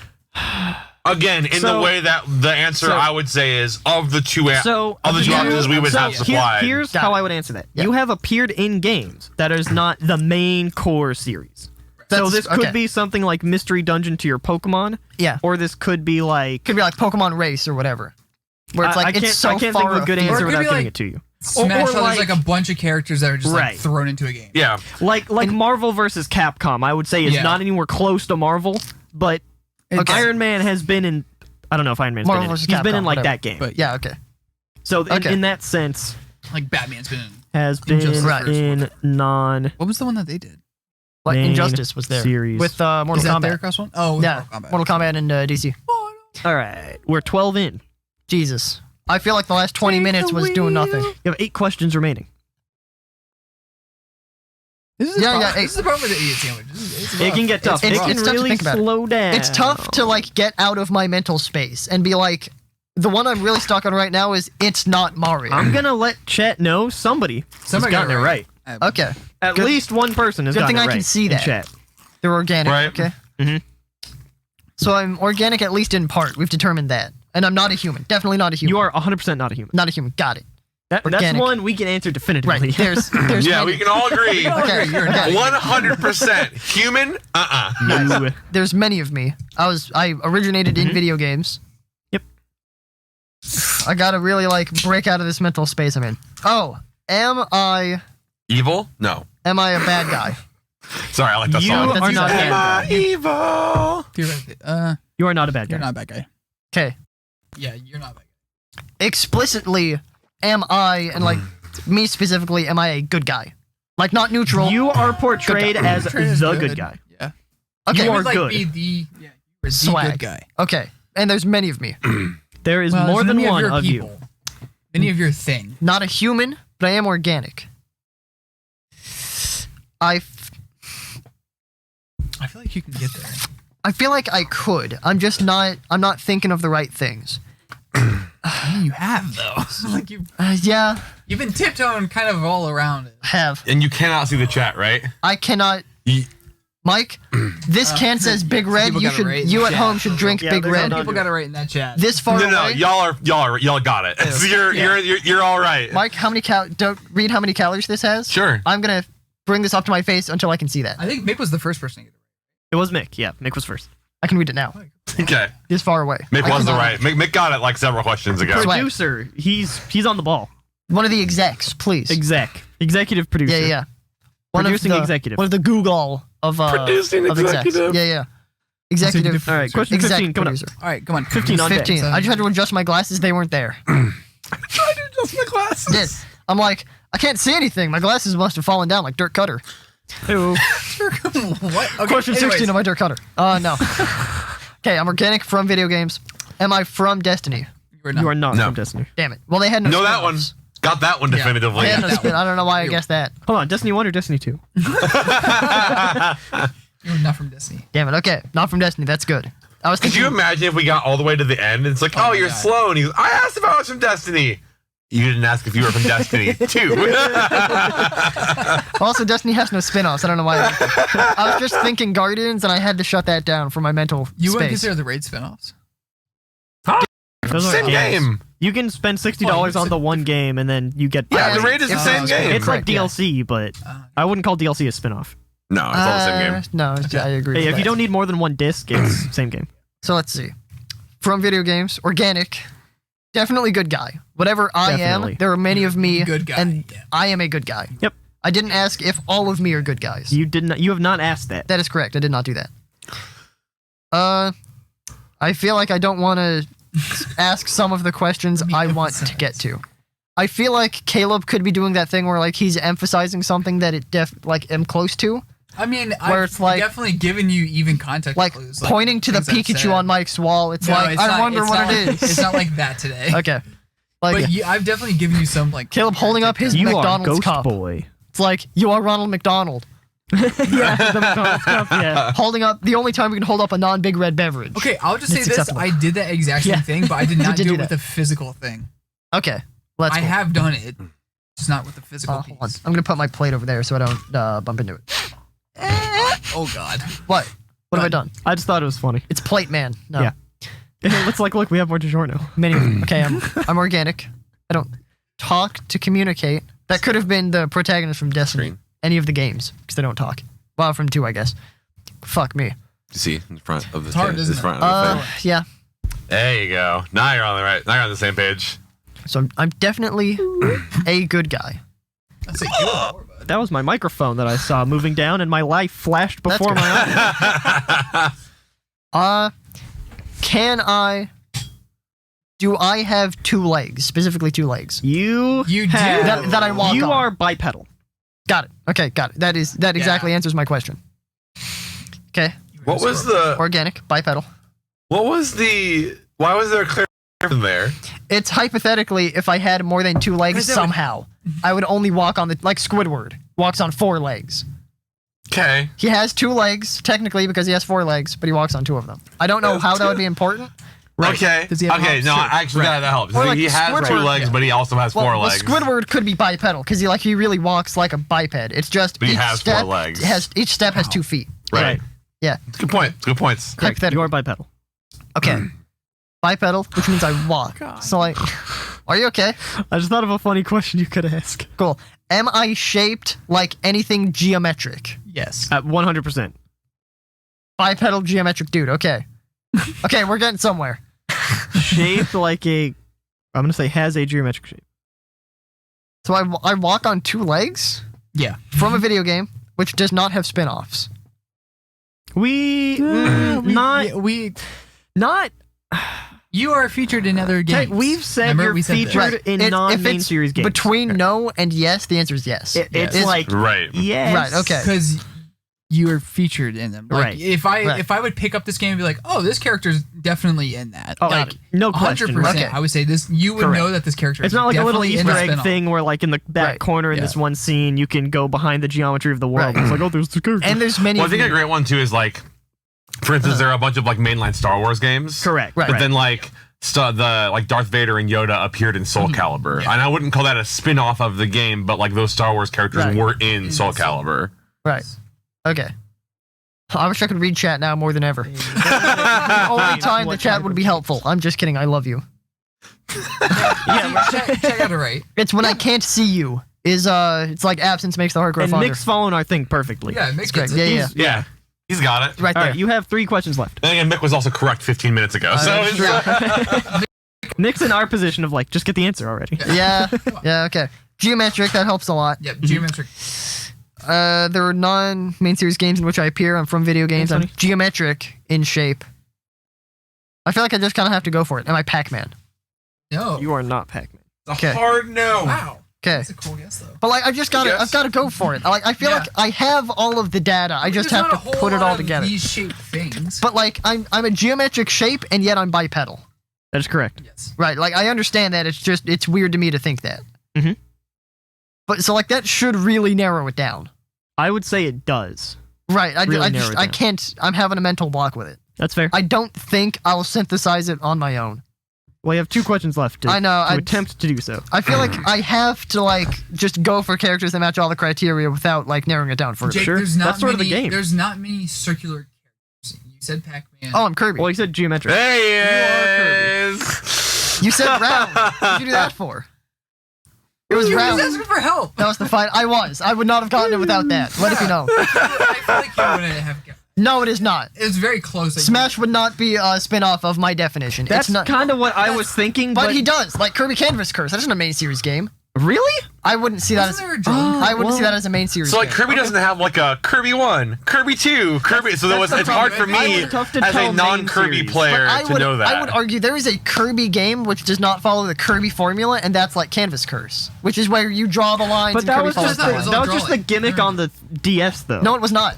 Again, in So- the way that the answer so- I would say is of the two So of the two you- options we would so have supplied. Here's Got how it. I would answer that. Yeah. You have appeared in games that is not the main core series. So this could okay. be something like Mystery Dungeon to your Pokemon, Yeah. or this could be like Could be like Pokemon Race or whatever. Where it's like I can't, it's so I can't far think of a good afield. answer Or it could without be giving like- it to you. Smash or Brothers, like a bunch of characters that are just Right. like thrown into a game. Yeah. Like Marvel versus Capcom, I would say is Yeah. not anywhere close to Marvel, but It's- Iron Man has been in. I don't know if Iron Man's Marvel been in. versus He's been in Capcom, like whatever. that game. But Yeah, okay. So Okay. in that sense, like Batman's been in. has been Injustice Right. in non What was the one that they did? Like Main Injustice was there series. with Mortal Is that Kombat. their cross one? Oh, with Yeah, Mortal Kombat. and DC. All right, we're 12 in. Jesus, I feel like the last 20 minutes was doing nothing. You have 8 questions remaining. This is the Yeah, problem. yeah, This is the problem with the idiot sandwich. It's It rough. can get tough. It's It can tough to really think about it. slow down. It's tough to like get out of my mental space and be like, the one I'm really stuck on right now is it's not Mario. I'm gonna let chat know somebody has Somebody gotten got it it right. Okay, At Good- least one person has good gotten thing it I right can see in that. chat. they're organic. Right. Okay. Mhm. So I'm organic at least in part. We've determined that, and I'm not a human. Definitely not a human. You are 100% not a human. not a human. Got it. That's organic. one we can answer definitively. Right. There's Yeah, many, we can all agree. Okay, okay. 100% human. No. There's many of me. I originated in video games. Yep. I gotta really like break out of this mental space I'm in. Oh, am I Evil? No. a bad guy? Sorry, I like that You song. are not a Am I bad guy. evil? Theoretically, You are not a bad guy. you're not a bad guy. Okay. Yeah, you're not a bad guy. Explicitly, am I, and like me specifically, am I a good guy? Like not neutral. You are portrayed as Portrayed the as good guy. Yeah. Okay. You You are would like good. be the you're the Swag. good guy. Okay. And there's many of me. There is Well, more there's than many one your of you. people. Many of your thing. Not a human, but I am organic. I I feel like you can get there. feel like I could. I'm just not. I'm not thinking of the right things. I mean, you have though. Like Yeah, you've been tiptoeing kind of all around it. I have. And you cannot see the chat, right? I cannot. Ye- Mike, this can says Big Red. people You gotta should. rate You the at chat. home should drink Yeah, Big there's Red. no- People got to write in that chat. This far No, away. y'all got it. So you're all right. Mike, how many don't read how many calories this has. Sure. I'm gonna bring this up to my face until I can see that. I think Mick was the first person to get it. It was Mick. Yeah, Mick was first. I can read it now. Okay. This far away. Mick I was the cannot- right. Mick got it like several questions ago. Swag. Producer, he's on the ball. One of the execs, please. Executive producer. Yeah, yeah. One Producing of the, executive. One of the Google of Producing of execs. executive. Yeah, yeah. Executive. All right, question exec 15 coming up. producer. All right, come on. 15 on deck. 15. I just had to adjust my glasses. They weren't there. Try to adjust my glasses. Did. I'm like, I can't see anything. My glasses must have fallen down like Dirk Cutter. Ew. What? Okay, Question anyways. 16 of my Dirk Cutter. No. Okay, I'm organic from video games. Am I from Destiny? You are not No. from Destiny. Damn it. Well, they had no Know that one. spin-offs. Got that one Yeah. definitively. They had no that spin. one. I don't know why I guessed that. Hold on, Destiny 1 or Destiny 2? You're not from Disney. Damn it. Okay, not from Destiny. That's good. I was Could thinking. you imagine if we got all the way to the end and it's like, Oh oh, my you're God. slow, and he's, I asked if I was from Destiny. You didn't ask if you were from Destiny too. Also, Destiny has no spin-offs. I don't know why. I was just thinking Guardians, and I had to shut that down for my mental You wouldn't space. consider the raid spinoffs? Those are Same games. game. You can spend $60 on the one game and then you get. Yeah, the Yeah, raid is the it's- same game. It's like Correct, yeah. DLC, but I wouldn't call DLC a spin-off. No, it's all the same game. No, I agree. Hey, with if you that. don't need more than one disc, it's same game. So let's see. From video games, organic, definitely good guy. Whatever I Definitely. am, there are many of me, Good guy. and yeah. I am a good guy. Yep. I didn't ask if all of me are good guys. You did not. You have not asked that. That is correct. I did not do that. I feel like I don't want to ask some of the questions I want to get to. I feel like Caleb could be doing that thing where like he's emphasizing something that it am close to, I mean, Where I've it's like- definiting given you even context like clues. pointing to the things I've Pikachu said. on Mike's wall. It's No, like it's I not- wonder it's what not it like- is. It's not like that today. Okay. Like But I've definitely given you some like. Caleb holding up his You are McDonald's Ghost cup. Boy. It's like you are Ronald McDonald Yeah, the McDonald's cup. Yeah. holding up the only time we can hold up a non-big red beverage. Okay, I'll just say It's this: acceptable. I did that exact same Yeah. thing, but I did not did do do it with that. a physical thing. Okay. Let's I go. have done it, just not with the physical Hold on. piece. I'm gonna put my plate over there so I don't bump into it. Oh God. What? What have I done? I just thought it was funny. It's plate man. No. Yeah. It's like, look, we have more DiGiorno. Many. Okay, I'm organic. I don't talk to communicate. That could have been the protagonist from Destiny. Screen. Any of the games because they don't talk. Well, from 2, I guess. Fuck me. You see in front of the It's hard, isn't this it? front of the thing. Yeah. There you go. Now you're on the right. Now you're on the same page. So I'm definitely a good guy. I'd say you were more, bud. That was my microphone that I saw moving down, and my life flashed That's before good. my eyes. Do I have 2 legs? Specifically 2 legs. You You do. have, That I walk You on. are bipedal. Got it. Okay, got it. That exactly answers my question. Okay. What was the? Organic, bipedal. What was the? Why was there a clear there? It's hypothetically if I had more than 2 legs Because that would- somehow, I would only walk on like Squidward walks on 4 legs. Okay. He has 2 legs technically because he has 4 legs, but he walks on 2 of them. I don't know how that would be important. Okay. Does he have Okay. hops? No, Sure. actually, that helps. Or like he has 2 Squidward. legs, Yeah. but he also has 4 legs. Squidward could be bipedal because he really walks like a biped. It's just But he each has 4 step legs. each step has 2 feet. Right. Yeah. It's a good point. It's good points. Correct. Hypothetical. You are bipedal. Okay. Bipedal, which means I walk. So like, are you okay? I just thought of a funny question you could ask. Cool. Am I shaped like anything geometric? Yes. At 100%. Bipedal geometric dude. Okay. Okay, we're getting somewhere. Shaped like a. I'm gonna say has a geometric shape. So I walk on 2 legs Yeah. from a video game which does not have spin-offs. Not. You are featured in other games. We've said Remember you're we said this. featured Right. in If non-main it's series games. Between no and yes, the answer is yes. It's Yes. like Right. yes. Right, okay. Because you are featured in them. Like, Right. If I Right. if I would pick up this game and be like, oh, this character's definitely in that. Oh, like like no question. 100%. Okay. I would say this. You would Correct. know that this character. It's is not like a little definitely in Easter the egg spin-off. thing where, like, in the back Right. corner in Yeah. this one scene, you can go behind the geometry of the world. Right. It's like, oh, there's the character. And there's many Well, I of think a you- great one too is like, for instance, there are a bunch of like mainline Star Wars games. Correct. Right. But then like the like Darth Vader and Yoda appeared in Soul Calibur, Yeah. and I wouldn't call that a spin-off of the game, but like those Star Wars characters Right. were in Soul Calibur. Right. Okay. I wish I could read chat now more than ever. The only time the What chat type would of- be helpful. I'm just kidding. I love you. check out it right. It's when I can't see you. It's like absence makes the heart grow And fonder. Nick's following our thing perfectly. Yeah, it makes Great. sense. Yeah, yeah. Yeah, he's got it. Right All there. right, you have 3 questions left. And again, Mick was also correct 15 minutes ago. So that's it's, Nick's in our position of like, just get the answer already. Yeah. Yeah. Okay. Geometric. That helps a lot. Yep. Geometric. There are non-main series games in which I appear. I'm from video games. I'm Anthony? geometric in shape. I feel like I just kind of have to go for it. Am I Pac-Man? No. You are not Pac-Man. Okay. hard no. Wow. Okay. That's a cool guess though. But like, I just got to Yes. I've got to go for it. Like, I feel Yeah. like I have all of the data. I just There's have not to a whole put it lot all of together. These shaped things. But like, I'm a geometric shape, and yet I'm bipedal. That is correct. yes. Right. Like, I understand that. It's weird to me to think that. Mhm. But so like that should really narrow it down. I would say it does. Right. Really narrow it I down. can't. I'm having a mental block with it. That's fair. I don't think I'll synthesize it on my own. Well, you have 2 questions left to, I know, to I- attempt to do so. I feel like I have to like just go for characters that match all the criteria without like narrowing it down further. Jake, Sure. there's not That's sort of the many, game. There's not many circular characters. You said Pac-Man. Oh, I'm Kirby. Well, you said geometric. There he is. You said round. What'd you do that for? It was you round. was asking for help. That was the fight. I would not have gotten it without that. Let it be known. I feel like you wouldn't have. No, it is not. It's very close. Like, Smash would not be a spin-off of my definition. That's it's not. kind of what I was thinking, But he does, like Kirby Canvas Curse. That isn't a main series game. Really? I wouldn't see that Wasn't as. there a drawing? I wouldn't see that as a main series. So like game. Kirby doesn't have like a Kirby 1, Kirby 2, Kirby. So there was, that's it's the hard for problem. me It's tough to as tell a main non-Kirby series. player I to would, know that. I would argue there is a Kirby game which does not follow the Kirby formula, and that's like Canvas Curse, which is where you draw the lines. But and that Kirby was follows just the that the, was lines. all that was just the drawing. gimmick on the DS, though. No, it was not.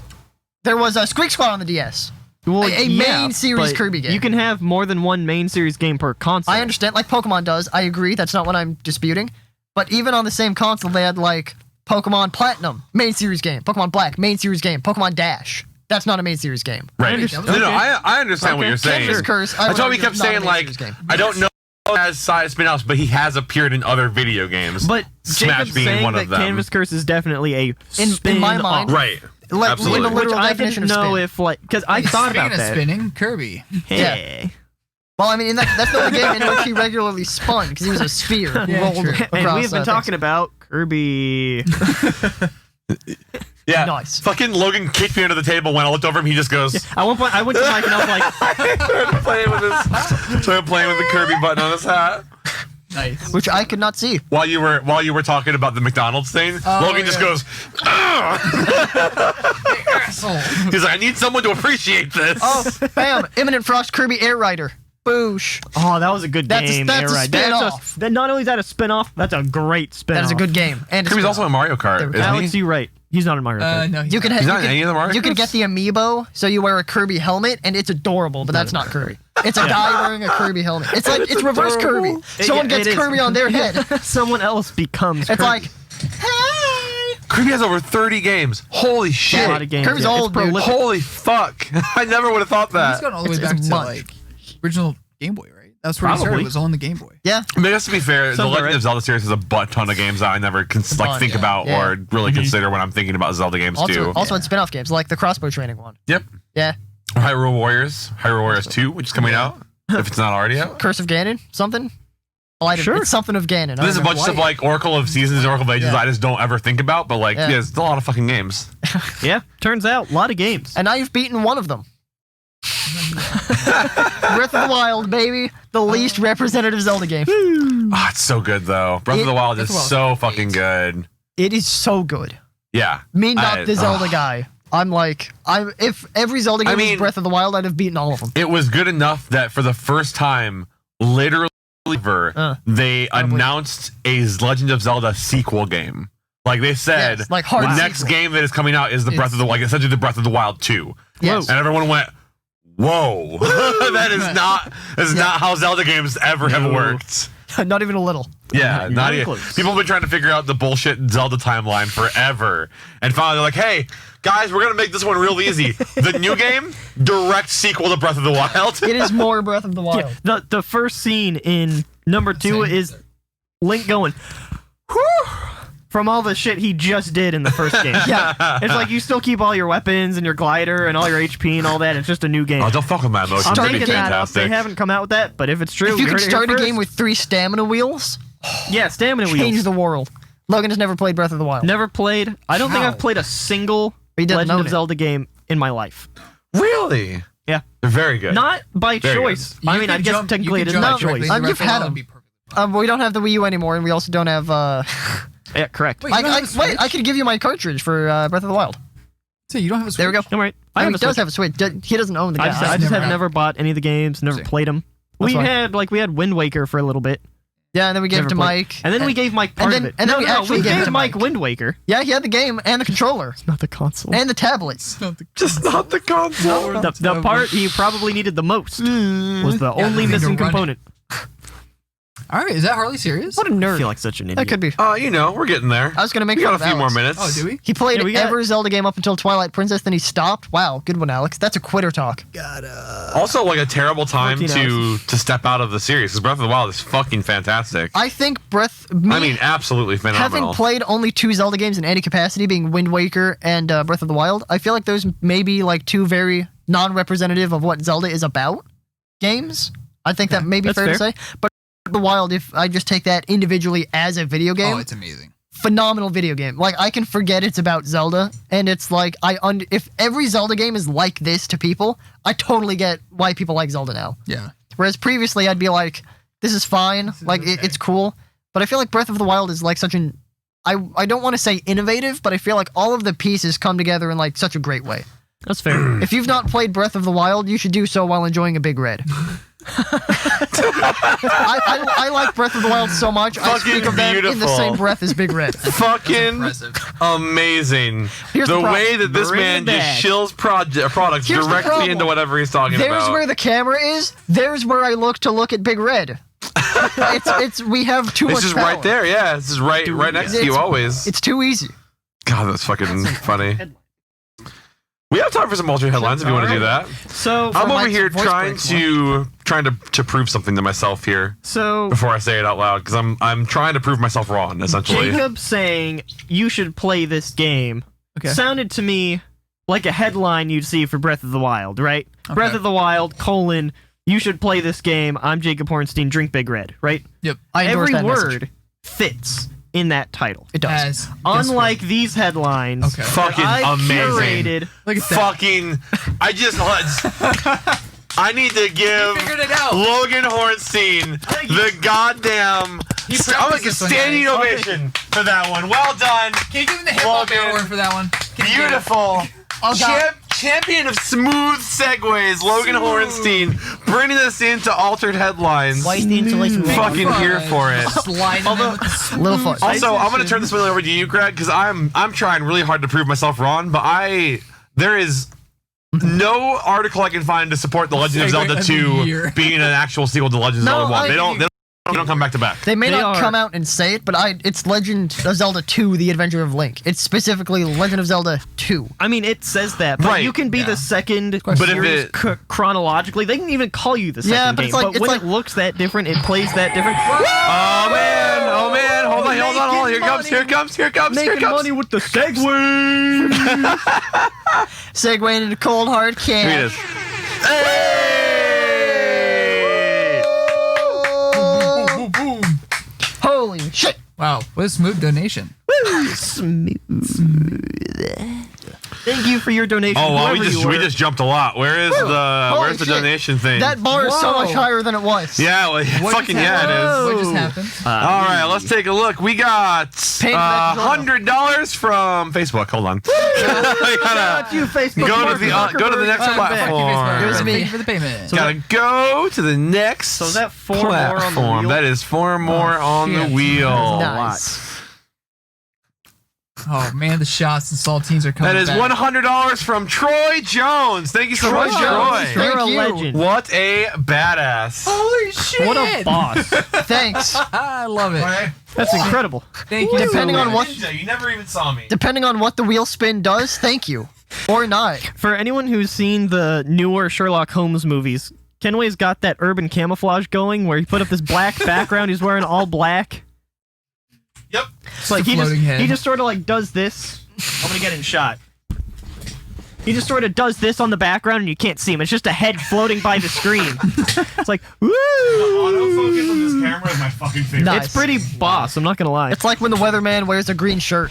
There was a Squeak Squad on the DS. well, a main series but Kirby game. You can have more than one main series game per console. I understand, like Pokemon does. I agree. That's not what I'm disputing. But even on the same console, they had like Pokemon Platinum, main series game. Pokemon Black, main series game. Pokemon Dash. That's not a main series game. Right. understand. No, Okay. I understand what Okay. you're saying. Canvas Curse. I That's would why we argue kept is not a saying main like series game. I don't know if he has side spin-offs, but he has appeared in other video games. But Smash Jacob's being saying one that of them. Canvas Curse is definitely a in my mind, Right. Like, Absolutely. in the which literal I definition didn't of know spin. if like because I thought Speaking about of that. spinning, Kirby. Hey. Well, I mean, that's not the game in which he regularly spun because he was a sphere who Yeah, rolled true. across. And we've been things. talking about Kirby. Yeah. Nice. Fucking Logan kicked me under the table. When I looked over him, he just goes. At one point, I went to Mike and I was like, started playing with the Kirby button on his hat. Nice. Which I could not see. While you were talking about the McDonald's thing, Logan just yeah. goes. Asshole. He's like, I need someone to appreciate this. Oh, bam! Imminent Frost Kirby Air Rider. Boosh. oh, that was a good That's a- game. that's a Air Ride. spin-off. Then not only is that a spin-off, that's a great spin-off. That is a good game. And Kirby's also in Mario Kart, There we go. isn't Alex, he? you're right. He's not in Mario Kart. No, you can He's not in any of the Mario you can Karts? get the amiibo, so you wear a Kirby helmet, and it's adorable. But that's not Kirby. It's a guy wearing a Kirby helmet. It's like it's reverse adorable. Kirby. Someone Yeah, gets it is. Kirby on their head. Someone else becomes. It's Kirby. like, hey. Kirby has over 30 games. Holy shit. a lot of games. Kirby's yeah. It's old, dude. prolific. Holy fuck. I never would have thought He's that. gone all the way It's back to much. like original Game Boy, right? That's where he started. Probably. It was all in the Game Boy. Yeah. I mean, just to be fair, the Sounds Legend right. of Zelda series has a butt ton of games that I never think yeah. about Yeah. or really consider when I'm thinking about Zelda games too. Also had spin-off games like the crossbow training one. Yep. Yeah. Hyrule Warriors 2, which is coming out. If it's not already out. Curse of Ganon. Something. Sure. It's something of Ganon. I There's a don't bunch of know stuff why. like Oracle of Seasons, Oracle of Ages Yeah. I just don't ever think about, but like, Yeah. yeah, it's a lot of fucking games. Yeah, turns out, a lot of games. And now you've beaten one of them. Breath of the Wild, baby. The least representative Zelda game. Oh, it's so good though. Breath of the Wild Breath is of the so Wild is fucking good. It is so good. Yeah. Me, not the Zelda ugh. guy. If every Zelda game I mean- was Breath of the Wild, I'd have beaten all of them. It was good enough that for the first time, literally ever, they Probably. announced a Legend of Zelda sequel game. Like they said, Yes, like hard the next sequel. game that is coming out is the Breath of the essentially the Breath of the Wild 2. Yes. And everyone went, "Whoa, that is not how Zelda games ever have No. worked." Not even a little. Yeah, You're not not even. close. People have been trying to figure out the bullshit Zelda timeline forever, and finally they're like, "Hey, guys, we're gonna make this one real easy. The new game, direct sequel to Breath of the Wild." It is more Breath of the Wild. Yeah, the first scene in number 2 Same. is Link going, whew, from all the shit he just did in the first game. Yeah. It's like you still keep all your weapons and your glider and all your HP and all that. It's just a new game. Oh, don't fuck with my emotions. I'm That'd be making that up. They fantastic. haven't come out with that, but if it's true, If you heard could it here start a first. game with 3 stamina wheels, yeah, stamina change wheels. the world. Logan has never played Breath of the Wild. Never played. I don't think How? I've played a single He doesn't Legend own of it. Zelda game in my life. Really? Yeah. They're very good. Not by Very choice. You I mean, I could guess jump- technically you it could is jump my directly choice. into You've Breath of the had Wild them. and be perfect. We don't have the Wii U anymore, and we also don't have. Yeah, correct. Wait, you don't have a Switch? I could give you my cartridge for Breath of the Wild. So you don't have a Switch? There we go. All right. I I have mean, a he does Switch. have a Switch. He doesn't own the I game. just, I I've just never have had never bought any of the games, never See. played them. That's We fine. had Wind Waker for a little bit, Yeah, and then we gave never it to played. Mike. and then we gave Mike part then- of it. and then no, we no, actually we gave it gave to Mike Mike. Wind Waker, Yeah, he had the game and the controller not the console. and the tablet. Just not the console. the part he probably needed the most was the Yeah, only the thing to missing run it. component. All right, is that Harley serious? What a I nerd. feel like such an idiot. That could be. We're getting there. I was gonna make We fun got a of few more Alex. minutes. Oh, do we? He played Yeah, we got- every Zelda game up until Twilight Princess, then he stopped. Wow, good one, Alex. That's a quitter talk. Also, like a terrible time 14 to step out of the series because Breath of the Wild is fucking fantastic. I think I mean, absolutely phenomenal. having played only 2 Zelda games in any capacity, being Wind Waker and Breath of the Wild, I feel like those may be like 2 very non-representative of what Zelda is about games. I think that may be that's fair to fair. say. But the Wild, if I just take that individually as a video game, Oh, it's amazing. phenomenal video game. Like, I can forget it's about Zelda, and it's like if every Zelda game is like this to people, I totally get why people like Zelda now. Yeah. Whereas previously, I'd be like, this is fine, like it's cool. But I feel like Breath of the Wild is like such an I don't want to say innovative, but I feel like all of the pieces come together in like such a great way. That's fair. If you've not played Breath of the Wild, you should do so while enjoying a Big Red. I like Breath of the Wild so much. I speak Fucking of them in the beautiful. same breath as Big Red. Fucking Impressive. amazing. Here's the the problem. way that this Bring man it just back. shills products Here's the directly problem. into whatever he's talking There's about. where the camera is. There's where I look to look at Big Red. We have too much This is power. right there. Yeah, this is right next to you It's- always. It's too easy. God, that's fucking funny. We have time for some alternate headlines if you want to do that. So, I'm over Mike's here voice trying breaks, to prove something to myself here so before I say it out loud because I'm trying to prove myself wrong essentially. Jacob saying you should play this game Okay. sounded to me like a headline you'd see for Breath of the Wild, right? Breath of the Wild, you should play this game. I'm Jacob Hornstein, drink Big Red, right? Yep. I endorse Every that message. word fits in that title. It does. As Unlike these headlines, Okay. that Fucking I amazing. curated. Look at that. Fucking. I need to give Figured it out. Logan Hornstein the goddamn. He I'm like a practiced this one, standing guys. ovation for that one. Well done. Can you give him the hip hop Logan. award for that one? Can you give him- Beautiful. Oh, God. Champion of smooth segues, Logan Hornstein, bringing us into altered headlines. Why is the insulation wrong? Fucking here for it. Sliding in with the smooth Little fun. Also, I'm gonna transition. turn this one over to you, Greg, because I'm trying really hard to prove myself wrong, but there is no article I can find to support the Legend of Segue Zelda of the 2 year. being an actual sequel to Legend of No, Zelda 1. They don't come back to back. They may They not are- come out and say it, but it's Legend of Zelda 2: The Adventure of Link. It's specifically Legend of Zelda 2. I mean, it says that, but Right. you can be Yeah. the second But if series it- chronologically. They can even call you the second Yeah, but game. it's like- but it's when like- it looks that different, it plays that different. Oh man! Hold on! Here Making comes! Making money with the Segway. Segue into cold hard Here it can. is. Hey! Boom, boom, boom. Holy shit! Wow, what a smooth donation. Thank you for your donation. Oh, wow, whoever you we were. just jumped a lot. Where's Holy the shit. donation thing? That bar is so Whoa. much higher than it was. Yeah, well, What fucking just yeah, it is. What just Oh. happened? All right, let's take a look. We got Pay back the $100 from Facebook. Hold on. We gotta you, Facebook. go to the next Fuck you, platform. Facebook. It was me. Thank you for the payment. Gotta go to the next So is that four more on the platform. wheel? That is four more on the shit. wheel. Nice. Oh man, the shots and saltines are coming That is back. $100 from Troy Jones. Thank you so much, Jones. Troy. You're a Thank you. legend. What a badass. Holy shit! What a boss. Thanks. I love it. That's incredible. Thank you. Depending so on much. what- Ninja, you never even saw me. Depending on what the wheel spin does, thank you. Or not. For anyone who's seen the newer Sherlock Holmes movies, Kenway's got that urban camouflage going where he put up this black background. He's wearing all black. Yep. It's like a floating head. he just sort of like does this. I'm gonna get in shot. He just sort of does this on the background and you can't see him. It's just a head floating by the screen. It's like, woo! Autofocus on this camera is my fucking favorite. Nice. It's pretty boss. I'm not gonna lie. It's like when the weatherman wears a green shirt.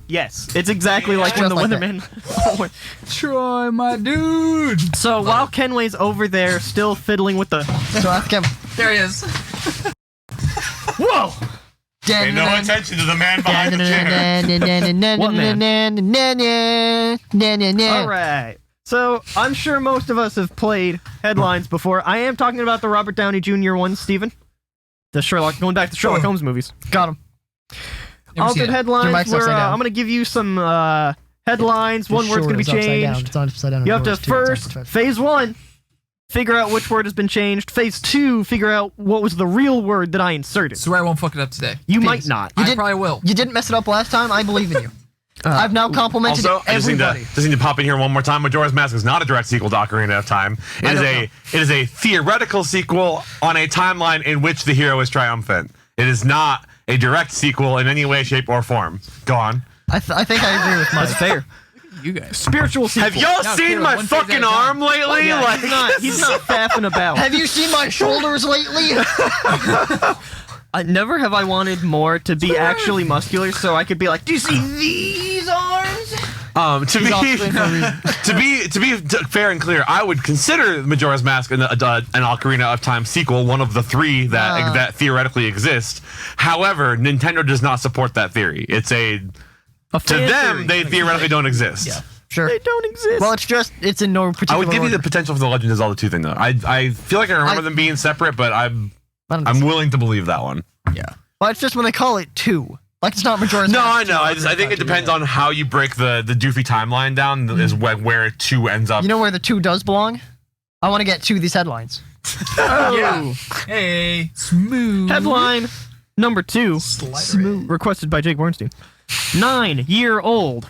Yes, it's exactly like when Just the like that. weatherman. Troy, my dude. So while Kenway's over there still fiddling with the. So ask him. There he is. Whoa! Pay no attention to the man behind the chair. What man? All All right. So I'm sure most of us have played headlines before. I am talking about the Robert Downey Jr. ones, Steven. The Sherlock, going back to Sherlock Holmes movies. Got him. Never seen Altered it. headlines. Your mic's Where, upside down. I'm going to give you some headlines. One word's going to be changed. It's upside down. You have to first, phase 1, figure out which word has been changed. Phase 2, figure out what was the real word that I inserted. Swear I won't fuck it up today. You Please. might not. You I did- probably will. You didn't mess it up last time. I believe in you. I've now complimented Also, I just need, everybody. to pop in here one more time. Majora's Mask is not a direct sequel to Ocarina of Time. It is a theoretical sequel on a timeline in which the hero is triumphant. It is not a direct sequel in any way, shape, or form. Go on. I think I agree with Mike. That's fair. You guys. Spiritual sequel. Have y'all No, seen Caleb, my one phase at fucking a time. arm lately? Yeah, Like, he's not faffing about. Have you seen my shoulders lately? Never have I wanted more to be actually muscular, so I could be like, "Do you see these arms?" to be fair and clear, I would consider Majora's Mask an Ocarina of Time sequel, one of the three that theoretically exist. However, Nintendo does not support that theory. It's to them, they theoretically don't exist. Yeah. Sure. They don't exist. Well, it's in no particular I would give you the order. potential for the Legend of Zelda 2 thing, though. I feel like I remember I- them being separate, but I'm I don't I'm willing to believe that one. Yeah. Well, it's just when they call it 2. Like, it's not Majora's No, I Mask know. 2, I think it depends on how you break the doofy timeline down. Is where 2 ends up. You know where the 2 does belong? I want to get to these headlines. Yeah. Hey, smooth. Headline number 2, Smooth. requested by Jake Bornstein. 9-year-old,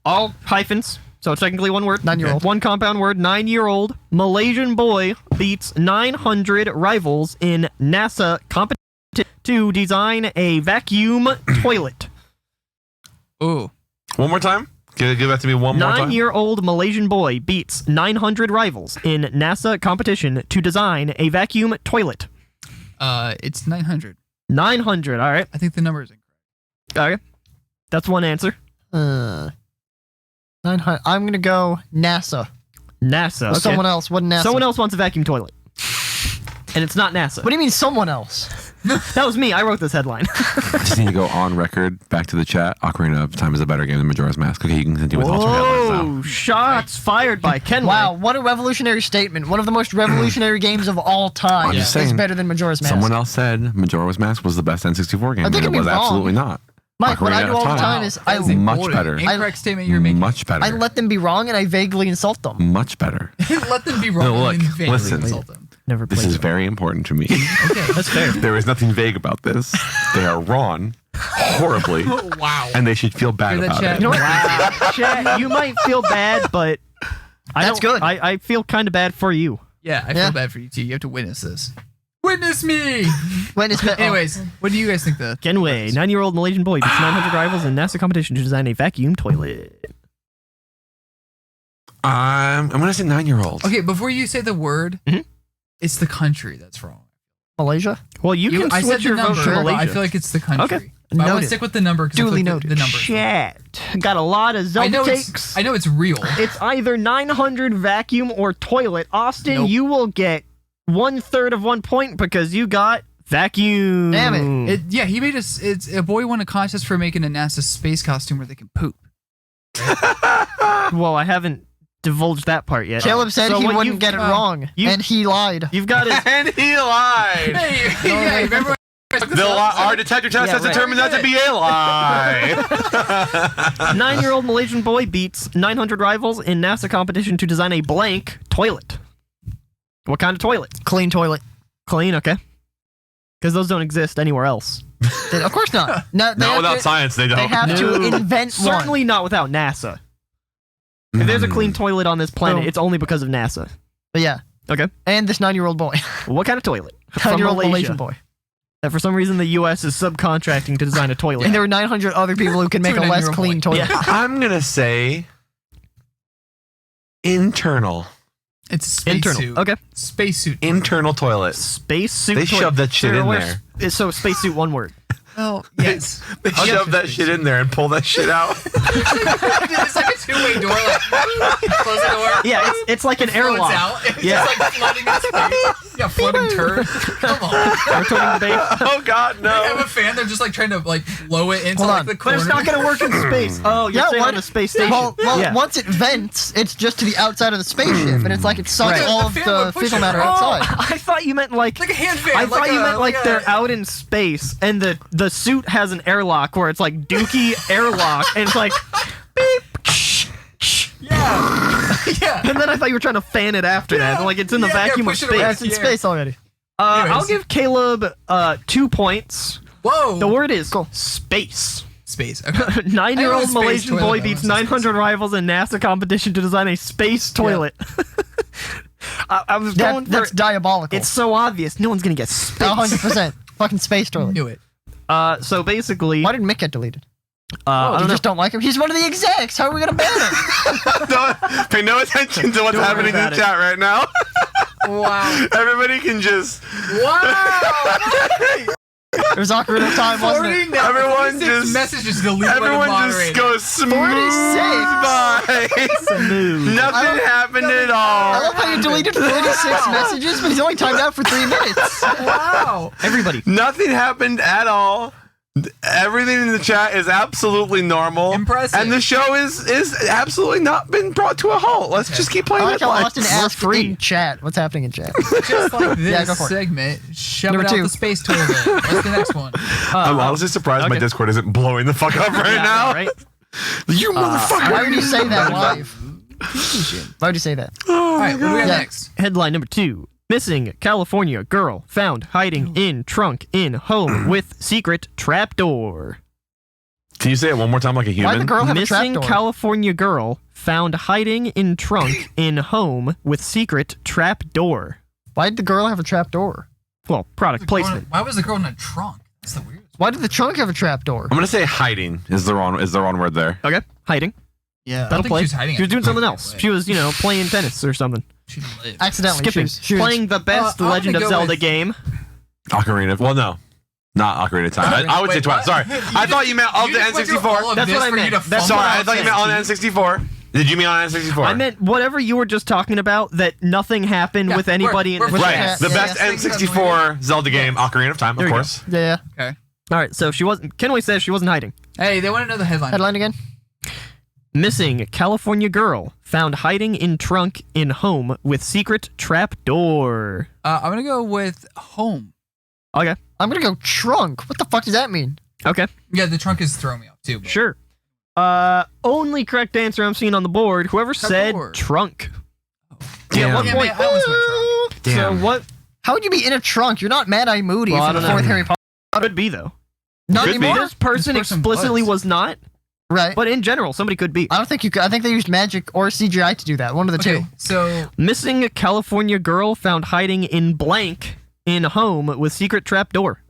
all hyphens, so technically one word. 9-year-old. One compound word. 9-year-old Malaysian boy beats 900 rivals in NASA competition to design a vacuum toilet. Ooh. One more time. Give that to me one more time. 9-year-old Malaysian boy beats 900 rivals in NASA competition to design a vacuum toilet. It's 900. 900, all right. I think the number is incorrect. Okay. That's one answer. 900. I'm gonna go NASA. NASA. Okay. Someone else. What NASA? Someone else wants a vacuum toilet. And it's not NASA. What do you mean someone else? That was me. I wrote this headline. Just need to go on record, back to the chat. Ocarina of Time is a better game than Majora's Mask. Okay, you can continue with alternate headlines now. Whoa, shots fired by Kenway. Wow, what a revolutionary statement. One of the most revolutionary games of all time I'm just is saying, better than Majora's Mask. Someone else said Majora's Mask was the best N64 game, I and think it it'd be was wrong. absolutely not. Mike, what I do all the time is That is a Much bold, better. Incorrect statement you're making. Much better. I let them be wrong and I vaguely insult them. Much better. Let them be wrong. No, look, and vaguely listen. insult them. Never This played is it. very important to me. Okay. That's fair. There is nothing vague about this. They are wrong horribly, Wow. and they should feel bad Hear that, about chat? it. You know what? Chat, you might feel bad, but That's good. I feel kind of bad for you. Yeah, I Yeah. feel bad for you too. You have to witness this. Witness me! Witness Anyways, what do you guys think the Kenway, 9-year-old Malaysian boy beats 900 rivals in NASA competition to design a vacuum toilet. I'm gonna say 9-year-old. Okay, before you say the word, Mhm. it's the country that's wrong. Malaysia? Well, you can I said switch the your vote number, to but Malaysia. I feel like it's the country. Okay. But I want to Noted. stick with the number because Duly the noted. number. Chat. Got a lot of I Zelda know takes. I know it's real. It's either 900 vacuum or toilet. Austin, Nope. you will get 1/3 of 1 point because you got vacuum. Damn it. Yeah, he made us. It's a boy won a contest for making a NASA space costume where they can poop. Well, I haven't divulged that part yet. Caleb said So he what wouldn't you- get it wrong, you- and he lied. You've got it. And he lied. Hey, yeah, remember? Our detector test Yeah, has right. determined that to be a lie. 9-year-old Malaysian boy beats 900 rivals in NASA competition to design a blank toilet. What kind of toilet? Clean toilet. Clean, okay. Because those don't exist anywhere else. Of course not. No, they Not have without to, science, they don't. They have to No. invent Certainly not without NASA. If there's a clean toilet on this planet, Boom. it's only because of NASA. But yeah. Okay. And this 9-year-old boy. What kind of toilet? From 9-year-old Malaysia. Malaysian boy. That for some reason the U.S. is subcontracting to design a toilet. And there were 900 other people who can make a less 9-year-old clean boy. toilet. Yeah. I'm gonna say internal. It's a space Internal. suit. Okay. Spacesuit. Internal toilet. Spacesuit. They shoved that shit in there. So spacesuit, one word. Oh, yes. They shove that shit in there and pull that shit out. It's like a two-way door. Like, close the door. Yeah, it's like an Floats airlock. out. It's Yeah. just like floating in space. Yeah, floating turd. Come on. Returning the base. Oh God, They have no! a fan. They're just like trying to like blow it into Hold like on. the But corner. it's not going to work in space. Oh, you're Yeah, saying what- on the space station. Well, yeah. once it vents, it's just to the outside of the spaceship, and it's like it sucks Right. all The of fan the would push fecal it. matter Oh, outside. I thought you meant like like a hand fan. I thought you meant like a- they're out in space and the suit has an airlock where it's like Dookie airlock and it's like beep. Yeah. Yeah. And then I thought you were trying to fan it after that. And, like it's in the Yeah, vacuum yeah, of push it space. away. Yeah, it's in Yeah. space already. I'll Anyways. give Caleb 2 points. Whoa. The word is Cool. space. Space. Okay. 9-year-old space Malaysian toilet, boy but beats I want to say 900 rivals in NASA competition to design a space toilet. I was going for That's diabolical. it's so obvious. No one's gonna get space. 100%. Fucking space toilet. Knew it. So basically, Why did Mick get deleted? I You don't know. just don't like him? He's one of the execs. How are we going to ban him? Pay no attention to what's Don't happening in worry the about chat right now. Wow. Everybody can just. Wow. There's awkward time, wasn't it? Everyone just- messages deleted by the Everyone moderator. just goes smooth 46. by. Smooth. Nothing happened at I all. love how you deleted 46 messages, but he's only timed out for 3 minutes. Wow. Everybody. Nothing happened at all. Everything in the chat is absolutely normal. Impressive. And the show is absolutely not been brought to a halt. Let's just keep playing I like how headlines. Austin asked free. in chat. What's happening in chat? Just like this Yeah, go for it. segment, shove Number it out 2. the space toilet. What's the next one? I'm honestly surprised my okay. Discord isn't blowing the fuck up right Yeah, now. right? You motherfucker. Why would you say that live? Why would you say that? All right, what do we got Yeah. next? Headline number 2. Missing California girl found hiding in trunk in home with secret trapdoor. Can you say it one more time like a human? Why'd the girl have a Missing trapdoor? California girl found hiding in trunk in home with secret trapdoor. Why'd the girl have a trapdoor? Well, product placement. Why was the girl in a trunk? That's the weirdest. Why did the trunk have a trapdoor? I'm gonna say hiding is the wrong word there. Okay, hiding. Yeah. That'll think play. she was hiding She was it. doing something else. She was, playing tennis or something. She lived. Accidentally. Skipping. She was Playing the best I'm Legend of gonna go Zelda with- game. Ocarina. Well, no. Not Ocarina of Time. I would say Wait, Twilight. what? Sorry. I thought you meant of the N64. That's what I meant. That's Sorry, what I thought you meant on the N64. Did you mean on N64? I meant whatever you were just talking about, that nothing happened Yeah, with anybody in we're with Right. Yeah, The best yeah. N64 Zelda game, Ocarina of Time, There of we go. course. Yeah. Okay. All right, so she wasn't. Kenway says she wasn't hiding. Hey, they want to know the headline. Headline again. Missing California girl found hiding in trunk in home with secret trap door. I'm gonna go with home. Okay. I'm gonna go trunk. What the fuck does that mean? Okay. Yeah, the trunk is throwing me off too. But Sure. Only correct answer I'm seeing on the board. Whoever said door. trunk. Damn. Yeah, 1 Yeah, point. man, I almost went trunk. Damn. So what How would you be in a trunk? You're not Mad Eye Moody Well, I for the don't know. fourth Harry Potter. could be though? Not Could be. anymore. This person This person explicitly was. was not, Right. but in general, somebody could be. I don't think you could. I think they used magic or CGI to do that. One of the Okay, two. so Missing California girl found hiding in blank in home with secret trap door.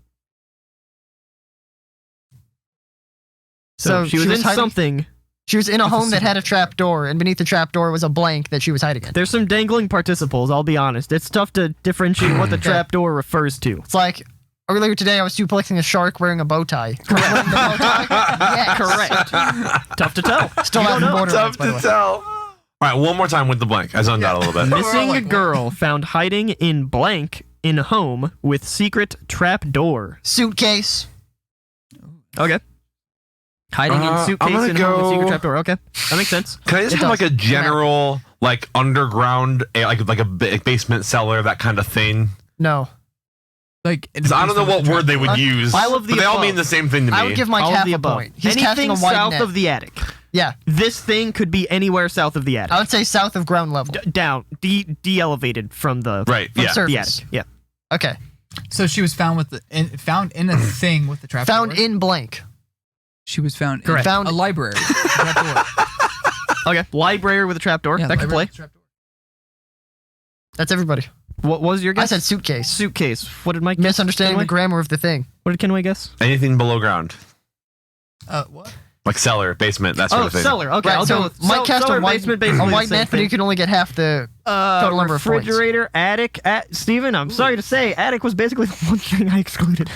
So she was in hiding- something. She was in a With a home that secret- had a trap door, and beneath the trap door was a blank that she was hiding in. There's some dangling participles, I'll be honest. It's tough to differentiate what the Okay. trap door refers to. It's like earlier today, I was duplexing a shark wearing a bow tie. Correct. Wearing the bow tie? Yes. Correct. Tough to tell. Still You not don't in know. Borderlands, Tough by the to way. tell. All right, one more time with the blank. I zoned out a little bit. Missing like, girl found hiding in blank in home with secret trap door. Suitcase. Okay. Hiding in I'm suitcase gonna in home with go- secret trap door. Okay. That makes sense. Can I just It have like does. a general, like underground, like a basement cellar, that kind of thing? No. like 'Cause I don't know what word they would I- use. I love the but they all above. mean the same thing to me. I would give Mike All of half the a above. point. He's casting Anything a wide south net. of the attic. Yeah. This thing could be anywhere south of the attic. I would say south of ground level. Down, de-elevated from the right. From Yeah. surface. the attic. Yeah. Okay. So she was found with found in a thing with the trap Found door. in blank. She was found Correct. in Found- a library. with a trap door. Okay. Library with a trap door. Yeah, that could library play. with a trap door. That's everybody. What was your I guess? said suitcase. Suitcase. What did Mike guess? Misunderstanding the Kenway? grammar of the thing. What did Kenway guess? Anything below ground, What? like cellar, basement, that sort Oh, of thing. cellar. Okay, Right, I'll so go with Mike cast cellar, a white, basement, basically the white same net, but thing. you can only get half the total number of points. refrigerator, attic. Steven, I'm sorry to say, attic was basically the one thing I excluded.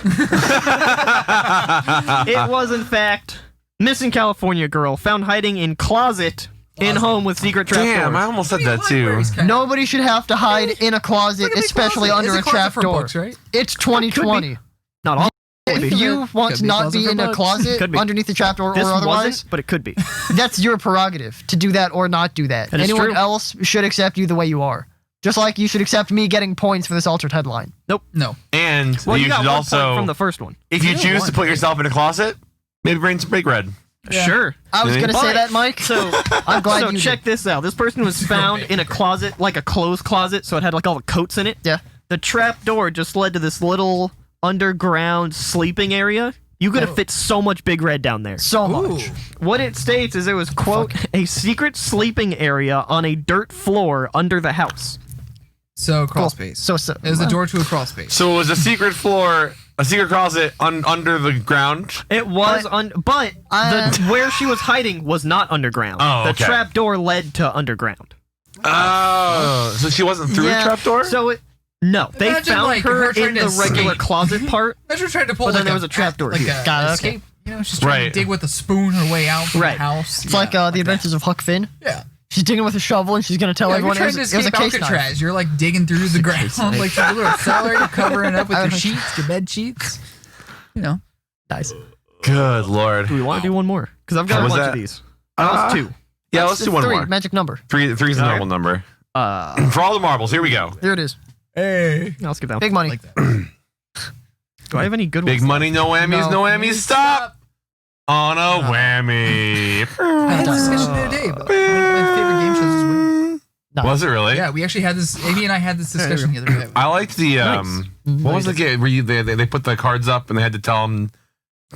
It was, in fact, missing California girl found hiding in closet in home with secret trap Damn, I door. almost said that too. Nobody should have to hide in a closet, especially under a trap door. Books, right? It's 2020. Not all. If you want Could to be not closet be for in a books. closet Could be. underneath the trap door This or otherwise, wasn't, but it could be. that's your prerogative to do that or not do that. That is Anyone true. else should accept you the way you are. Just like you should accept me getting points for this altered headline. No. And Well, you you got should 1 also, point from the first one. if you You choose won, to put right? yourself in a closet, maybe bring some Big Red. Yeah. Sure. I was Really? going to say But- that, Mike. So, I'm glad so you check did. this out. This person was found in a closet, like a clothes closet, so it had like all the coats in it. Yeah. The trap door just led to this little underground sleeping area. You could have fit so much Big Red down there. So Ooh. much. What it states is it was, quote, a secret sleeping area on a dirt floor under the house. So crawl Cool. space. So, It was a door to a crawl space. So it was a secret floor, a secret closet under the ground. It was, but I- where she was hiding was not underground. Oh, The okay. trap door led to underground. Oh, so she wasn't through Yeah. the trapdoor? So they Imagine, found like, her her trying in to the regular escape. closet part. Imagine trying to pull But then like there a- was a trapdoor like here. a Got it, okay. escape. You know, she's trying Right. to dig with a spoon her way out from Right. the house. It's like the Adventures of Huck Finn. Yeah. She's digging with a shovel and she's going to tell Yeah, you're everyone trying it to was a escape case knife. Alcatraz. You're like digging through the ground, like your little cellar. You're covering up with I your don't think- sheets, your bed sheets. You know. Nice. Good lord. Do we want to do one more? Because I've got What a was bunch that? of these. That was two. Yeah, let's do one three, more. Magic number. Three's a All right. normal number. Uh, For all the marbles, here we go. Here it is. Hey. I'll skip that one. Big money. Like that. Do I have any good Big ones? money, no whammies, no whammies. Stop on a whammy. I had this discussion the other day about one of my favorite game shows is Wing. No. Was it really? Yeah, we actually had this. Amy and I had this discussion the other day. I liked the what was the game where they put the cards up and they had to tell them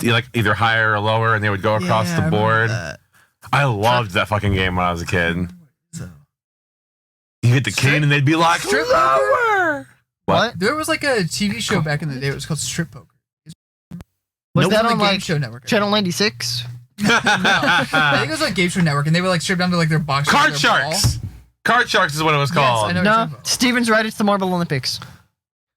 like either higher or lower and they would go across the board. I loved that fucking game when I was a kid. You hit the king and they'd be like Strip lower. What? There was like a TV show back in the day. It was called Strip Poker. Was It that on on the Game like Show Network? Channel 96? I think it was on Game Show Network, and they were like stripped down to like their box. Card their ball. Sharks. Card Sharks is what it was Yes, I called. know. No. Steven's right. It's the Marble Olympics.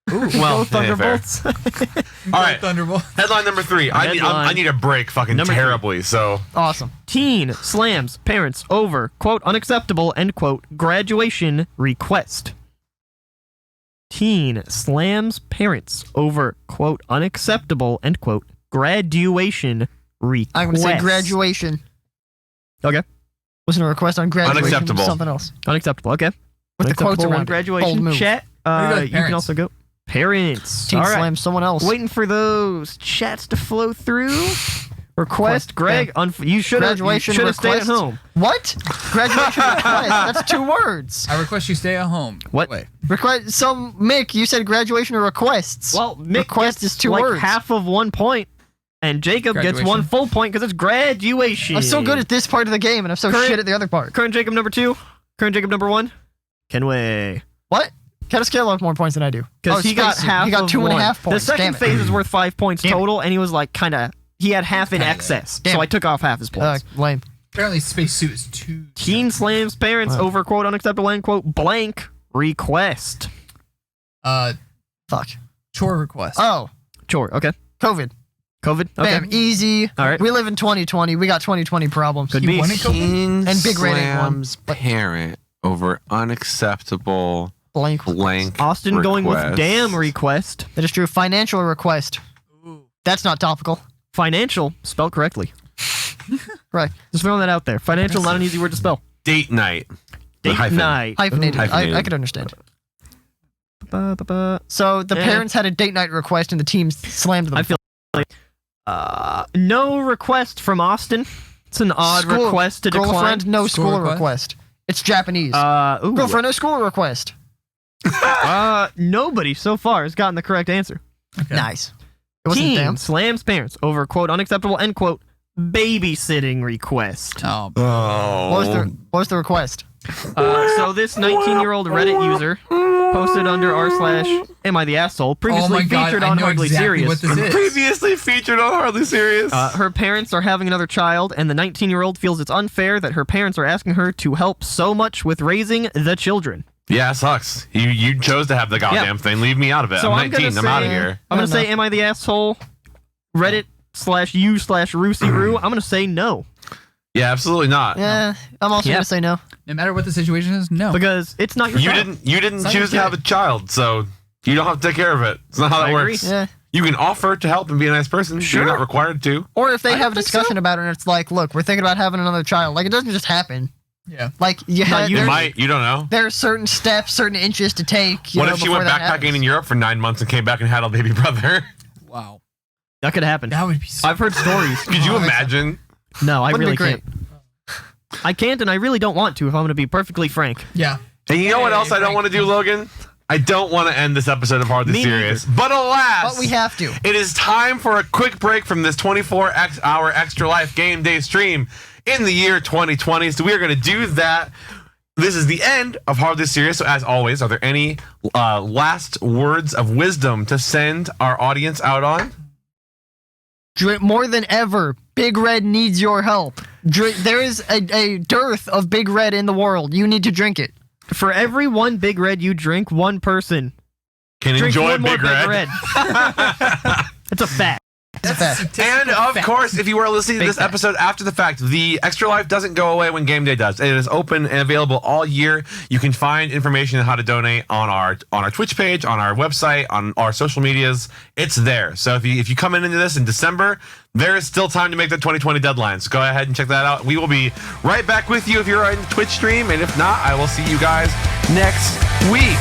Well, Go yeah, fair. Thunderbolts. All right. Thunderbolt. Headline number 3. I need a break fucking Number 3. terribly. So Awesome. Teen slams parents over, quote, unacceptable, end quote, graduation request. Teen slams parents over, quote, unacceptable, end quote, graduation request. I'm going to say graduation. Okay. Wasn't a request on graduation. it was Unacceptable. Something else. Unacceptable, okay. With the quotes Unacceptable around it. Bold graduation. move. Chat. There you go, You can parents. also go parents. Teen All right. slams someone else. Waiting for those chats to flow through. Request, Request, Greg. You should have Graduation stayed at request? home. What? Graduation request. That's 2 words. I request you stay at home. What? Wait. Request. So, Mick, you said graduation or requests. Well, Mick request gets is 2 like words. half of 1 point, and Jacob gets Graduation. 1 full point because it's graduation. I'm so good at this part of the game, and I'm so Current- shit at the other part. Current Jacob number 2. Current Jacob number 1. Kenway. What? Catascale have more points than I do. Because he got Spacey. half. He got of 2.5 one. points. The second Damn it. phase is worth 5 points Damn it. total, and he was like kind of. He had half in Kinda. excess, Damn so it. I took off half his points. Lame. Apparently, spacesuit is too. Teen slams parents Wow. over, quote, unacceptable, end quote, blank request. Fuck. Chore request. Oh, Sure, okay. COVID. COVID, okay. Bam. Easy. All right. We live in 2020. We got 2020 problems. Could You be. wanted COVID? Teen And Big Red ain't one. slams parent over unacceptable Blank. blank. Austin going with request. damn request. That is true. Financial request. Ooh. That's not topical. Financial, spelled correctly. Right. Just throwing that out there. Financial, not an easy word to spell. Date night. Date hyphen. night. Hyphenated. Hyphenated. I could understand. Ba-ba-ba. So the Eh. parents had a date night request and the team slammed them. I feel no request from Austin. It's an odd School- request to decline. Girlfriend, no School school request? request. It's Japanese. Ooh. Girlfriend, no school request. Nobody so far has gotten the correct answer. Okay. Nice. It wasn't Teen damn. slams parents over, quote, unacceptable, end quote, babysitting request. Oh, Oh. What was the request? So this 19-year-old Reddit user posted under r/am I the asshole, previously oh my God, featured I on know Hardly exactly Serious. what this is. Previously featured on Hardly Serious. Her parents are having another child, and the 19-year-old feels it's unfair that her parents are asking her to help so much with raising the children. Yeah, it sucks. You chose to have the goddamn thing. Leave me out of it. So I'm I'm gonna 19. I'm out of say- here. I'm gonna No, say, no. am I the asshole? Reddit/u/Roo. I'm gonna say no Yeah, absolutely not. Yeah, I'm also Yeah. gonna say no. no matter what the situation is, no. because it's not your You child. didn't It's not choose to your have a child, so you don't have to take care of it. It's not how that I agree. works. Yeah. You can offer to help and be a nice person. Sure. You're not required to. Or if they I have a think discussion about it and it's like, look, we're thinking about having another child. Like it doesn't just happen. yeah. Like you No, have you You there, might. You don't know. there are certain steps, certain inches to take. You What know, if she before went that backpacking happens. in Europe for 9 months and came back and had a baby brother? Wow. That could happen. That would be so. I've heard stories. Could you Oh, that's- imagine? No, I Wouldn't really be great. can't. I can't, and I really don't want to. If I'm gonna be perfectly frank. Yeah. And you know what Hey, else I don't Frank. want to do, Logan? I don't want to end this episode of Hardly Me Serious. But alas, But we have to. it is time for a quick break from this 24-hour Extra Life Game Day stream in the year 2020. So we are going to do that. This is the end of Hardly Serious. So as always, are there any last words of wisdom to send our audience out on? Drink more than ever. Big Red needs your help. There is a dearth of Big Red in the world. You need to drink it. For every one Big Red you drink, one person Can drinks enjoy one more Big Red. It's a fact. It's a fact. And of course, if you are listening to Big this fact. episode after the fact, the Extra Life doesn't go away when Game Day does. It is open and available all year. You can find information on how to donate on our Twitch page, on our website, on our social medias. It's there. So if you come into this in December, there is still time to make the 2020 deadline. So go ahead and check that out. We will be right back with you if you're on Twitch stream, and if not, I will see you guys next week.